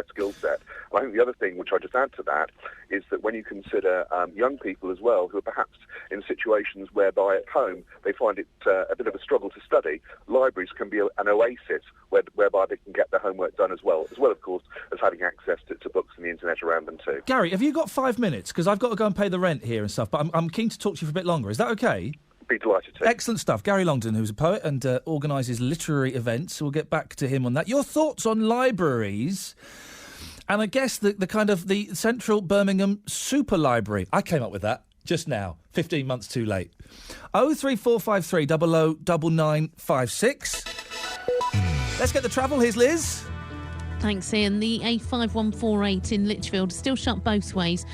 skill set. And I think the other thing, which I just add to that, is that when you consider young people as well, who are perhaps in situations whereby at home they find it a bit of a struggle to study, libraries can be an oasis whereby they can get their homework done as well, of course, as having access to books and the internet around them too. Gary, have you got 5 minutes? Because I've got to go and pay the rent here and stuff, but I'm keen to talk to you for a bit longer. Is that okay? Be delighted to. Excellent stuff. Gary Longdon, who's a poet and organises literary events. We'll get back to him on that. Your thoughts on libraries, and I guess the kind of the Central Birmingham Super Library. I came up with that just now, 15 months too late. 03453 00 9956. Let's get the travel. Here's Liz. Thanks, Ian. The A5148 in Lichfield is still shut both ways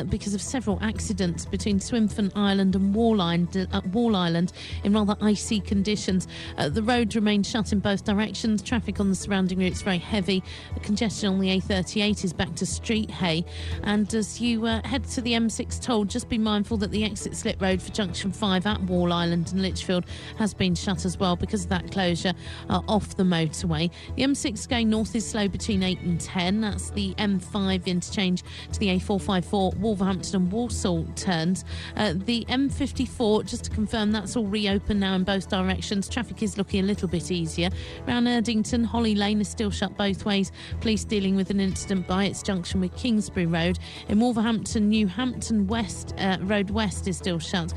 because of several accidents between Swinfen Island and Wall Island in rather icy conditions. The road remains shut in both directions. Traffic on the surrounding routes very heavy. The congestion on the A38 is back to Street Hay. And as you head to the M6 toll, just be mindful that the exit slip road for Junction 5 at Wall Island and Lichfield has been shut as well because of that closure off the motorway. The M6 going north is slow between 8 and 10. That's the M5 interchange to the A454 Wolverhampton and Walsall turns. The M54, just to confirm, that's all reopened now in both directions. Traffic is looking a little bit easier. Around Erdington, Holly Lane is still shut both ways. Police dealing with an incident by its junction with Kingsbury Road. In Wolverhampton, New Hampton West, Road West is still shut.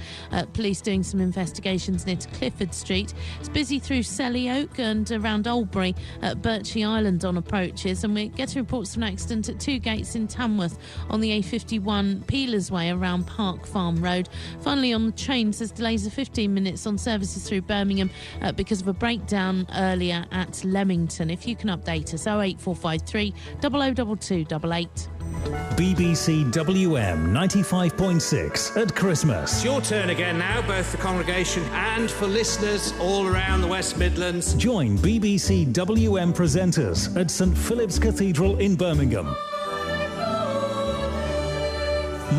Police doing some investigations near to Clifford Street. It's busy through Selly Oak and around Oldbury at Birchie Island on approaches, and we're getting reports of an accident at two gates in Tamworth on the A51 Peelers Way around Park Farm Road. Finally, on the trains, there's delays of 15 minutes on services through Birmingham because of a breakdown earlier at Leamington. If you can update us, 08453 002288. BBC WM 95.6 at Christmas. It's your turn again now, both the congregation and for listeners all around the West Midlands. Join BBC WM presenters at St Philip's Cathedral in Birmingham.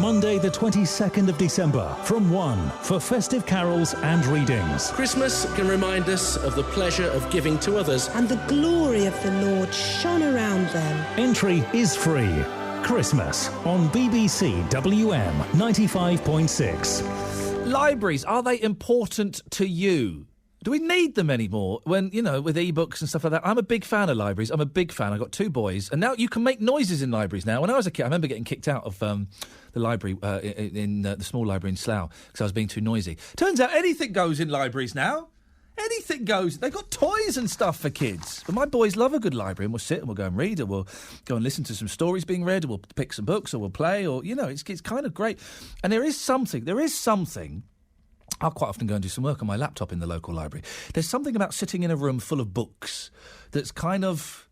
Monday the 22nd of December from 1 for festive carols and readings. Christmas can remind us of the pleasure of giving to others. And the glory of the Lord shone around them. Entry is free. Christmas on BBC WM 95.6. Libraries, are they important to you? Do we need them anymore? When, you know, with e-books and stuff like that. I'm a big fan of libraries. I'm a big fan. I've got two boys. And now you can make noises in libraries now. When I was a kid, I remember getting kicked out of the library, in the small library in Slough, because I was being too noisy. Turns out anything goes in libraries now. Anything goes. They've got toys and stuff for kids. But my boys love a good library, and we'll sit and we'll go and read, or we'll go and listen to some stories being read, or we'll pick some books, or we'll play, or, you know, it's kind of great. And there is something... I'll quite often go and do some work on my laptop in the local library. There's something about sitting in a room full of books that's kind of...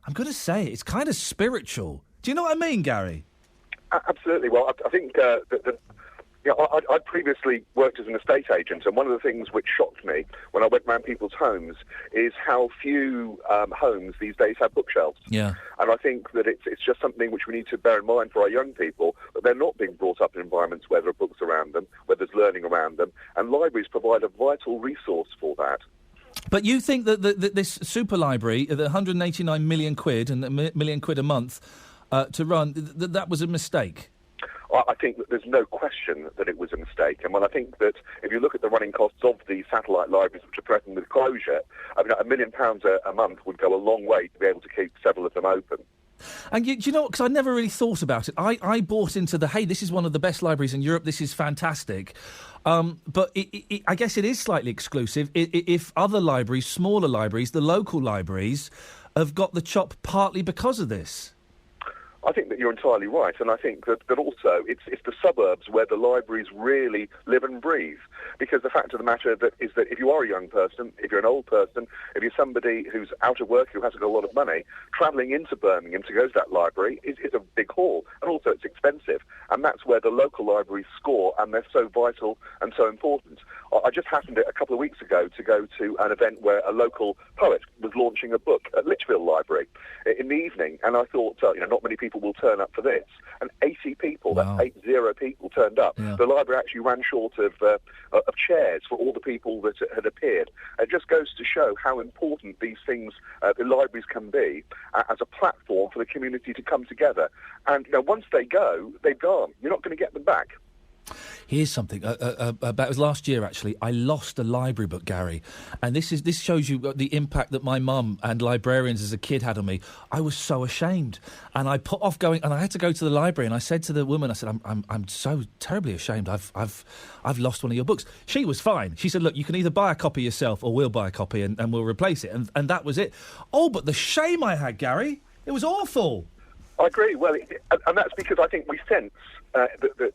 I'm going to say it, it's kind of spiritual. Do you know what I mean, Gary? Absolutely. Well, I think I'd previously worked as an estate agent, and one of the things which shocked me when I went around people's homes is how few homes these days have bookshelves. Yeah. And I think that it's just something which we need to bear in mind for our young people, that they're not being brought up in environments where there are books around them, where there's learning around them, and libraries provide a vital resource for that. But you think that this super library, the 189 million quid and £1 million a month to run, that was a mistake? I think that there's no question that it was a mistake. And I think that if you look at the running costs of the satellite libraries which are threatened with closure, I mean, £1 million a month would go a long way to be able to keep several of them open. And do you know what? Because I never really thought about it. I bought into hey, this is one of the best libraries in Europe. This is fantastic. But I guess it is slightly exclusive if other libraries, smaller libraries, the local libraries, have got the chop partly because of this. I think that you're entirely right, and I think that also it's the suburbs where the libraries really live and breathe. Because the fact of the matter is that if you are a young person, if you're an old person, if you're somebody who's out of work, who hasn't got a lot of money, travelling into Birmingham to go to that library is a big haul, and also it's expensive. And that's where the local libraries score, and they're so vital and so important. I just happened a couple of weeks ago to go to an event where a local poet was launching a book at Lichfield Library in the evening, and I thought, not many people will turn up for this. And 80 people, wow. That's 80 people turned up. Yeah. The library actually ran short of chairs for all the people that had appeared. It just goes to show how important these things, the libraries can be, as a platform for the community to come together. And once they go, they've gone. You're not going to get them back. Here's something. It was last year, actually. I lost a library book, Gary. And this shows you the impact that my mum and librarians as a kid had on me. I was so ashamed. And I put off going, and I had to go to the library, and I said to the woman, I said, I'm so terribly ashamed. I've lost one of your books. She was fine. She said, look, you can either buy a copy yourself or we'll buy a copy and we'll replace it. And that was it. Oh, but the shame I had, Gary. It was awful. I agree. Well, and that's because I think we sense that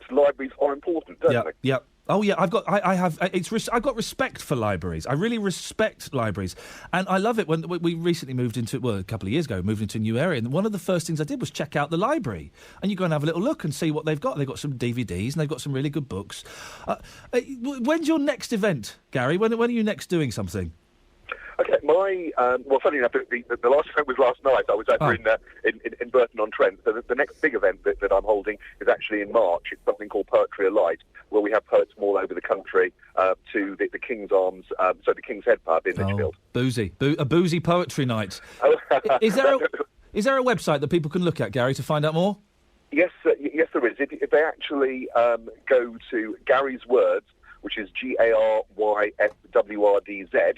libraries are important, don't we? Yeah. Oh yeah, I've got respect for libraries. I really respect libraries, and I love it. When we recently moved into, a couple of years ago, moved into a new area, and one of the first things I did was check out the library, and you go and have a little look and see what they've got. They've got some DVDs and they've got some really good books. When's your next event, Gary? When are you next doing something? Okay, funny enough, the last event was last night. I was over in Burton-on-Trent. So the next big event that I'm holding is actually in March. It's something called Poetry Alight, where we have poets from all over the country to the King's Arms, the King's Head pub in Lichfield. A boozy poetry night. Is there a website that people can look at, Gary, to find out more? Yes, there is. If they actually go to Gary's Words, which is GARYSWRDZ.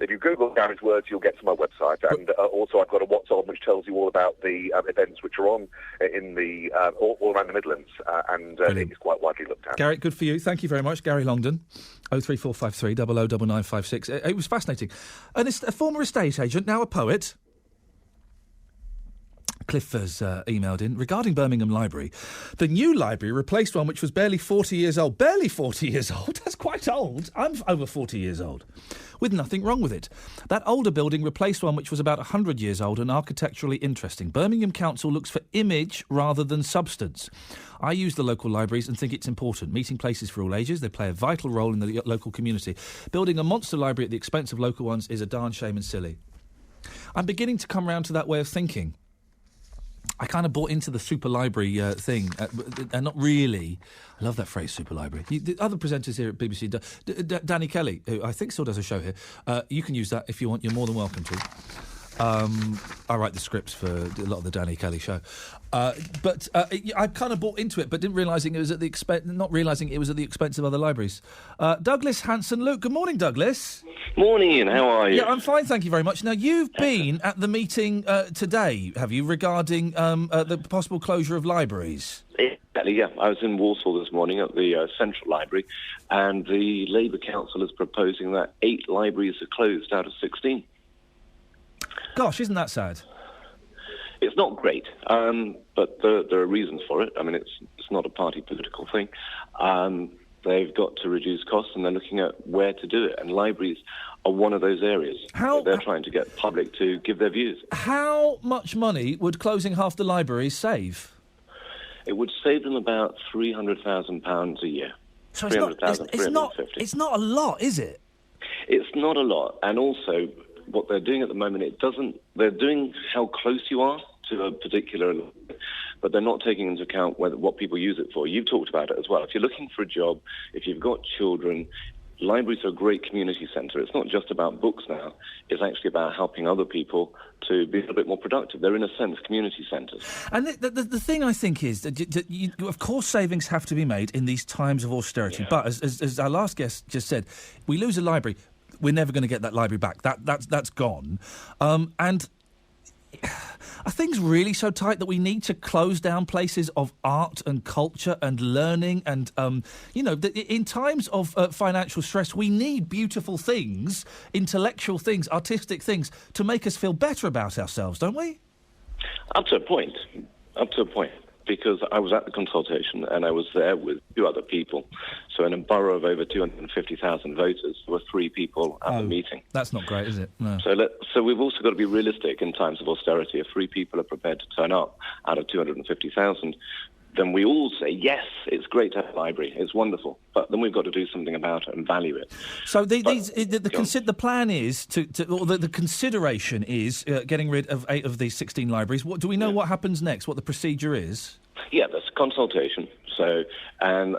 If you Google Gary's Words, you'll get to my website. And also I've got a WhatsApp which tells you all about the events which are on in the all around the Midlands. And it's quite widely looked at. Gary, good for you. Thank you very much. Gary Longdon, 03453 009956. It was fascinating. And a former estate agent, now a poet. Cliff has emailed in, regarding Birmingham Library, the new library replaced one which was barely 40 years old. Barely 40 years old? That's quite old. I'm over 40 years old. With nothing wrong with it. That older building replaced one which was about 100 years old and architecturally interesting. Birmingham Council looks for image rather than substance. I use the local libraries and think it's important. Meeting places for all ages, they play a vital role in the local community. Building a monster library at the expense of local ones is a darn shame and silly. I'm beginning to come round to that way of thinking. I kind of bought into the super library thing, and not really. I love that phrase, super library. The other presenters here at BBC, Danny Kelly, who I think still does a show here, you can use that if you want. You're more than welcome to. I write the scripts for a lot of the Danny Kelly show, but I kind of bought into it, but didn't realising it was at the expense of other libraries. Douglas Hanson-Luke, good morning, Douglas. Morning, Ian. How are you? Yeah, I'm fine, thank you very much. Now, you've been at the meeting today, have you, regarding the possible closure of libraries? Exactly, yeah. I was in Walsall this morning at the Central Library, and the Labour Council is proposing that 8 libraries are closed out of 16. Gosh, isn't that sad? It's not great, but there are reasons for it. I mean, it's not a party political thing. They've got to reduce costs, and they're looking at where to do it. And libraries are one of those areas. They're trying to get public to give their views. How much money would closing half the libraries save? It would save them about £300,000 a year. So it's not a lot, is it? It's not a lot, and also what they're doing at the moment, they're doing how close you are to a particular, but they're not taking into account what people use it for. You've talked about it as well. If you're looking for a job, if you've got children, libraries are a great community centre. It's not just about books now. It's actually about helping other people to be a little bit more productive. They're, in a sense, community centres. And the thing I think is that of course savings have to be made in these times of austerity. Yeah. But as our last guest just said, we lose a library, we're never going to get that library back. That's gone. And Are things really so tight that we need to close down places of art and culture and learning? And, in times of financial stress, we need beautiful things, intellectual things, artistic things to make us feel better about ourselves, don't we? Up to a point. Because I was at the consultation and I was there with 2 other people. So in a borough of over 250,000 voters, there were 3 people at the meeting. That's not great, is it? No. So we've also got to be realistic in times of austerity. If 3 people are prepared to turn up out of 250,000, then we all say, yes, it's great to have a library, it's wonderful, but then we've got to do something about it and value it. So the plan is, the consideration is getting rid of 8 of these 16 libraries. Do we know what happens next, what the procedure is? Yeah, there's a consultation, and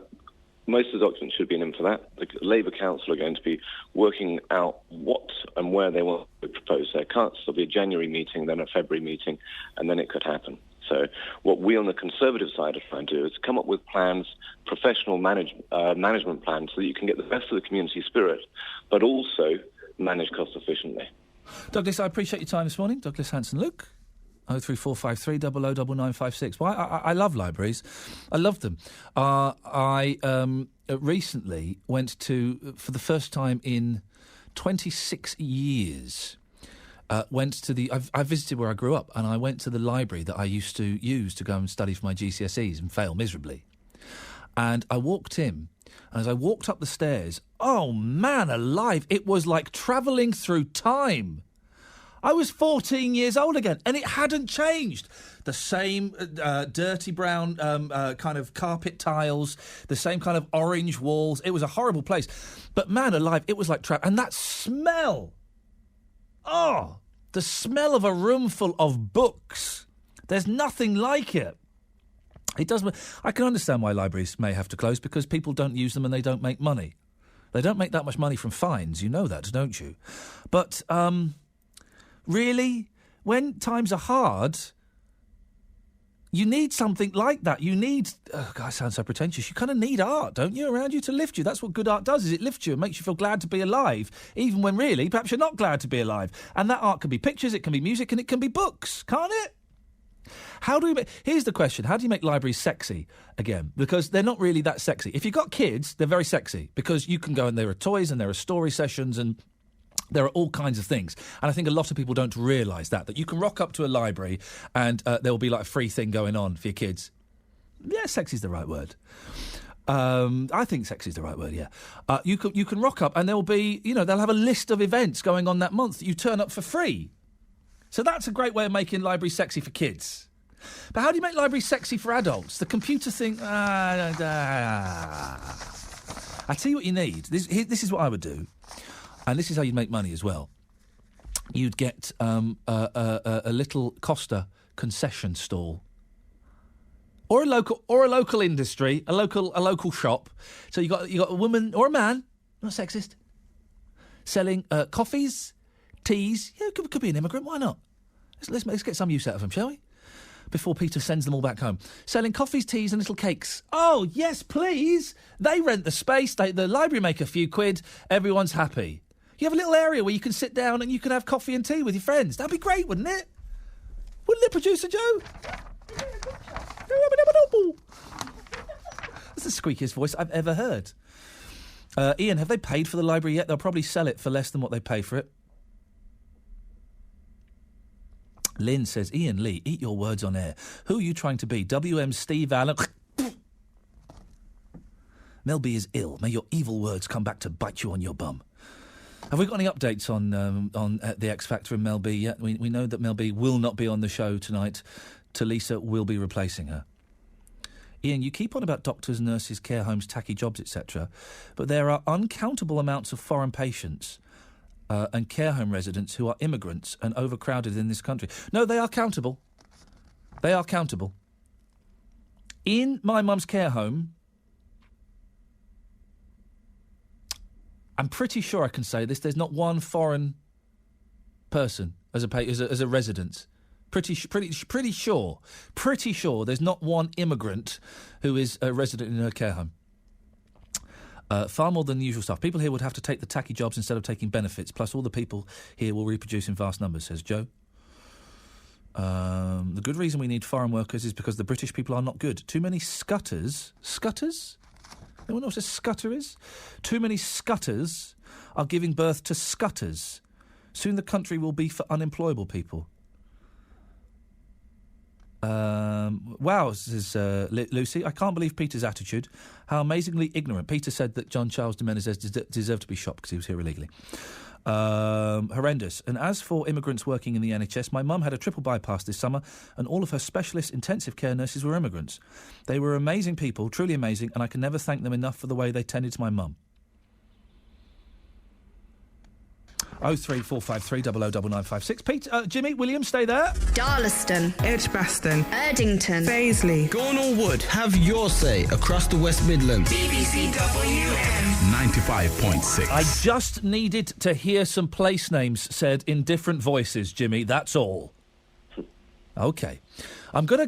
most of the documents should be in for that. The Labour Council are going to be working out what and where they want to propose their cuts. There'll be a January meeting, then a February meeting, and then it could happen. So what we on the Conservative side are trying to do is come up with plans, professional management plans, so that you can get the best of the community spirit, but also manage cost efficiently. Douglas, I appreciate your time this morning. Douglas Hanson-Luke, 03453 009956. Well, I love libraries. I love them. I recently went to, for the first time in 26 years... I visited where I grew up, and I went to the library that I used to use to go and study for my GCSEs and fail miserably. And I walked in, and as I walked up the stairs, oh man alive, it was like travelling through time. I was 14 years old again, and it hadn't changed. The same dirty brown kind of carpet tiles, the same kind of orange walls. It was a horrible place. But man alive, it was like and that smell. Oh, the smell of a room full of books. There's nothing like it. It does. I can understand why libraries may have to close, because people don't use them and they don't make money. They don't make that much money from fines. You know that, don't you? But really, when times are hard, you need something like that. You need... Oh, God, I sound so pretentious. You kind of need art, don't you, around you to lift you. That's what good art does, is it lifts you and makes you feel glad to be alive, even when really, perhaps you're not glad to be alive. And that art can be pictures, it can be music, and it can be books, can't it? How do we make... Here's the question. How do you make libraries sexy again? Because they're not really that sexy. If you've got kids, they're very sexy, because you can go and there are toys and there are story sessions and... There are all kinds of things. And I think a lot of people don't realise that you can rock up to a library and there will be like a free thing going on for your kids. Yeah, sexy is the right word. I think sexy is the right word, yeah. You can rock up and there will be, they'll have a list of events going on that month that you turn up for free. So that's a great way of making libraries sexy for kids. But how do you make libraries sexy for adults? The computer thing... I tell you what you need. This is what I would do. And this is how you'd make money as well. You'd get a little Costa concession stall, or a local industry, a local shop. So you got a woman or a man, not sexist, selling coffees, teas. Yeah, could be an immigrant. Why not? Let's get some use out of them, shall we? Before Peter sends them all back home. Selling coffees, teas and little cakes. Oh, yes, please. They rent the space. The library make a few quid. Everyone's happy. You have a little area where you can sit down and you can have coffee and tea with your friends. That'd be great, wouldn't it? Wouldn't it, Producer Joe? That's the squeakiest voice I've ever heard. Iain, have they paid for the library yet? They'll probably sell it for less than what they pay for it. Lynn says, Iain Lee, eat your words on air. Who are you trying to be? WM Steve Allen? Mel B is ill. May your evil words come back to bite you on your bum. Have we got any updates on the X Factor and Mel B yet? We know that Mel B will not be on the show tonight. Talisa will be replacing her. Iain, you keep on about doctors, nurses, care homes, tacky jobs, etc., but there are uncountable amounts of foreign patients and care home residents who are immigrants and overcrowded in this country. No, they are countable. They are countable. In my mum's care home, I'm pretty sure I can say this, there's not one foreign person as a resident. Pretty sure there's not one immigrant who is a resident in her care home. Far more than the usual stuff. People here would have to take the tacky jobs instead of taking benefits, plus all the people here will reproduce in vast numbers, says Joe. The good reason we need foreign workers is because the British people are not good. Too many scutters... Scutters? Anyone know what a scutter is? Too many scutters are giving birth to scutters. Soon the country will be for unemployable people. Wow, says Lucy. I can't believe Peter's attitude. How amazingly ignorant. Peter said that John Charles de Menezes deserved to be shot because he was here illegally. Horrendous. And as for immigrants working in the NHS, my mum had a triple bypass this summer and all of her specialist intensive care nurses were immigrants. They were amazing people, truly amazing, and I can never thank them enough for the way they tended to my mum. 03453 009956. Pete, Jimmy, William, stay there. Darlaston, Edgbaston, Erdington, Paisley, Gornal Wood. Have your say across the West Midlands. BBC WM 95.6. I just needed to hear some place names said in different voices, Jimmy. That's all. Okay. I'm gonna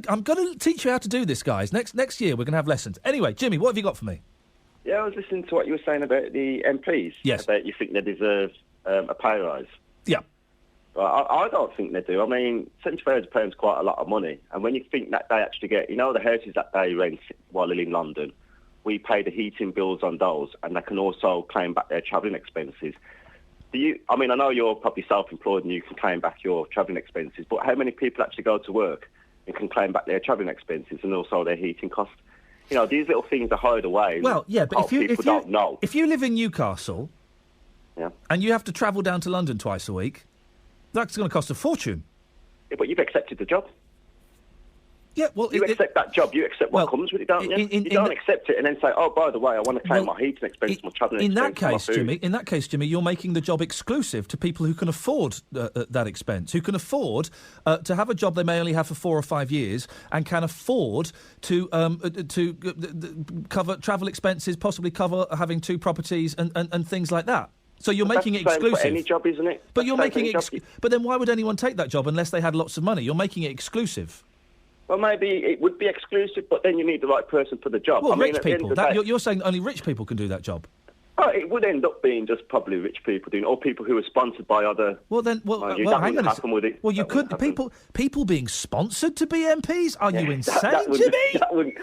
teach you how to do this, guys. Next year we're gonna have lessons. Anyway, Jimmy, what have you got for me? Yeah, I was listening to what you were saying about the MPs. Yes. About you think they deserve a pay rise. Yeah. I don't think they do. I mean, £70,000 is quite a lot of money. And when you think that they actually get, the houses that they rent while they're in London, we pay the heating bills on those, and they can also claim back their travelling expenses. I know you're probably self-employed and you can claim back your travelling expenses, but how many people actually go to work and can claim back their travelling expenses and also their heating costs? These little things are hided away. Well, yeah, but people don't know. If you live in Newcastle... Yeah. And you have to travel down to London twice a week, that's going to cost a fortune. Yeah, but you've accepted the job. Yeah, well... You accept that job, you accept what comes with it, don't you? You don't accept it and then say, oh, by the way, I want to claim my heating expenses, my travelling expenses, In that case, Jimmy, you're making the job exclusive to people who can afford that expense, who can afford to have a job they may only have for 4 or 5 years and can afford to cover travel expenses, possibly cover having 2 properties and things like that. So you're making it exclusive. For any job, isn't it? But you're making it. But then why would anyone take that job unless they had lots of money? You're making it exclusive. Well, maybe it would be exclusive, but then you need the right person for the job. Well, rich people. You're saying only rich people can do that job. Oh, it would end up being just probably rich people doing, or people who are sponsored by other. Well, then, hang on. Happen with it. Well, you could people being sponsored to be MPs. Are you insane, Jimmy? That wouldn't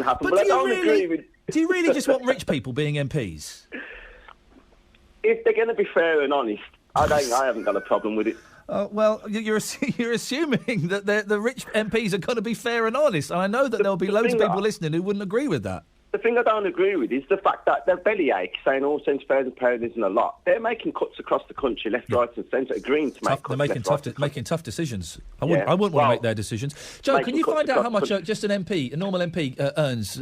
happen. But do you really just want rich people being MPs? If they're going to be fair and honest, I haven't got a problem with it. Well, you're assuming that the rich MPs are going to be fair and honest, and I know that there'll be loads of people listening who wouldn't agree with that. The thing I don't agree with is the fact that their bellyache saying all £70,000 isn't a lot. They're making cuts across the country, left, right and centre, agreeing to make cuts. They're making tough decisions. I wouldn't want to make their decisions. Joe, can you find out how much just a normal MP, earns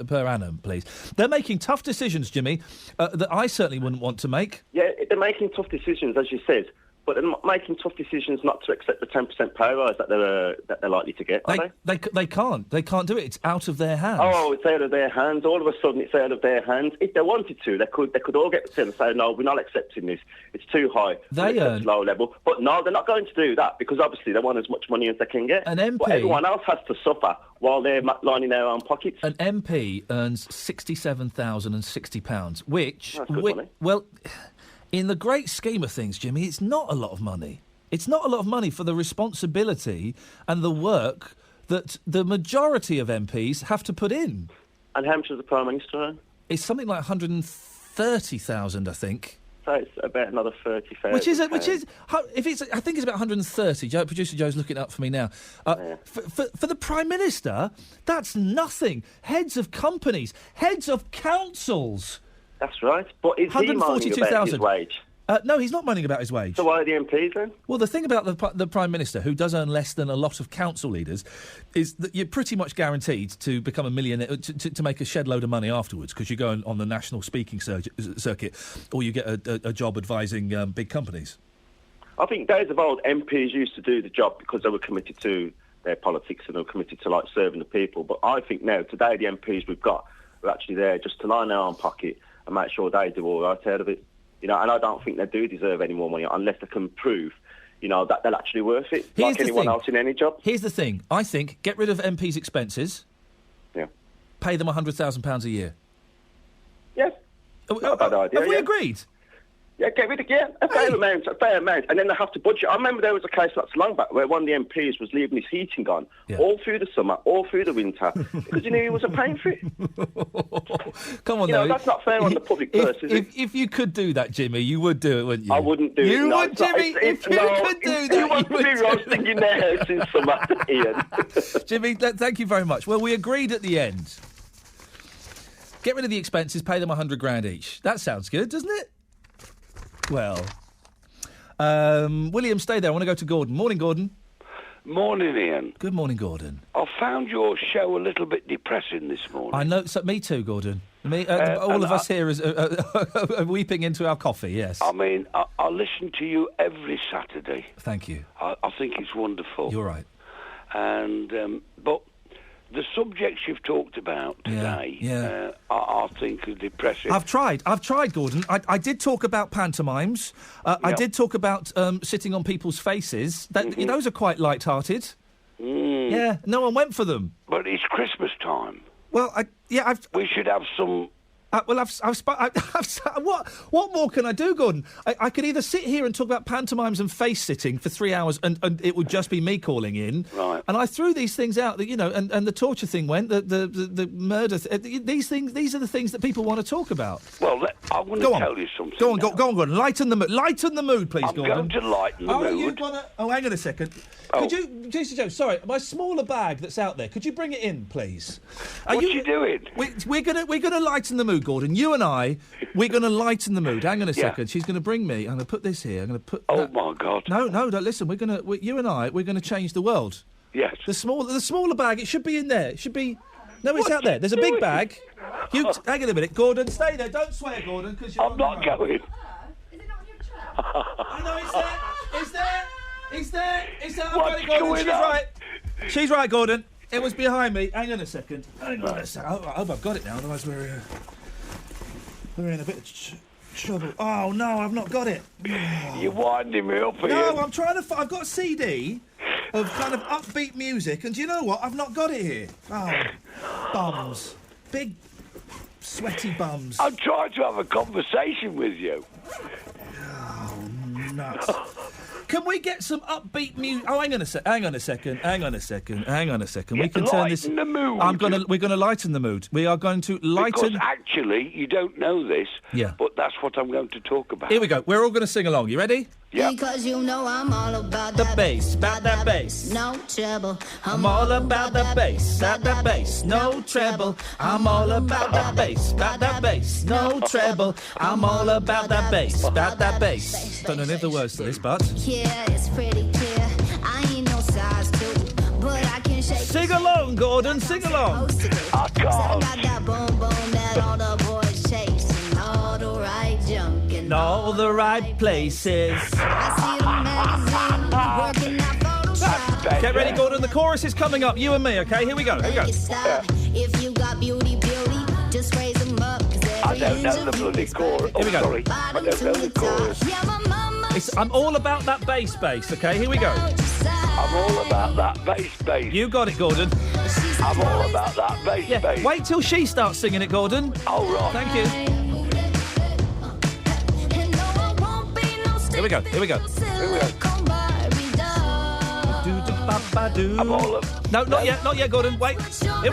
per annum, please? They're making tough decisions, Jimmy, that I certainly wouldn't want to make. Yeah, they're making tough decisions, as you said. But they're making tough decisions not to accept the 10% pay rise that they're likely to get, are they? They can't. They can't do it. It's out of their hands. Oh, it's out of their hands. All of a sudden, it's out of their hands. If they wanted to, they could all get together and say, no, we're not accepting this. It's too high. It's low level. But no, they're not going to do that because obviously they want as much money as they can get. An MP... But everyone else has to suffer while they're lining their own pockets. An MP earns £67,060, which... That's good money. Well... In the great scheme of things, Jimmy, it's not a lot of money. It's not a lot of money for the responsibility and the work that the majority of MPs have to put in. And how much does the Prime Minister earn? It's something like 130,000, I think. So it's about another 30,000. Which is, I think it's about 130. Producer Joe's looking it up for me now. For the Prime Minister, that's nothing. Heads of companies, heads of councils. That's right. But is he moaning about his wage? No, he's not moaning about his wage. So why are the MPs then? Well, the thing about the Prime Minister, who does earn less than a lot of council leaders, is that you're pretty much guaranteed to become a millionaire, to make a shed load of money afterwards, because you go on the national speaking circuit, or you get a job advising big companies. I think days of old, MPs used to do the job because they were committed to their politics and they were committed to serving the people. But I think now, today, the MPs we've got are actually there just to line their own pocket and make sure they do all right out of it. And I don't think they do deserve any more money unless they can prove, that they're actually worth it, like anyone else in any job. Here's the thing. I think get rid of MPs' expenses. Yeah. Pay them £100,000 a year. Yeah. Not a bad idea. Have we agreed? Yeah, get rid of a fair amount, and then they have to budget. I remember there was a case not so long back where one of the MPs was leaving his heating on all through the summer, all through the winter, because he knew he wasn't paying for it. Come on, that's not fair on the public purse, is it? If you could do that, Jimmy, you would do it, wouldn't you? I wouldn't do it. You would, Jimmy. If you could do that, you want to be roasting in their house in summer, Ian. Jimmy, thank you very much. Well, we agreed at the end. Get rid of the expenses, pay them $100,000 each. That sounds good, doesn't it? Well, William, stay there. I want to go to Gordon. Morning, Gordon. Morning, Ian. Good morning, Gordon. I found your show a little bit depressing this morning. I know. So, me too, Gordon. All of us here are weeping into our coffee, yes. I mean, I listen to you every Saturday. Thank you. I think it's wonderful. You're right. And, but the subjects you've talked about today, I think are depressing. I've tried, Gordon. I did talk about pantomimes. I did talk about sitting on people's faces. Those are quite light-hearted. Yeah, no one went for them. But it's Christmas time. Well, we should have some... What more can I do, Gordon? I could either sit here and talk about pantomimes and face-sitting for 3 hours, and it would just be me calling in. Right. And I threw these things out, that and the torture thing went, the murder. These are the things that people want to talk about. Well, I want to tell you something. Go on, Gordon. Lighten the mood. Lighten the mood, please, Gordon. I'm going to lighten the mood. Hang on a second. Could you, Jason Jones? Sorry, my smaller bag that's out there. Could you bring it in, please? What are you doing? We're gonna lighten the mood, Gordon. You and I, we're going to lighten the mood. Hang on a second. She's going to bring me. I'm going to put this here. I'm going to put. Oh my God! No. Listen, you and I, we're going to change the world. Yes. The smaller bag. It should be in there. It should be. No, it's out there. There's a big bag. Hang on a minute, Gordon. Stay there. Don't swear, Gordon, because you're. I'm not going. Is it not on your truck? I know it's there. It's there. I've got it, Gordon. She's right. She's right, Gordon. It was behind me. Hang on a second. I hope I've got it now. Otherwise, we're in a bit of trouble. Oh no, I've not got it. You're winding me up here. No, I'm trying to. I've got a CD of kind of upbeat music, and do you know what? I've not got it here. Oh, bums, big sweaty bums. I'm trying to have a conversation with you. Oh, nuts. Can we get some upbeat music? Oh, hang on a second. We can turn this. Lighten the mood. We're gonna lighten the mood. We are going to lighten. Because actually, you don't know this. Yeah. But that's what I'm going to talk about. Here we go. We're all going to sing along. You ready? Yeah. Because you know I'm all about the bass, about that bass. No treble. I'm all about that bass, about that bass. No treble. I'm all about that bass, about that bass. No treble. I'm all about that bass, about that bass. Don't know any of the words to this, but. Yeah, it's pretty clear. I ain't no size 2, but I can shake. Sing along, Gordon. Sing along. I can't. I got that boom boom that all the boys chasing, all the right junk and all the right places. I see the magazine working out for the trial. Get ready, Gordon. The chorus is coming up. You and me, okay? Here we go. If you got beauty, just raise them up. I don't know the bloody chorus. Here we go. Sorry. I don't know the chorus. I'm all about that bass, okay? Here we go. I'm all about that bass. You got it, Gordon. I'm all about that bass. Wait till she starts singing it, Gordon. All right. Thank you. Here we go. I'm all of... No, not yet, Gordon. Wait. Here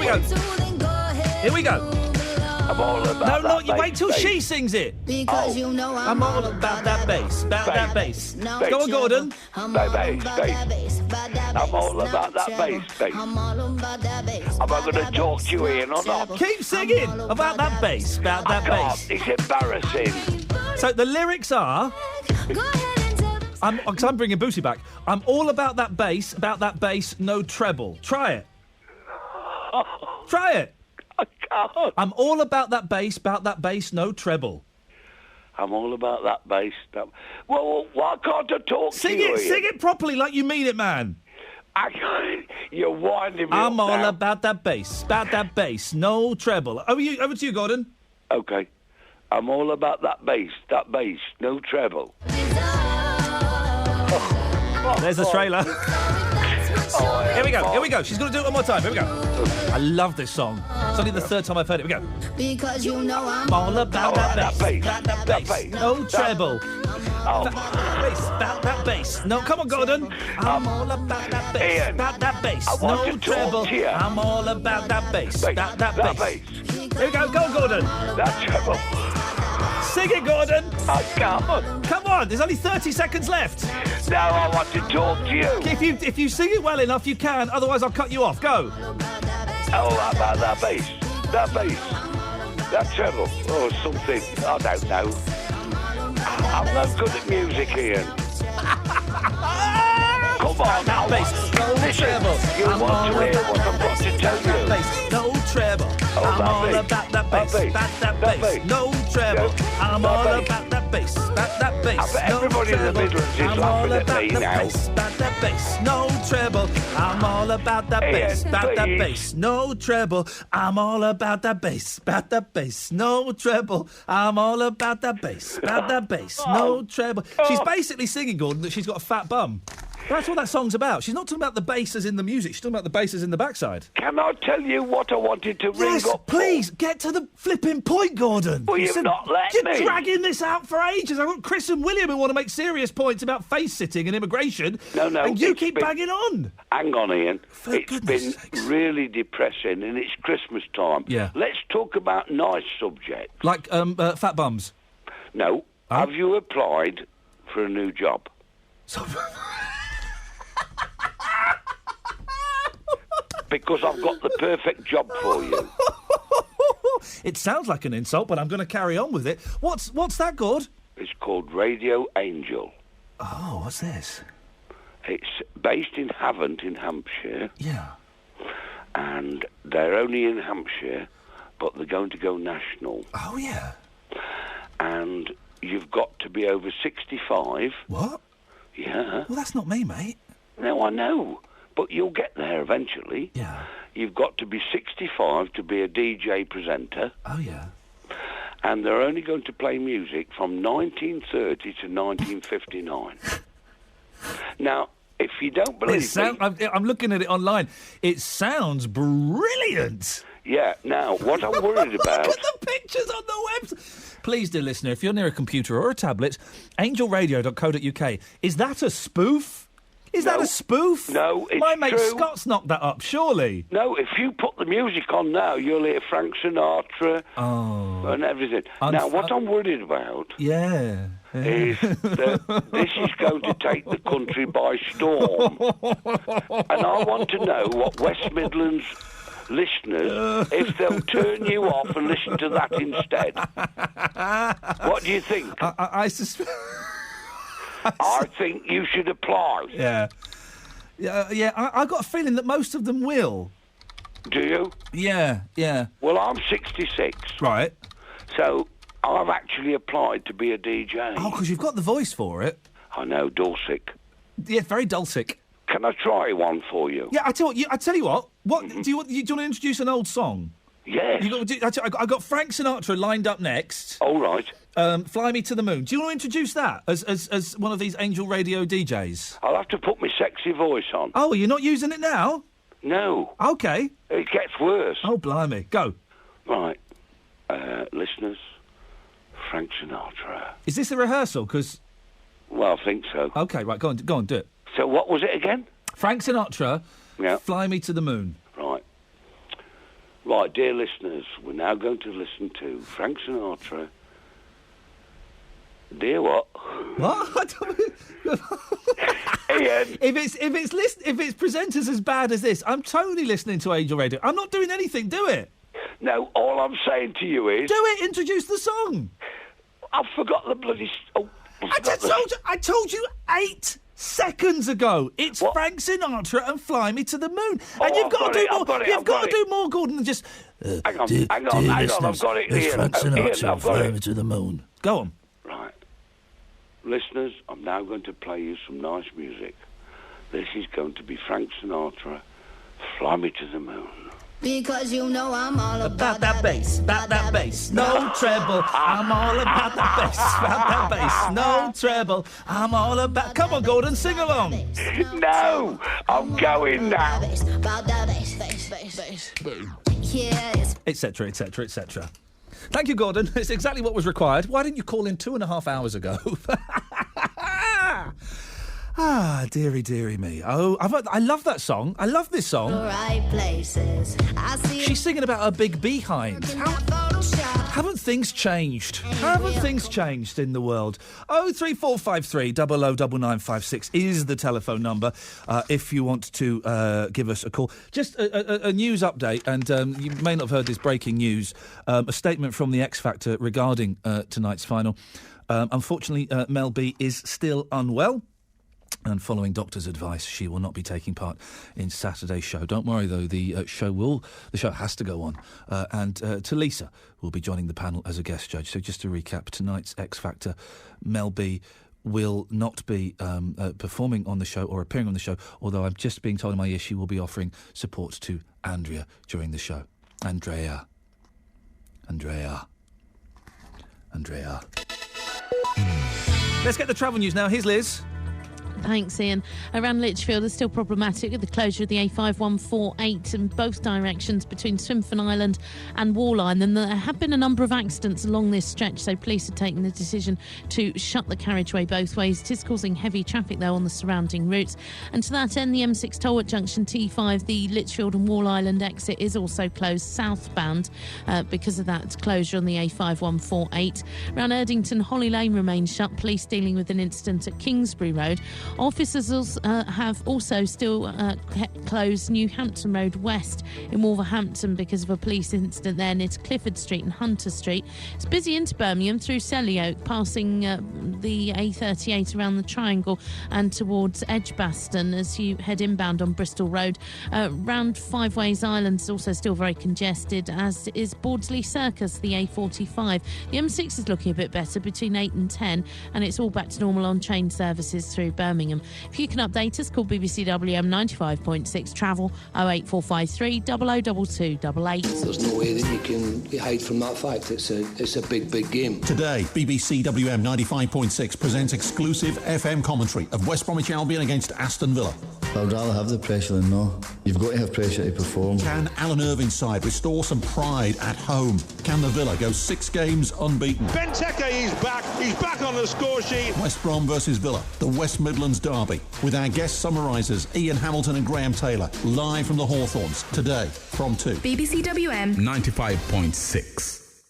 we go. I'm all about No, that not wait till she sings it. Because you know I'm all about that bass, about that bass. Go on, Gordon. Bass. I'm all about that bass. Am I going to talk to you, Ian, or not? Keep singing about that bass, about that bass. It's embarrassing. So the lyrics are... I'm bringing Booty back. I'm all about that bass, no treble. Try it. Try it. I can't. I'm all about that bass, no treble. I'm all about that bass. Well, why can't I talk to you? Sing it properly like you mean it, man. You're winding me I'm up all now. about that bass, no treble. Over to you, Gordon. Okay. I'm all about that bass, no treble. There's the trailer. Here we go. She's going to do it one more time. Here we go. I love this song. It's only the third time I've heard it. Here we go. Because you know I'm all about that bass. That bass. No treble. That bass. No, come on, Gordon. I'm all about that bass. Iain, that bass. I want No to treble. talk to you. I'm all about that bass. That bass. Here we go. Go on, Gordon. That treble. Sing it, Gordon. I can't. Come on. There's only 30 seconds left. No, I want to talk to you. If you sing it well enough, you can. Otherwise, I'll cut you off. Go. Oh, about that bass. That bass. That treble. Or something. I don't know. I'm not good at music, Iain. Come on now. Bass. No treble. You want to hear what I've got to tell you. Bass. No treble. I'm all about that bass. That bass. No treble. I'm all about that bass. That bass. I bet everybody in the Midlands is laughing at me now. That bass. No treble. I'm all about that bass. That bass. No treble. I'm all about that bass. That bass. No treble. I'm all about that bass. That bass. No treble. She's basically singing, Gordon, that she's got a fat bum. That's what that song's about. She's not talking about the basses in the music. She's talking about the basses in the backside. Can I tell you what I wanted to ring up? Please, get to the flipping point, Gordon. Well, you've not let me. You're dragging this out for ages. I've got Chris and William who want to make serious points about face-sitting and immigration. No. And you keep banging on. Hang on, Iain. It's been really depressing and it's Christmas time. Yeah. Let's talk about nice subjects. Like fat bums. No. Oh. Have you applied for a new job? Because I've got the perfect job for you. It sounds like an insult, but I'm going to carry on with it. What's that, Gord? It's called Radio Angel. Oh, what's this? It's based in Havant in Hampshire. Yeah. And they're only in Hampshire, but they're going to go national. Oh, yeah. And you've got to be over 65. What? Yeah. Well, that's not me, mate. No, I know. But you'll get there eventually. Yeah. You've got to be 65 to be a DJ presenter. Oh, yeah. And they're only going to play music from 1930 to 1959. Now, if you don't believe me... I'm looking at it online. It sounds brilliant. Yeah, now, what I'm worried about... Look at the pictures on the website. Please, dear listener, if you're near a computer or a tablet, angelradio.co.uk. Is that a spoof? Is that a spoof? No, it's My mate true. Scott's knocked that up, surely. No, if you put the music on now, you'll hear Frank Sinatra and everything. Now, what I'm worried about is that this is going to take the country by storm. And I want to know what West Midlands listeners, if they'll turn you off and listen to that instead. What do you think? I suspect... I think you should apply. Yeah. I got a feeling that most of them will. Do you? Yeah. Well, I'm 66. Right. So I've actually applied to be a DJ. Oh, because you've got the voice for it. I know, Dulcic. Yeah, very Dulcic. Can I try one for you? Yeah, I tell you what. What do you want to introduce an old song? Yes. I got Frank Sinatra lined up next. All right. Fly Me to the Moon. Do you want to introduce that as one of these Angel Radio DJs? I'll have to put my sexy voice on. Oh, you're not using it now? No. Okay. It gets worse. Oh, blimey. Go. Right. Listeners, Frank Sinatra. Is this a rehearsal? Because... Well, I think so. Okay, right, go on, do it. So what was it again? Frank Sinatra, yeah. Fly Me to the Moon. Right, dear listeners, we're now going to listen to Frank Sinatra. Dear what? What? Iain. If it's presenters as bad as this, I'm totally listening to Angel Radio. I'm not doing anything. Do it. No, all I'm saying to you is... Do it. Introduce the song. I forgot the bloody... I told you 8 seconds ago. It's what? Frank Sinatra and Fly Me to the Moon. And you've got to do more. You've got to do more, Gordon, than just... Hang on, I've got it. It's Frank Sinatra and Fly Me to the Moon. Go on. Right. Listeners, I'm now going to play you some nice music. This is going to be Frank Sinatra, Fly Me to the Moon. Because you know I'm all about that bass, no treble. I'm all about that bass, no treble. I'm all about. Come on, Gordon, sing along. No, I'm going now. Etc. etc. etc. Thank you, Gordon. It's exactly what was required. Why didn't you call in 2.5 hours ago? Ah, dearie, dearie me. Oh, I love that song. I love this song. Right places. She's singing about her big behind. Haven't things changed? Haven't things changed in the world? 03453 009956 is the telephone number if you want to give us a call. Just a news update, and you may not have heard this breaking news. A statement from the X Factor regarding tonight's final. Unfortunately, Mel B is still unwell. And following doctor's advice, she will not be taking part in Saturday's show. Don't worry, though, the show has to go on. And Talisa will be joining the panel as a guest judge. So just to recap, tonight's X Factor, Mel B will not be performing on the show or appearing on the show, although I'm just being told in my ear she will be offering support to Andrea during the show. Andrea. Let's get the travel news now. Here's Liz. Thanks, Ian. Around Lichfield is still problematic with the closure of the A5148 in both directions between Swinfen Island and Walline. And there have been a number of accidents along this stretch, so police have taken the decision to shut the carriageway both ways. It is causing heavy traffic, though, on the surrounding routes. And to that end, the M6 toll at junction T5, the Lichfield and Wall Island exit is also closed southbound because of that closure on the A5148. Around Erdington, Holly Lane remains shut. Police dealing with an incident at Kingsbury Road. Officers have also still kept closed New Hampton Road West in Wolverhampton because of a police incident there near to Clifford Street and Hunter Street. It's busy into Birmingham through Selly Oak, passing the A38 around the Triangle and towards Edgbaston as you head inbound on Bristol Road. Round Five Ways Island is also still very congested, as is Bordsley Circus, the A45. The M6 is looking a bit better between 8 and 10, and it's all back to normal on train services through Birmingham. If you can update us, call BBC WM 95.6 Travel 08453 002288. There's no way that you can hide from that fact. It's a big game. Today, BBC WM 95.6 presents exclusive FM commentary of West Bromwich Albion against Aston Villa. I would rather have the pressure than no. You've got to have pressure to perform. Can Alan Irvine's side restore some pride at home? Can the Villa go 6 games unbeaten? Benteke is back. He's back on the score sheet. West Brom versus Villa, the West Midlands derby, with our guest summarisers Ian Hamilton and Graham Taylor, live from the Hawthorns today from 2. BBC WM 95.6.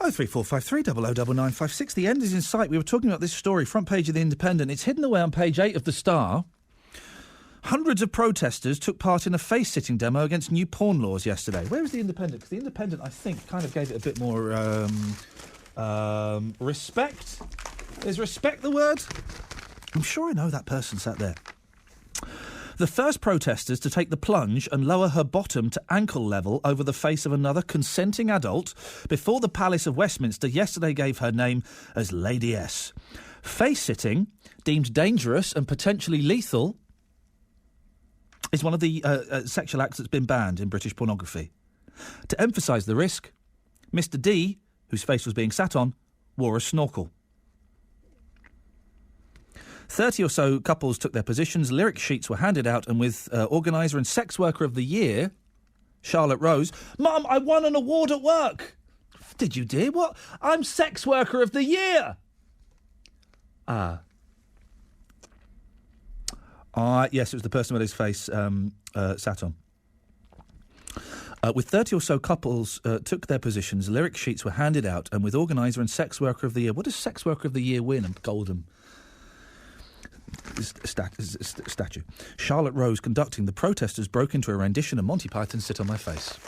03453 009956. The end is in sight. We were talking about this story, front page of The Independent. It's hidden away on page 8 of The Star. Hundreds of protesters took part in a face-sitting demo against new porn laws yesterday. Where is The Independent? Because The Independent, I think, kind of gave it a bit more respect. Is respect the word? I'm sure I know that person sat there. The first protesters to take the plunge and lower her bottom to ankle level over the face of another consenting adult before the Palace of Westminster yesterday gave her name as Lady S. Face-sitting, deemed dangerous and potentially lethal, is one of the sexual acts that's been banned in British pornography. To emphasise the risk, Mr. D, whose face was being sat on, wore a snorkel. 30 or so couples took their positions, lyric sheets were handed out, and with Organiser and Sex Worker of the Year, Charlotte Rose, Mum, I won an award at work. Did you, dear? What? I'm Sex Worker of the Year. Yes, it was the person with his face sat on. With 30 or so couples took their positions, lyric sheets were handed out, and with Organiser and Sex Worker of the Year, what does Sex Worker of the Year win? A golden statue. Charlotte Rose conducting, the protesters broke into a rendition of Monty Python's Sit on My Face.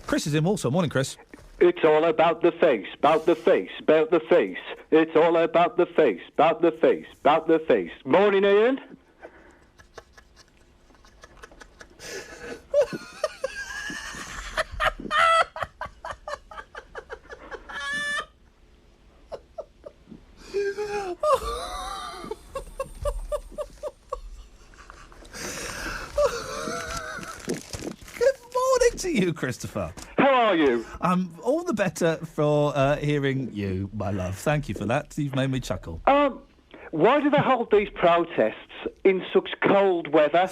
Chris is in also. Morning, Chris. It's all about the face, about the face, about the face. It's all about the face, about the face, about the face. Morning, Ian. to you, Christopher. How are you? I'm all the better for hearing you, my love. Thank you for that. You've made me chuckle. Why do they hold these protests in such cold weather?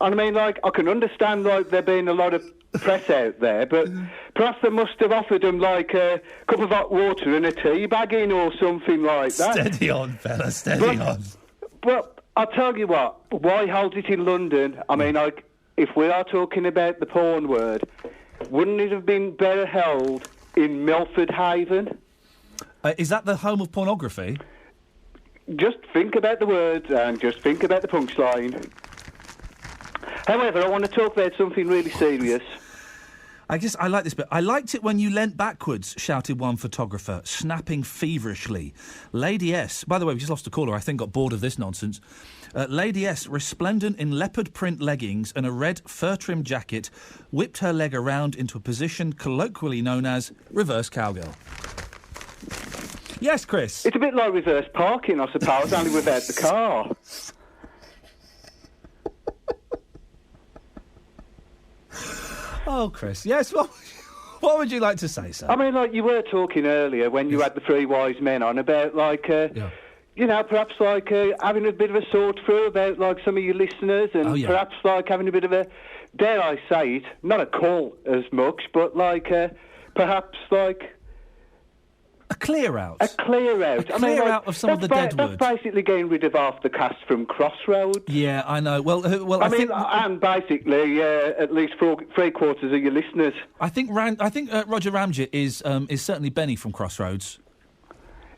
And I mean, like, I can understand, like, there being a lot of press out there, but perhaps they must have offered them, like, a cup of hot water and a tea bag in or something like that. Steady on, fella, steady on. But I'll tell you what, why hold it in London? I mean, like, if we are talking about the porn word, wouldn't it have been better held in Milford Haven? Is that the home of pornography? Just think about the words and just think about the punchline. However, I want to talk about something really serious. I like this bit. I liked it when you leant backwards, shouted one photographer, snapping feverishly. Lady S, by the way, we just lost a caller, I think got bored of this nonsense. Lady S, resplendent in leopard print leggings and a red fur-trimmed jacket, whipped her leg around into a position colloquially known as reverse cowgirl. Yes, Chris? It's a bit like reverse parking, I suppose, only without the car. Oh, Chris, yes, what would you like to say, sir? I mean, like, you were talking earlier when you had the three wise men on about, like, you know, perhaps, like, having a bit of a sort through about, like, some of your listeners and perhaps, like, having a bit of a, dare I say it, not a call as much, but, like, perhaps, like... A clear out. A clear out. A clear out of some of the dead wood. That's basically getting rid of half the cast from Crossroads. Yeah, I know. Well, I mean, and basically at least three quarters of your listeners. I think Roger Ramjet is certainly Benny from Crossroads.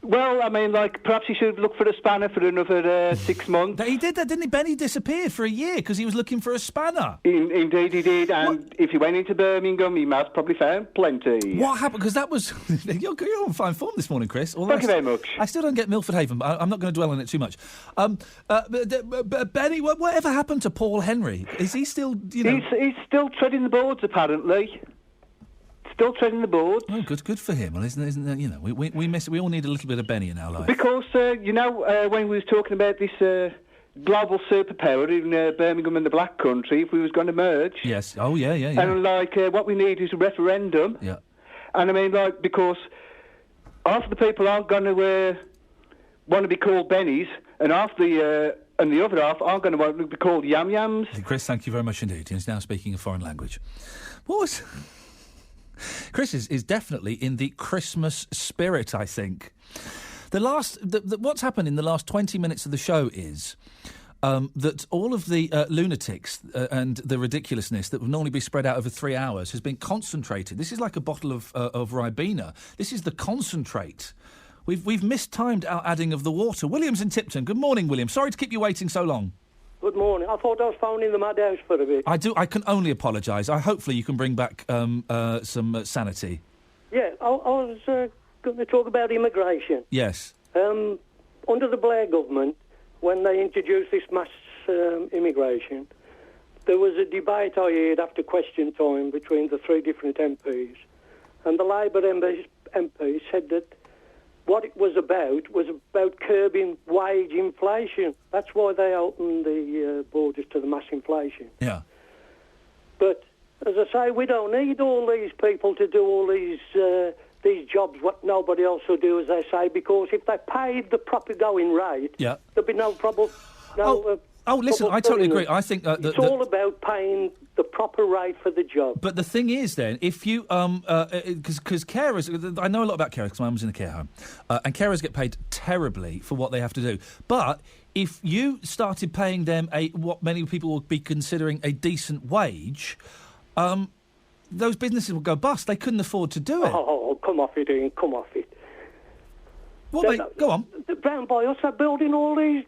Well, I mean, like, perhaps he should look for a spanner for another 6 months. He did that, didn't he? Benny disappeared for a year because he was looking for a spanner. Indeed he did, and if he went into Birmingham, he must probably found plenty. What happened? Because that was... You're on fine form this morning, Chris. Thank you very much. I still don't get Milford Haven, but I'm not going to dwell on it too much. Benny, whatever happened to Paul Henry? Is he still, you know... He's still treading the boards, apparently. Still treading the boards. Oh, good for him. Well, isn't that, you know, we all need a little bit of Benny in our life. Because, you know, when we was talking about this global superpower in Birmingham and the Black Country, if we was going to merge... Yes. Oh, yeah. And, like, what we need is a referendum. Yeah. And, I mean, like, because half the people aren't going to want to be called Bennies, and half the... and the other half aren't going to want to be called Yam Yams. Chris, thank you very much indeed. He's now speaking a foreign language. What was... Chris is definitely in the Christmas spirit, I think. What's happened in the last 20 minutes of the show is that all of the lunatics and the ridiculousness that would normally be spread out over 3 hours has been concentrated. This is like a bottle of Ribena. This is the concentrate. We've mistimed our adding of the water. William's in Tipton. Good morning, William. Sorry to keep you waiting so long. Good morning. I thought I was phoning the madhouse for a bit. I can only apologise. Hopefully you can bring back some sanity. Yeah, I was going to talk about immigration. Yes. Under the Blair government, when they introduced this mass immigration, there was a debate I heard after question time between the three different MPs. And the Labour MP said that what it was about curbing wage inflation. That's why they opened the borders to the mass inflation. Yeah. But, as I say, we don't need all these people to do all these jobs what nobody else will do, as they say, because if they paid the proper going rate, there'd be no problem. Listen, I totally agree. I think it's all about paying the proper rate for the job. But the thing is, then, if you because carers, I know a lot about carers because my mum's in a care home, and carers get paid terribly for what they have to do. But if you started paying them what many people would be considering a decent wage, those businesses would go bust. They couldn't afford to do it. Oh, come off it, Ian. Come off it. What, mate? Go on. Round by us, they're building all these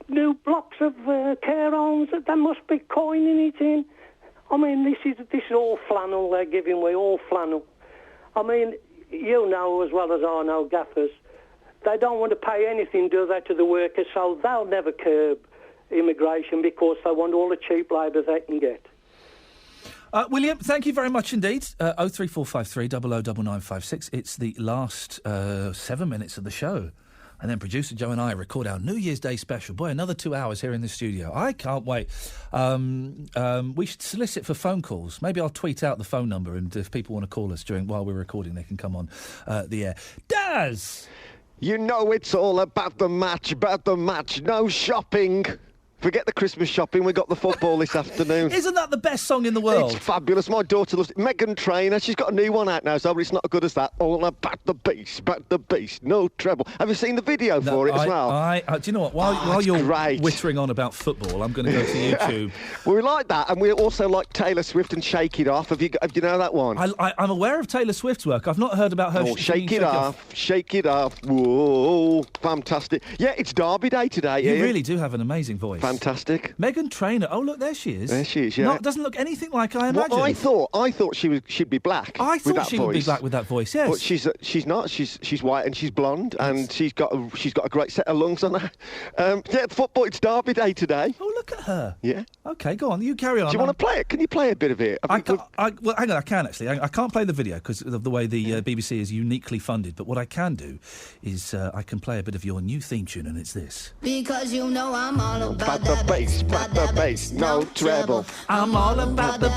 new blocks of care homes. They must be coining it in. I mean, this is all flannel they're giving away, all flannel. I mean, you know as well as I know, gaffers, they don't want to pay anything, do they, to the workers, so they'll never curb immigration because they want all the cheap labour they can get. William, thank you very much indeed. 03453 009956. It's the last 7 minutes of the show. And then producer Joe and I record our New Year's Day special. Boy, another 2 hours here in the studio. I can't wait. We should solicit for phone calls. Maybe I'll tweet out the phone number, and if people want to call us while we're recording, they can come on the air. Daz! You know it's all about the match, no shopping. Forget the Christmas shopping, we got the football this afternoon. Isn't that the best song in the world? It's fabulous. My daughter loves it. Meghan Trainor, she's got a new one out now, so it's not as good as that. All about the bass, no treble. Have you seen the video for it as well? Do you know what? While you're whittering on about football, I'm going to go to YouTube. Well, we like that, and we also like Taylor Swift and Shake It Off. Have you know that one? I'm aware of Taylor Swift's work. I've not heard about her. Shake It Off. Whoa, fantastic. Yeah, it's Derby Day today. You really do have an amazing voice. Fantastic. Meghan Trainor. Oh, look, there she is. There she is, yeah. Doesn't look anything like I imagined. I thought she'd be black. I thought she would be black with that voice, yes. But she's not. She's white and she's blonde, and she's got a great set of lungs on her. Football, it's Derby Day today. Oh, look at her. Yeah. Okay, go on. You carry on. Do you want to play it? Can you play a bit of it? Well, hang on, I can actually. I can't play the video because of the way the BBC is uniquely funded, but what I can do is I can play a bit of your new theme tune, and it's this. Because you know I'm all about the bass, no treble. I'm all about the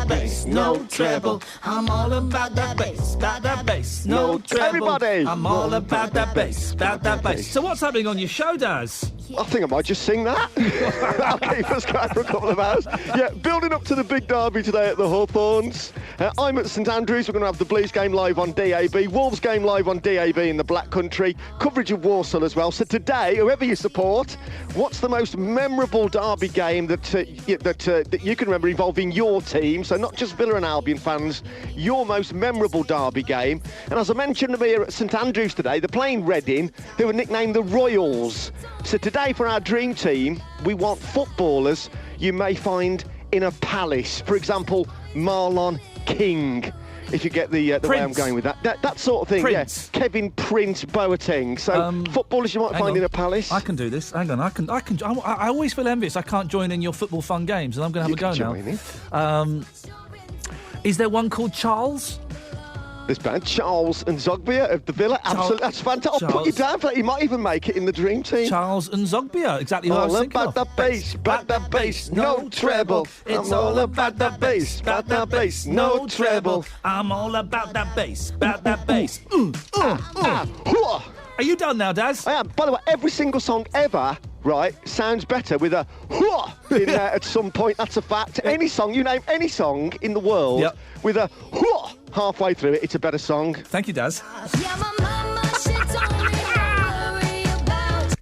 bass, no treble. I'm all about that bass, no treble. Everybody! I'm all about that bass. So what's happening on your show, Daz? I think I might just sing that. That'll keep us going for a couple of hours. Yeah, building up to the big derby today at the Hawthorns. I'm at St Andrews. We're going to have the Blues game live on DAB, Wolves game live on DAB in the Black Country, coverage of Walsall as well. So today, whoever you support, what's the most memorable derby game that you can remember involving your team? So not just Villa and Albion fans, your most memorable derby game. And as I mentioned here at St Andrews today, they're playing Reading, who are nicknamed the Royals. So today for our dream team, we want footballers you may find in a palace. For example, Marlon King, if you get the way I'm going with that. That sort of thing, Prince. Yeah. Kevin Prince Boateng. So footballers you might find in a palace. I can do this. Hang on, I always feel envious. I can't join in your football fun games, and I'm going to have a go now. Is there one called Charles? This band, Charles and Zogbia of the Villa. Absolutely, that's fantastic. I'll put you down for that. You might even make it in the dream team. Charles and Zogbia, exactly what I was thinking of. All about the bass, no treble. It's all about the bass, no treble. I'm all about that bass. Are you done now, Daz? I am. By the way, every single song ever, right, sounds better with a hooah in there at some point. That's a fact. Any song, you name any song in the world with a hooah halfway through it, it's a better song. Thank you, Daz.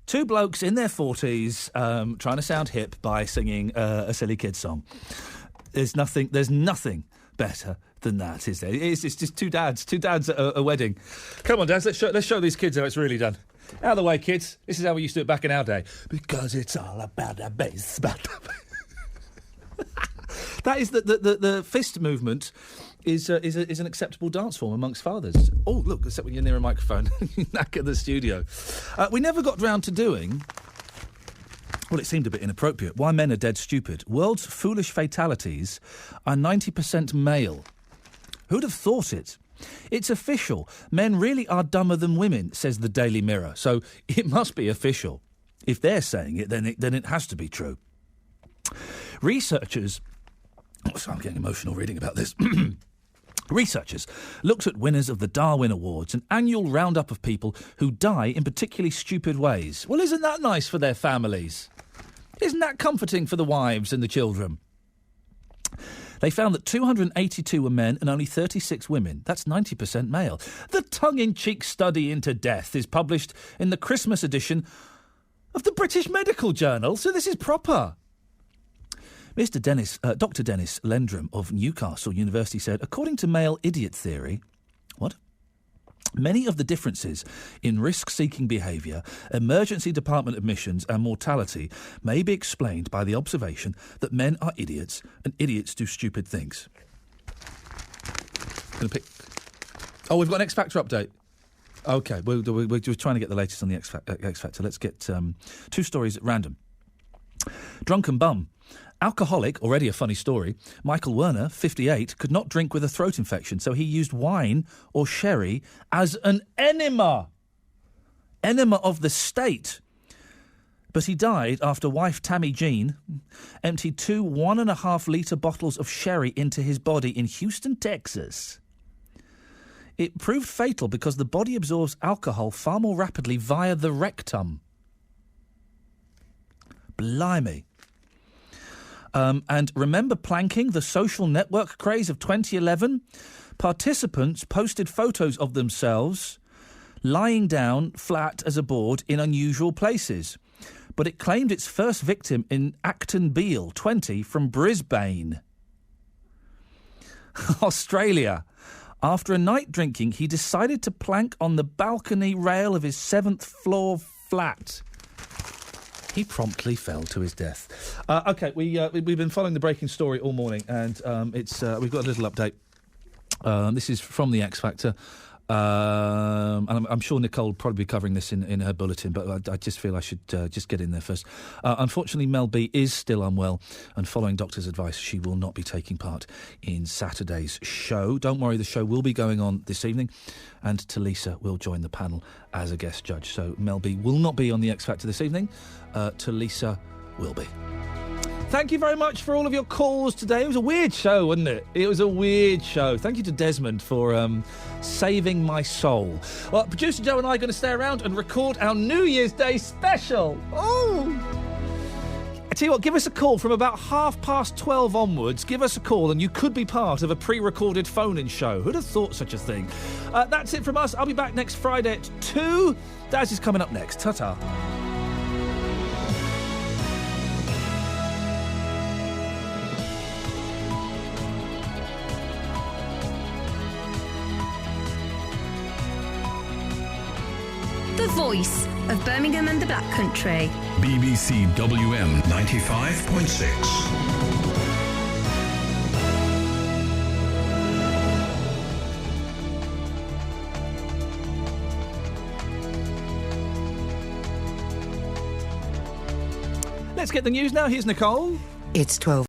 Two blokes in their 40s trying to sound hip by singing a silly kid song. There's nothing better than that, is there? It's just two dads at a wedding. Come on, Daz, let's show these kids how it's really done. Out of the way, kids. This is how we used to do it back in our day. Because it's all about the bass. That is the fist movement is an acceptable dance form amongst fathers. Oh, look, except when you're near a microphone. You knack at the studio. We never got round to doing... Well, it seemed a bit inappropriate. Why men are dead stupid. World's foolish fatalities are 90% male. Who'd have thought it? It's official. Men really are dumber than women, says the Daily Mirror. So it must be official. If they're saying it, then it has to be true. Researchers... Oh, sorry, I'm getting emotional reading about this. Researchers looked at winners of the Darwin Awards, an annual roundup of people who die in particularly stupid ways. Well, isn't that nice for their families? Isn't that comforting for the wives and the children? They found that 282 were men and only 36 women. That's 90% male. The tongue-in-cheek study into death is published in the Christmas edition of the British Medical Journal, so this is proper. Dr. Dennis Lendrum of Newcastle University said, according to male idiot theory, many of the differences in risk-seeking behaviour, emergency department admissions and mortality may be explained by the observation that men are idiots and idiots do stupid things. We've got an X Factor update. OK, we're just trying to get the latest on the X Factor. Let's get two stories at random. Drunken bum. Alcoholic, already a funny story. Michael Werner, 58, could not drink with a throat infection, so he used wine or sherry as an enema. enema of the state. But he died after wife Tammy Jean emptied 2 1.5-litre bottles of sherry into his body in Houston, Texas. It proved fatal because the body absorbs alcohol far more rapidly via the rectum. Blimey. And remember planking, the social network craze of 2011? Participants posted photos of themselves lying down flat as a board in unusual places. But it claimed its first victim in Acton Beale, 20, from Brisbane. Australia. After a night drinking, he decided to plank on the balcony rail of his 7th floor flat. He promptly fell to his death. OK, we've been following the breaking story all morning, and we've got a little update. This is from the X Factor. And I'm sure Nicole will probably be covering this in her bulletin, but I just feel I should just get in there first. Unfortunately, Mel B is still unwell, and following doctor's advice, she will not be taking part in Saturday's show. Don't worry, the show will be going on this evening, and Talisa will join the panel as a guest judge. So Mel B will not be on the X Factor this evening. Talisa will be. Thank you very much for all of your calls today. It was a weird show, wasn't it? It was a weird show. Thank you to Desmond for saving my soul. Well, producer Joe and I are going to stay around and record our New Year's Day special. Oh! I tell you what, give us a call from about 12:30 onwards. Give us a call and you could be part of a pre-recorded phone-in show. Who'd have thought such a thing? That's it from us. I'll be back next Friday at 2. Daz is coming up next. Ta-ta. The voice of Birmingham and the Black Country. BBC WM 95.6. Let's get the news now. Here's Nicole. It's 12.